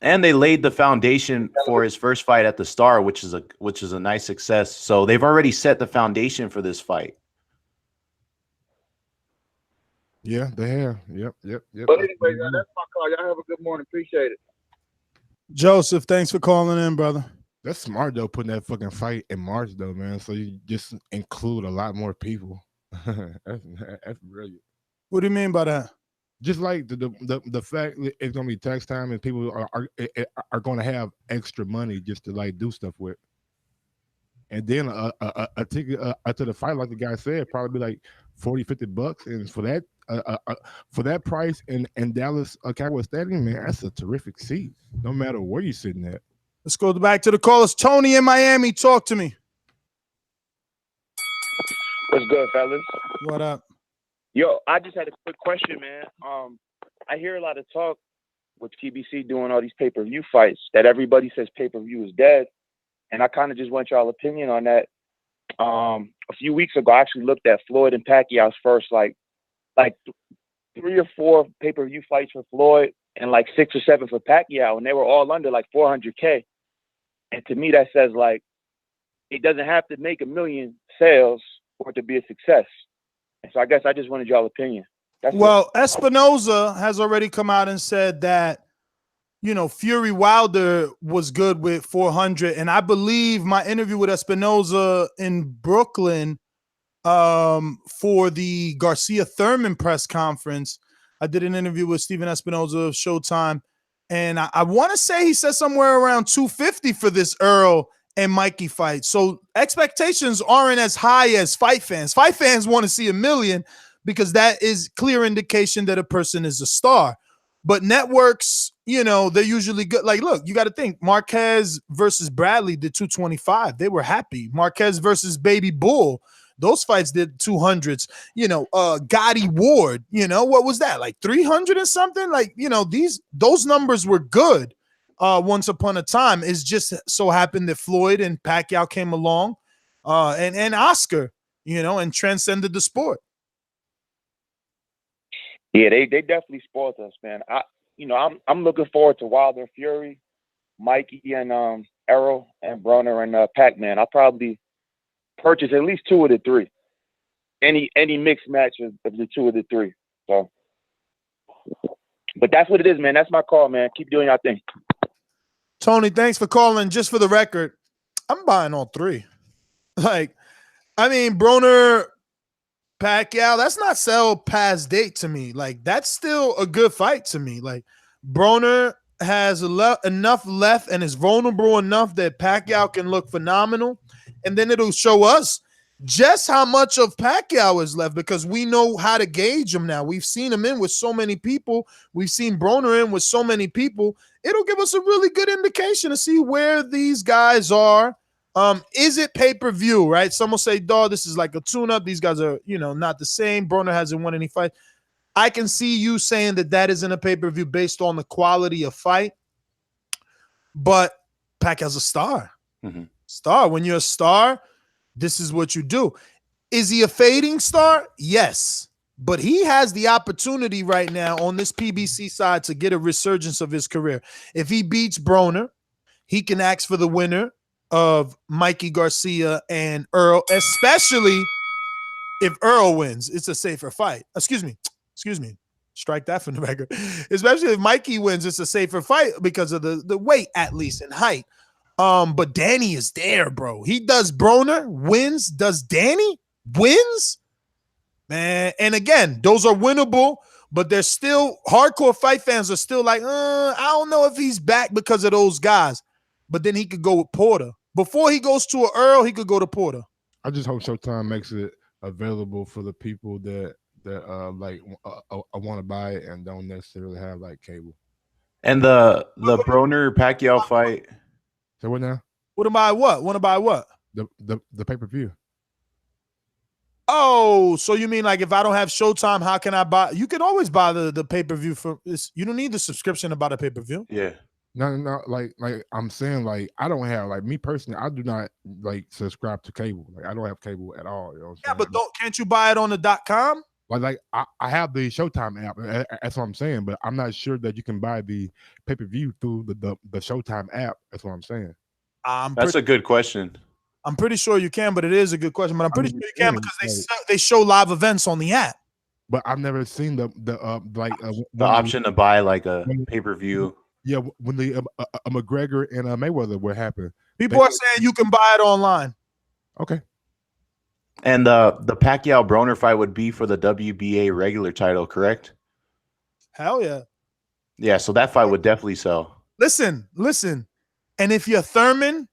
[SPEAKER 10] And they laid the foundation for his first fight at the Star, which is a nice success. So they've already set the foundation for this fight.
[SPEAKER 9] Yeah, they have. Yep.
[SPEAKER 6] But anyway, that's my call. Y'all have a good morning. Appreciate it.
[SPEAKER 2] Joseph, thanks for calling in, brother.
[SPEAKER 9] That's smart though, putting that fucking fight in March though, man. So you just include a lot more people. That's brilliant.
[SPEAKER 2] What do you mean by that?
[SPEAKER 9] Just like the fact that it's gonna be tax time and people are gonna have extra money just to like do stuff with. And then a ticket to the fight, like the guy said, probably be like $40-$50, and for that price in Dallas Cowboy Stadium, man, that's a terrific seat. No matter where you're sitting at.
[SPEAKER 2] Let's go back to the callers. Tony in Miami, talk to me.
[SPEAKER 12] What's good, fellas?
[SPEAKER 2] What up?
[SPEAKER 12] Yo, I just had a quick question, man. I hear a lot of talk with TBC doing all these pay-per-view fights that everybody says pay-per-view is dead, and I kind of just want y'all opinion on that. A few weeks ago, I actually looked at Floyd and Pacquiao's first like 3 or 4 pay-per-view fights for Floyd and like 6 or 7 for Pacquiao, and they were all under like $400K. And to me, that says like it doesn't have to make 1 million sales for it to be a success. And so I guess I just wanted y'all opinion.
[SPEAKER 2] Well, Espinoza has already come out and said that, Fury Wilder was good with 400. And I believe my interview with Espinoza in Brooklyn for the Garcia Thurman press conference, I did an interview with Steven Espinoza of Showtime. And I want to say he said somewhere around 250 for this Errol and Mikey fight. So expectations aren't as high as fight fans. Fight fans want to see 1 million because that is clear indication that a person is a star. But networks, they're usually good. Like, look, you got to think Marquez versus Bradley did 225. They were happy. Marquez versus Baby Bull, those fights did 200s. Gotti Ward, what was that? Like 300 and something? Like, those numbers were good. Once upon a time. It's just so happened that Floyd and Pacquiao came along and Oscar, and transcended the sport.
[SPEAKER 12] Yeah, they definitely spoiled us, man. I'm looking forward to Wilder Fury, Mikey and Errol and Broner and Pac-Man. I'll probably purchase at least 2 of the 3. Any mixed match of the 2 of the 3. So, but that's what it is, man. That's my call, man. Keep doing your thing.
[SPEAKER 2] Tony, thanks for calling. Just for the record, I'm buying all 3. Broner, Pacquiao, that's not sell past date to me. Like, that's still a good fight to me. Like, Broner has enough left and is vulnerable enough that Pacquiao can look phenomenal. And then it'll show us just how much of Pacquiao is left because we know how to gauge him now. We've seen him in with so many people. We've seen Broner in with so many people. It'll give us a really good indication to see where these guys are. Is it pay-per-view, right? Some will say, dog, this is like a tune-up. These guys are, not the same. Broner hasn't won any fight. I can see you saying that isn't a pay-per-view based on the quality of fight. But Pacquiao's a star. Star. When you're a star, this is what you do. Is he a fading star? Yes. But he has the opportunity right now on this PBC side to get a resurgence of his career. If he beats Broner, he can ask for the winner of Mikey Garcia and Earl, especially if Earl wins. It's a safer fight. Excuse me. Strike that from the record. Especially if Mikey wins, it's a safer fight because of the weight, at least, and height. But Danny is there, bro. He does Broner, wins, does Danny, wins. Man, and again, those are winnable, but they're still hardcore fight fans are still like, I don't know if he's back because of those guys. But then he could go with Porter. Before he goes to an Earl, he could go to Porter.
[SPEAKER 9] I just hope Showtime makes it available for the people that want to buy it and don't necessarily have like cable.
[SPEAKER 10] And the Broner Pacquiao fight.
[SPEAKER 9] So what now?
[SPEAKER 2] Want to buy what? Want to buy what?
[SPEAKER 9] The pay-per-view.
[SPEAKER 2] Oh, so you mean like if I don't have Showtime, how can I buy? You can always buy the pay-per-view for this. You don't need the subscription to buy the pay-per-view.
[SPEAKER 10] Yeah.
[SPEAKER 9] No, like I'm saying, like I don't have, like me personally, I do not like subscribe to cable. Like I don't have cable at all. You know what I'm saying?
[SPEAKER 2] But can't you buy it on the .com?
[SPEAKER 9] Like I have the Showtime app. That's what I'm saying, but I'm not sure that you can buy the pay-per-view through the Showtime app. That's what I'm saying.
[SPEAKER 10] That's a good question.
[SPEAKER 2] I'm pretty sure you can, but it is a good question. But I'm pretty sure you can because they show live events on the app.
[SPEAKER 9] But I've never seen the
[SPEAKER 10] option to buy like a pay-per-view.
[SPEAKER 9] Yeah, when the McGregor and Mayweather what happened.
[SPEAKER 2] People are saying you can buy it online.
[SPEAKER 9] Okay.
[SPEAKER 10] And the Pacquiao Broner fight would be for the WBA regular title, correct?
[SPEAKER 2] Hell yeah.
[SPEAKER 10] Yeah, so that fight would definitely sell.
[SPEAKER 2] Listen. And if you're Thurman,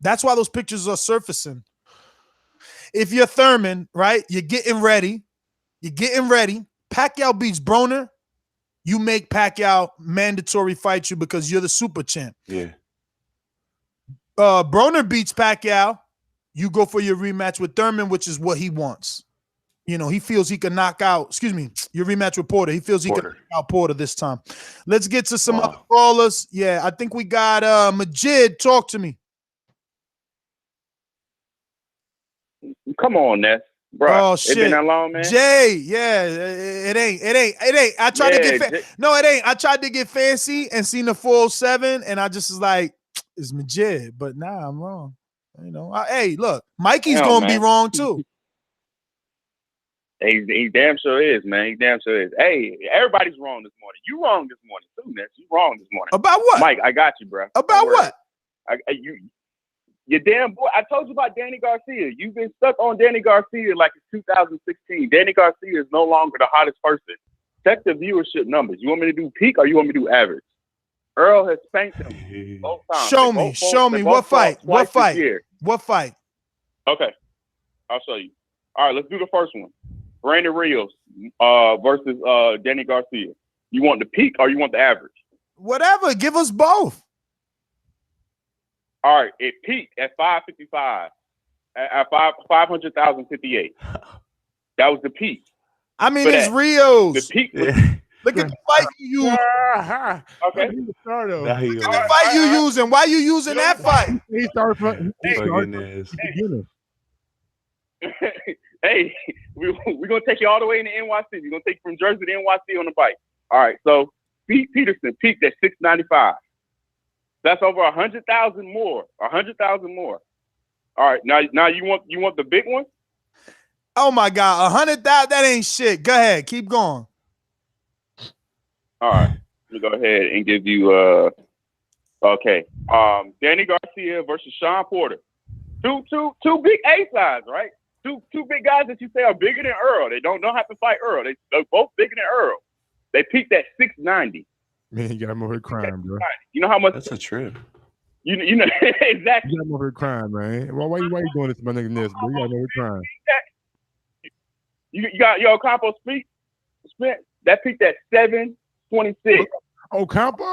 [SPEAKER 2] that's why those pictures are surfacing. If you're Thurman, right, you're getting ready. Pacquiao beats Broner. You make Pacquiao mandatory fight you because you're the super champ.
[SPEAKER 10] Yeah.
[SPEAKER 2] Broner beats Pacquiao. You go for your rematch with Thurman, which is what he wants. You know, he feels he can knock out, your rematch with Porter. He feels he can knock out Porter this time. Let's get to some other callers. Yeah, I think we got Majid. Talk to me.
[SPEAKER 5] Come on, Ness. Bro,
[SPEAKER 2] oh shit!
[SPEAKER 5] It been that long, man.
[SPEAKER 2] Jay, yeah, it ain't. I tried to get no, it ain't. I tried to get fancy and seen the 407, and I just was like, it's Majid, but nah, I'm wrong. You know, hey, look, Mikey's gonna be wrong too.
[SPEAKER 5] He damn sure is, man. He damn sure is. Hey, everybody's wrong this morning. You wrong this morning too, Ness. You wrong this morning.
[SPEAKER 2] About what?
[SPEAKER 5] Mike, I got you, bro.
[SPEAKER 2] About what?
[SPEAKER 5] Your damn boy. I told you about Danny Garcia. You've been stuck on Danny Garcia like it's 2016. Danny Garcia is no longer the hottest person. Check the viewership numbers. You want me to do peak or you want me to do average? Earl has spanked him both times.
[SPEAKER 2] Show me. What fight? What fight?
[SPEAKER 5] Okay. I'll show you. All right, let's do the first one. Brandon Rios versus Danny Garcia. You want the peak or you want the average?
[SPEAKER 2] Whatever. Give us both.
[SPEAKER 5] All right, it peaked at 555, at 500,058. That was the peak.
[SPEAKER 2] I mean, it's Rios.
[SPEAKER 5] The peak.
[SPEAKER 2] Look at the fight you use.
[SPEAKER 5] Okay.
[SPEAKER 2] Look at the fight you using. Why you using that fight?
[SPEAKER 9] He started from
[SPEAKER 5] Hey, we're gonna take you all the way into NYC. We're gonna take you from Jersey to NYC on the bike. All right, so Pete Peterson peaked at 695. That's over 100,000 more. 100,000 more. All right, now you want the big one?
[SPEAKER 2] Oh my God, 100,000. That ain't shit. Go ahead, keep going.
[SPEAKER 5] All right, let me go ahead and give you okay. Danny Garcia versus Sean Porter. Two big A sides, right? Two big guys that you say are bigger than Earl. They don't have to fight Earl. They're both bigger than Earl. They peaked at 690.
[SPEAKER 9] Man, you got him over here crying, bro.
[SPEAKER 5] You know how much?
[SPEAKER 10] That's a trip.
[SPEAKER 5] You know exactly.
[SPEAKER 9] You got him over here crying, man. Why you doing this to my nigga Ness, bro? You got him over here crying.
[SPEAKER 5] You got your Ocampo speak? That peaked at 726.
[SPEAKER 9] Ocampo?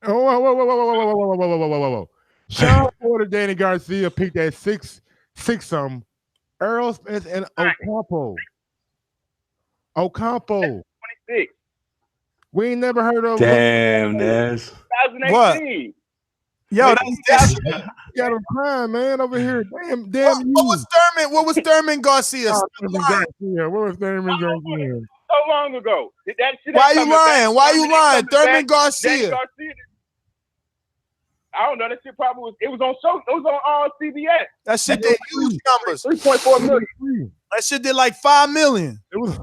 [SPEAKER 9] Oh, whoa. Sean Porter, Danny Garcia peaked at 6 something. Errol Spence and Ocampo.
[SPEAKER 5] 26.
[SPEAKER 9] We ain't never heard of.
[SPEAKER 10] Damn, Ness.
[SPEAKER 5] 2018.
[SPEAKER 2] Yo, that's
[SPEAKER 9] You got him crying, man, over here. Damn
[SPEAKER 2] what was Thurman? What was Thurman Garcia?
[SPEAKER 9] Oh, Garcia. What was Thurman Garcia?
[SPEAKER 5] So long ago. That shit
[SPEAKER 2] Why
[SPEAKER 5] ain't
[SPEAKER 2] you
[SPEAKER 5] coming
[SPEAKER 2] lying?
[SPEAKER 5] back.
[SPEAKER 2] Why you lying? Thurman
[SPEAKER 5] Danny
[SPEAKER 2] Garcia.
[SPEAKER 5] Garcia. I don't know. That shit probably was. It was on show. It was on CBS.
[SPEAKER 2] That shit did huge numbers.
[SPEAKER 5] 3.4 million.
[SPEAKER 2] That shit did like 5 million.
[SPEAKER 9] It was.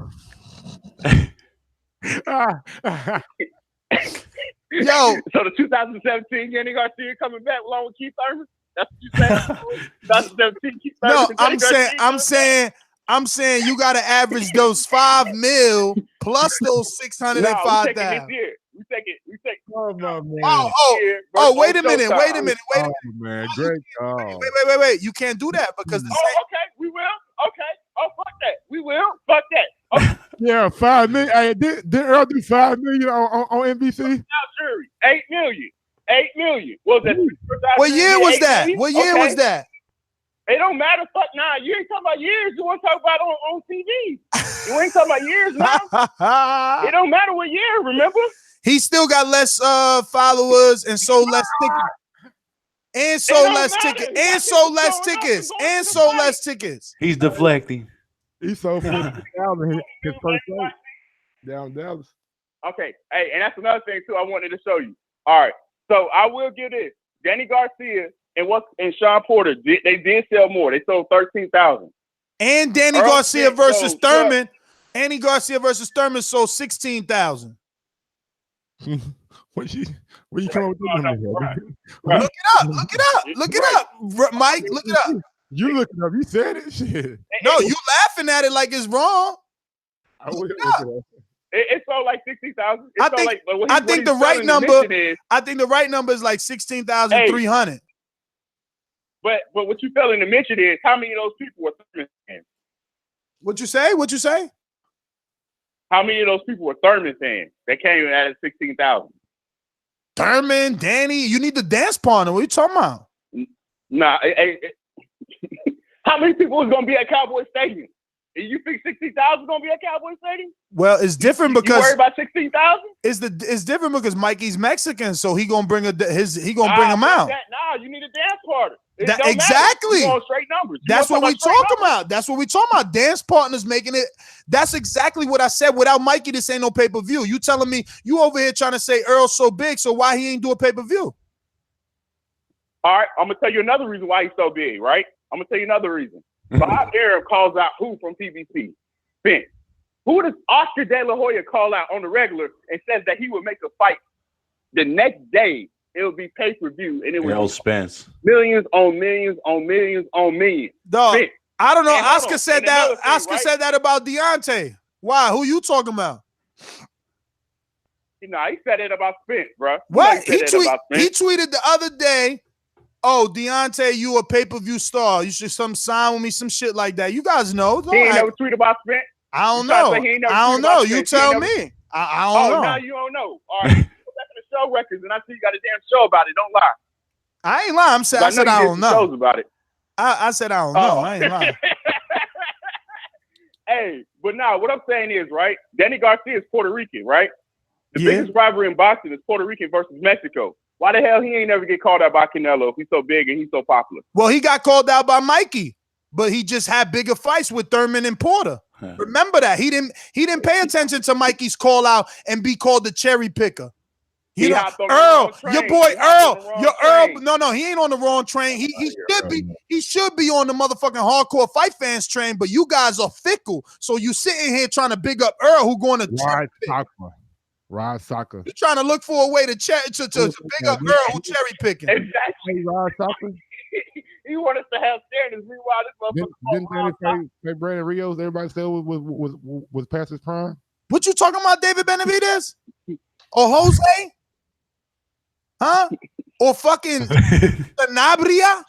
[SPEAKER 2] Yo.
[SPEAKER 5] So the 2017 Danny Garcia coming back along with Keith Thurman. That's what you saying? 2017 Keith Thurman.
[SPEAKER 2] No,
[SPEAKER 5] Danny
[SPEAKER 2] I'm saying you got to average those 5 mil plus those 605,000.
[SPEAKER 5] We take it.
[SPEAKER 9] Oh my man.
[SPEAKER 2] Oh, wait a minute.
[SPEAKER 9] Oh man, great call.
[SPEAKER 2] Wait. You can't do that because
[SPEAKER 5] okay, we will. Okay. Oh, fuck that. We will. Fuck that. Okay.
[SPEAKER 9] Yeah, 5 million. Hey, did Earl do 5 million on NBC?
[SPEAKER 5] Jury, 8 million. 8 million. What was that?
[SPEAKER 2] What year was that? What year was that?
[SPEAKER 5] It don't matter. Fuck nah. You ain't talking about years. You want to talk about on TV. You ain't talking about years now. It don't matter what year. Remember?
[SPEAKER 2] He still got less followers and sold less tickets. And sold less tickets. And sold less tickets. And sold less tickets.
[SPEAKER 10] He's deflecting.
[SPEAKER 9] He sold 50,000 his first fight down Dallas.
[SPEAKER 5] Okay. Hey, and that's another thing too I wanted to show you. All right. So I will give this. Danny Garcia and Sean Porter they did sell more. They sold 13,000.
[SPEAKER 2] And Danny Garcia versus Thurman. Danny Garcia versus Thurman sold 16,000.
[SPEAKER 9] What you come up with?
[SPEAKER 2] Right. Look it up, Mike. Look it up.
[SPEAKER 9] You look it up. You said it. Shit.
[SPEAKER 2] No, you laughing at it like it's wrong.
[SPEAKER 5] It sold like 60,000.
[SPEAKER 2] I think the right number is like 16,300.
[SPEAKER 5] But what you failing to mention is how many of those people were Thurman fans?
[SPEAKER 2] What you say?
[SPEAKER 5] How many of those people were Thurman fans that came in at 16,000?
[SPEAKER 2] Thurman, Danny, you need the dance partner. What are you talking about?
[SPEAKER 5] Nah. How many people was gonna be at Cowboy Stadium? You think 60,000 gonna be at Cowboy Stadium?
[SPEAKER 2] Well, it's different because
[SPEAKER 5] you worry about 16,000.
[SPEAKER 2] It's different because Mikey's Mexican, so he gonna bring bring him out.
[SPEAKER 5] Nah, you need a dance partner.
[SPEAKER 2] Exactly.
[SPEAKER 5] Straight numbers.
[SPEAKER 2] That's what we talking about. That's what we talking about. Dance partners making it. That's exactly what I said. Without Mikey, this ain't no pay-per-view. You telling me you over here trying to say Earl's so big, so why he ain't do a pay-per-view?
[SPEAKER 5] All right, I'm gonna tell you another reason why he's so big. Right? I'm gonna tell you another reason. Bob Arum calls out who from PBC? Spence. Who does Oscar De La Hoya call out on the regular and says that he would make a fight the next day? It would be pay-per-view, and it was
[SPEAKER 10] Errol Spence.
[SPEAKER 5] Millions on millions on millions on millions.
[SPEAKER 2] Dog,
[SPEAKER 5] Spence.
[SPEAKER 2] I don't know.
[SPEAKER 5] And
[SPEAKER 2] Oscar said that.
[SPEAKER 5] thing,
[SPEAKER 2] Oscar said that about Deontay. Why? Who you talking about?
[SPEAKER 5] He said it about Spence, bro.
[SPEAKER 2] What? He tweeted the other day, "Oh, Deontay, you a pay-per-view star. You should sign with me, some shit like that." You guys know.
[SPEAKER 5] He ain't never tweeted about Spence.
[SPEAKER 2] I don't know. I don't know. You tell me. I don't know.
[SPEAKER 5] Now you don't know. All right. Go back to the show records, and I see you got a damn show about it. Don't lie.
[SPEAKER 2] I ain't lying. I said I don't know.
[SPEAKER 5] Shows about it.
[SPEAKER 2] I said I don't know. I ain't lying.
[SPEAKER 5] Hey, but now what I'm saying is, right? Danny Garcia is Puerto Rican, right? The biggest rivalry in boxing is Puerto Rican versus Mexico. Why the hell he ain't never get called out by Canelo if he's so big and he's so popular?
[SPEAKER 2] Well, he got called out by Mikey, but he just had bigger fights with Thurman and Porter. Remember that. He didn't pay attention to Mikey's call out and be called the cherry picker. You know, Earl, your boy Earl. No, he ain't on the wrong train. He should be on the motherfucking hardcore fight fans train, but you guys are fickle. So you sitting here trying to big up Earl, who going to
[SPEAKER 9] Rod Soccer.
[SPEAKER 2] You're trying to look for a way to big up Earl who cherry picking.
[SPEAKER 5] Exactly.
[SPEAKER 9] Rod Soccer.
[SPEAKER 5] He want us to have standards. Meanwhile, this motherfucker.
[SPEAKER 9] Didn't they Brandon Rios? Everybody still was past his prime.
[SPEAKER 2] What you talking about, David Benavidez? Or Jose? Huh? Or fucking Sanabria?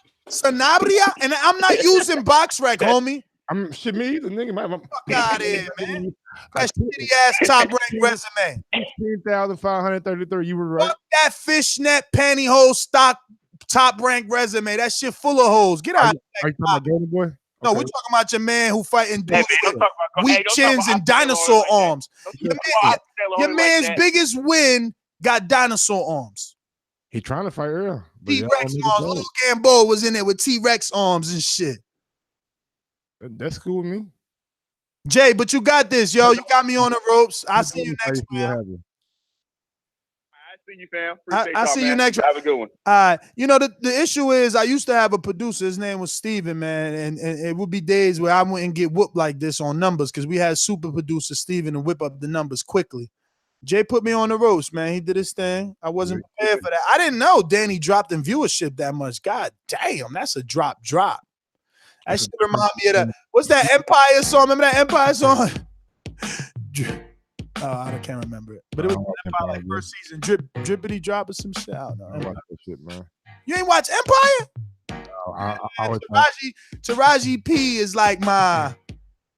[SPEAKER 2] And I'm not using BoxRec, homie.
[SPEAKER 9] I'm shit me the nigga.
[SPEAKER 2] Fuck out of here, man. That shitty ass top ranked resume.
[SPEAKER 9] 16,533. You were right.
[SPEAKER 2] Fuck that fishnet pantyhose stock top ranked resume. That shit full of hoes. Get out.
[SPEAKER 9] Are you talking about Golden Boy?
[SPEAKER 2] No, we're talking about your man who fighting dudes with weak chins and dinosaur arms. Your man's biggest win got dinosaur arms.
[SPEAKER 9] He trying to fight Earl.
[SPEAKER 2] T-Rex arms. Little Gamboa was in there with T-Rex arms and shit.
[SPEAKER 9] That's cool with me.
[SPEAKER 2] Jay, but you got this, yo. You got me on the ropes. I'll see you next time.
[SPEAKER 5] See you, fam. Appreciate
[SPEAKER 2] I
[SPEAKER 5] y'all,
[SPEAKER 2] see
[SPEAKER 5] man.
[SPEAKER 2] you next.
[SPEAKER 5] Have a good one.
[SPEAKER 2] You know, the issue is I used to have a producer. His name was Steven, man. And it would be days where I wouldn't get whooped like this on numbers because we had super producer Steven to whip up the numbers quickly. Jay put me on the roast, man. He did his thing. I wasn't prepared for that. I didn't know Danny dropped in viewership that much. God damn, that's a drop. That should remind me of that. What's that Empire song? Remember that Empire song? I can't remember it. But it was Empire like first season. Drippity drop or some shit. I don't know.
[SPEAKER 9] I watch that shit, man.
[SPEAKER 2] You ain't watch Empire? Taraji P is like my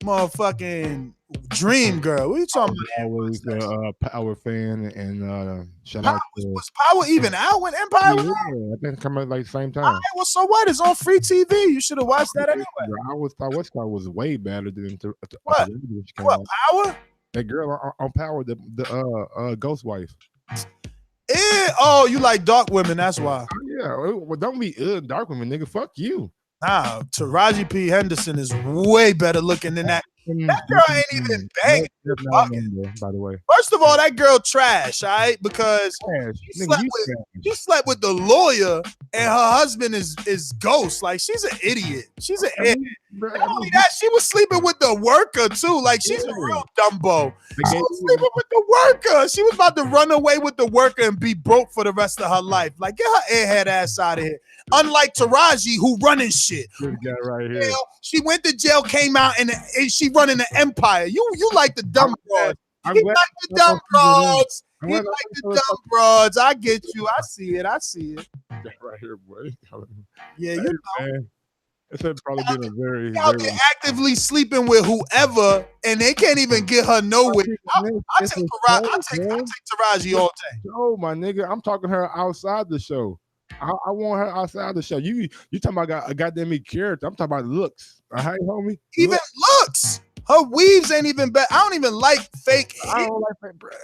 [SPEAKER 2] motherfucking dream girl. What are you talking about?
[SPEAKER 9] Always a Power fan, and shout out to
[SPEAKER 2] was Power even out when Empire was out?
[SPEAKER 9] I think it came out like the same time.
[SPEAKER 2] All right, well, so what? It's on free TV. You should have watched that anyway.
[SPEAKER 9] I always thought West Side was way better than
[SPEAKER 2] what? Power?
[SPEAKER 9] That girl on Power, the ghost wife.
[SPEAKER 2] Oh, you like dark women? That's why.
[SPEAKER 9] Yeah, well, don't be dark women, nigga. Fuck you.
[SPEAKER 2] Nah, Taraji P. Henderson is way better looking than that. That girl ain't even banging.
[SPEAKER 9] By the way,
[SPEAKER 2] first of all, that girl trash, all right? Because she slept with the lawyer, and her husband is ghost. Like, she's an idiot. She's an idiot. Not only that, she was sleeping with the worker too. Like, she's a real Dumbo. She was sleeping with the worker. She was about to run away with the worker and be broke for the rest of her life. Like, get her airhead ass out of here. Unlike Taraji, who running shit.
[SPEAKER 9] This guy right here.
[SPEAKER 2] She went to jail, came out, and she running the empire. You like the dumb broads. He like the dumb broads. He like the dumb broads. I get you. I see it.
[SPEAKER 9] Right here, boy.
[SPEAKER 2] Yeah, you know.
[SPEAKER 9] It's probably been a very
[SPEAKER 2] actively sleeping with whoever, and they can't even get her nowhere. I take Taraji all day.
[SPEAKER 9] Oh, my nigga, I'm talking her outside the show. I want her outside the show. You talking about a goddamn character? I'm talking about looks. Hey, homie.
[SPEAKER 2] Even looks. Her weaves ain't even bad. I don't even like fake hair. I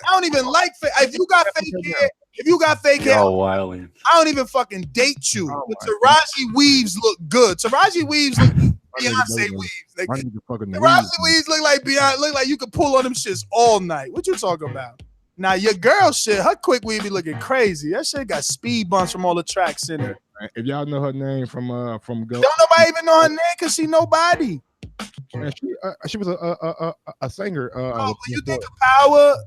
[SPEAKER 2] don't even like fake. If you got fake hair,
[SPEAKER 10] wilding.
[SPEAKER 2] I don't even fucking date you. But Taraji weaves look good. Taraji weaves look Beyonce weaves. Taraji weaves look like Beyonce. Look like you could pull on them shits all night. What you talking about? Now your girl shit, her quick weave be looking crazy. That shit got speed bumps from all the tracks in it.
[SPEAKER 9] If y'all know her name from Go,
[SPEAKER 2] don't nobody even know her name because she nobody.
[SPEAKER 9] Man, she was a singer.
[SPEAKER 2] When you think of Power,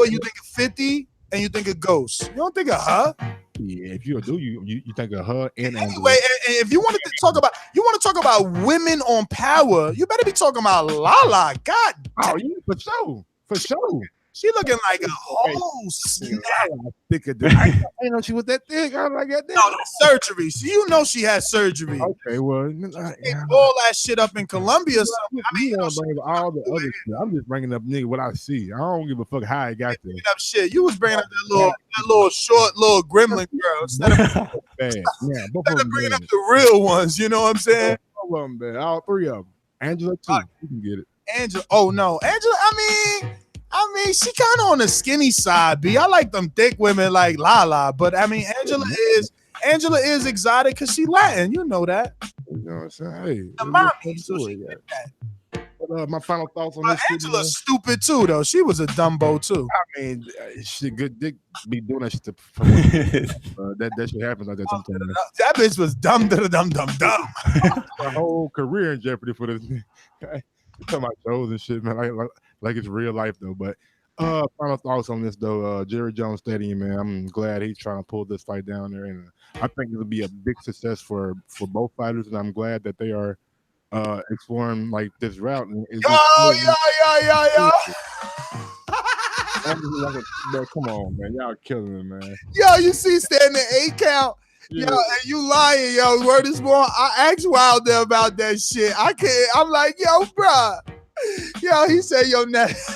[SPEAKER 2] you think of 50, and you think of Ghost. You don't think of her.
[SPEAKER 9] Yeah, if you do, you think of her and
[SPEAKER 2] anyway. And if you wanted to talk about women on Power, you better be talking about Lala. God,
[SPEAKER 9] for sure.
[SPEAKER 2] She looking like a whole snap.
[SPEAKER 9] I know she was that thick. I like that.
[SPEAKER 2] No, surgery. So you know she had surgery.
[SPEAKER 9] Okay, well,
[SPEAKER 2] they all that shit up in Colombia.
[SPEAKER 9] All the other shit. I'm just bringing up what I see. I don't give a fuck how I got there.
[SPEAKER 2] Shit, you was bringing up that little short little gremlin girl instead of bringing up the real ones. You know what I'm saying?
[SPEAKER 9] All of them, man. All three of them. Angela too. You can get it.
[SPEAKER 2] Angela. Oh no, Angela. I mean, she kind of on the skinny side, B. I like them thick women like Lala, but I mean, Angela is exotic because she Latin. You know that.
[SPEAKER 9] You know what I'm saying? Hey,
[SPEAKER 2] the mommy, so she did that.
[SPEAKER 9] But my final thoughts on this.
[SPEAKER 2] Angela's stupid too, though. She was a Dumbo too.
[SPEAKER 9] I mean, she good dick be doing that shit to that shit happens like that sometimes.
[SPEAKER 2] That bitch was dumb.
[SPEAKER 9] Her whole career in jeopardy for this. Talking about shows and shit, man. Like it's real life though. But final thoughts on this though. Jerry Jones Stadium, man. I'm glad he's trying to pull this fight down there, and I think it'll be a big success for both fighters. And I'm glad that they are exploring like this route.
[SPEAKER 2] Yo.
[SPEAKER 9] Bro, come on, man. Y'all killing it, man.
[SPEAKER 2] Yo, you see standing 8 count. Yeah. Yo, and you lying, yo. Word is born. I asked Wilder about that shit. I can't. I'm like, yo, bruh. Yo, he said, yo, Ness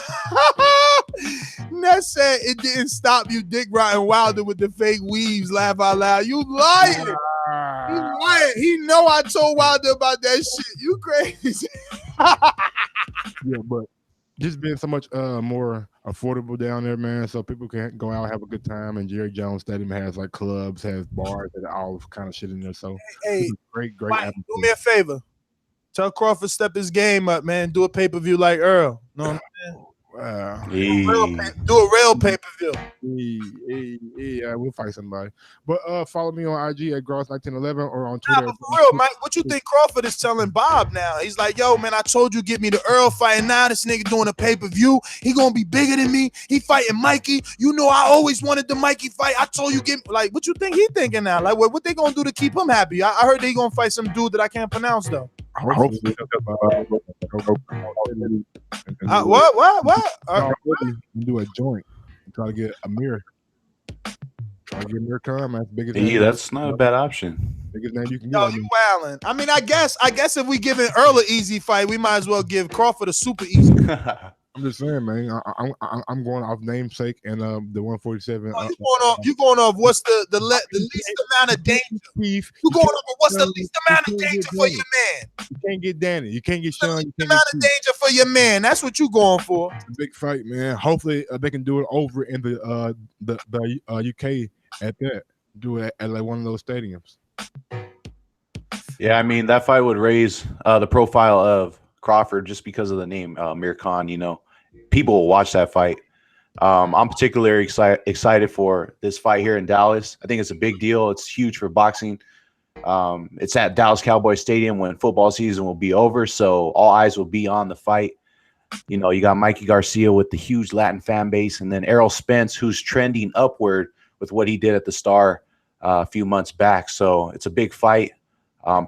[SPEAKER 2] said it didn't stop you dick riding Wilder with the fake weaves. Laugh out loud. You lying. You lying. He know I told Wilder about that shit. You crazy.
[SPEAKER 9] Yeah, but just being so much more affordable down there, man. So people can go out, have a good time. And Jerry Jones Stadium has like clubs, has bars, and all kind of shit in there. So
[SPEAKER 2] Hey,
[SPEAKER 9] great
[SPEAKER 2] Mike,
[SPEAKER 9] atmosphere.
[SPEAKER 2] do me a favor. Tell Crawford step his game up, man. Do a pay-per-view like Earl. Know what I'm saying?
[SPEAKER 9] Wow.
[SPEAKER 2] Do a real pay-per-view.
[SPEAKER 9] Yeah, we'll fight somebody. But follow me on IG at Gross1911 or on Twitter.
[SPEAKER 2] But for real, Mike, what you think Crawford is telling Bob now? He's like, yo, man, I told you get me the Earl fight, and now this nigga doing a pay-per-view. He gonna be bigger than me. He fighting Mikey. You know I always wanted the Mikey fight. I told you get like what you think he thinking now? Like what they gonna do to keep him happy? I heard they gonna fight some dude that I can't pronounce though.
[SPEAKER 9] Hopefully.
[SPEAKER 2] What?
[SPEAKER 9] Do a joint. Try to get Amir. Try to get Amir Khan. That's biggest.
[SPEAKER 10] Yeah, that's not a bad option.
[SPEAKER 9] Biggest name you can
[SPEAKER 2] Yo,
[SPEAKER 9] get.
[SPEAKER 2] you wildin'. I mean, I guess if we giving Earl an easy fight, we might as well give Crawford a super easy.
[SPEAKER 9] I'm just saying, man. I'm going off namesake and the 147.
[SPEAKER 2] You going off what's the least amount of danger? You going off of what's the least amount of danger for your man?
[SPEAKER 9] You can't get Danny. You can't get Sean. You can't
[SPEAKER 2] amount of danger for your man. That's what you going for.
[SPEAKER 9] It's a big fight, man. Hopefully they can do it over in the UK at that. Do it at like one of those stadiums.
[SPEAKER 10] Yeah, I mean that fight would raise the profile of Crawford just because of the name Amir Khan. You know, people will watch that fight. I'm particularly excited for this fight here in Dallas. I think it's a big deal. It's huge for boxing. It's at Dallas Cowboys Stadium when football season will be over, so all eyes will be on the fight. You know, you got Mikey Garcia with the huge Latin fan base, and then Errol Spence, who's trending upward with what he did at the Star a few months back. So it's a big fight.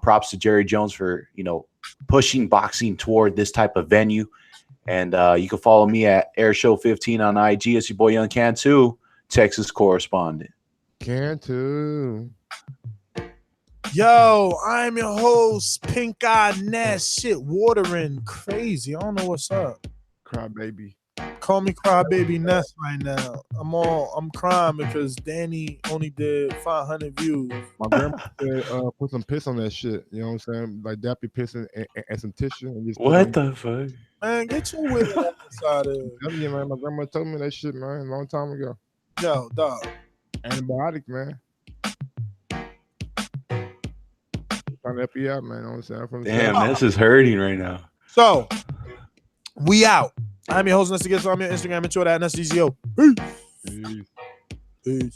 [SPEAKER 10] Props to Jerry Jones for, you know, pushing boxing toward this type of venue. And you can follow me at AirShow15 on IG. It's your boy Young Cantu, Texas correspondent.
[SPEAKER 9] Cantu.
[SPEAKER 2] Yo, I'm your host, Pink Eye Ness. Shit, watering crazy. I don't know what's up.
[SPEAKER 9] Cry baby.
[SPEAKER 2] Call me Crybaby Ness right now. I'm crying because Danny only did 500 views.
[SPEAKER 9] My grandma said put some piss on that shit. You know what I'm saying? Like dappy piss and some tissue. And just
[SPEAKER 10] what the fuck?
[SPEAKER 2] Man, get your weird ass out of here.
[SPEAKER 9] Yeah, man. My grandma told me that shit, man, a long time ago.
[SPEAKER 2] Yo, dog.
[SPEAKER 9] Antibiotic, man. Trying to help you out, man. You know what I'm saying? From the
[SPEAKER 10] Damn, this is hurting right now.
[SPEAKER 2] So, we out. I'm your host, Nestor. Get on your Instagram and Twitter at NSDZO. Peace.
[SPEAKER 9] Peace.
[SPEAKER 2] Peace.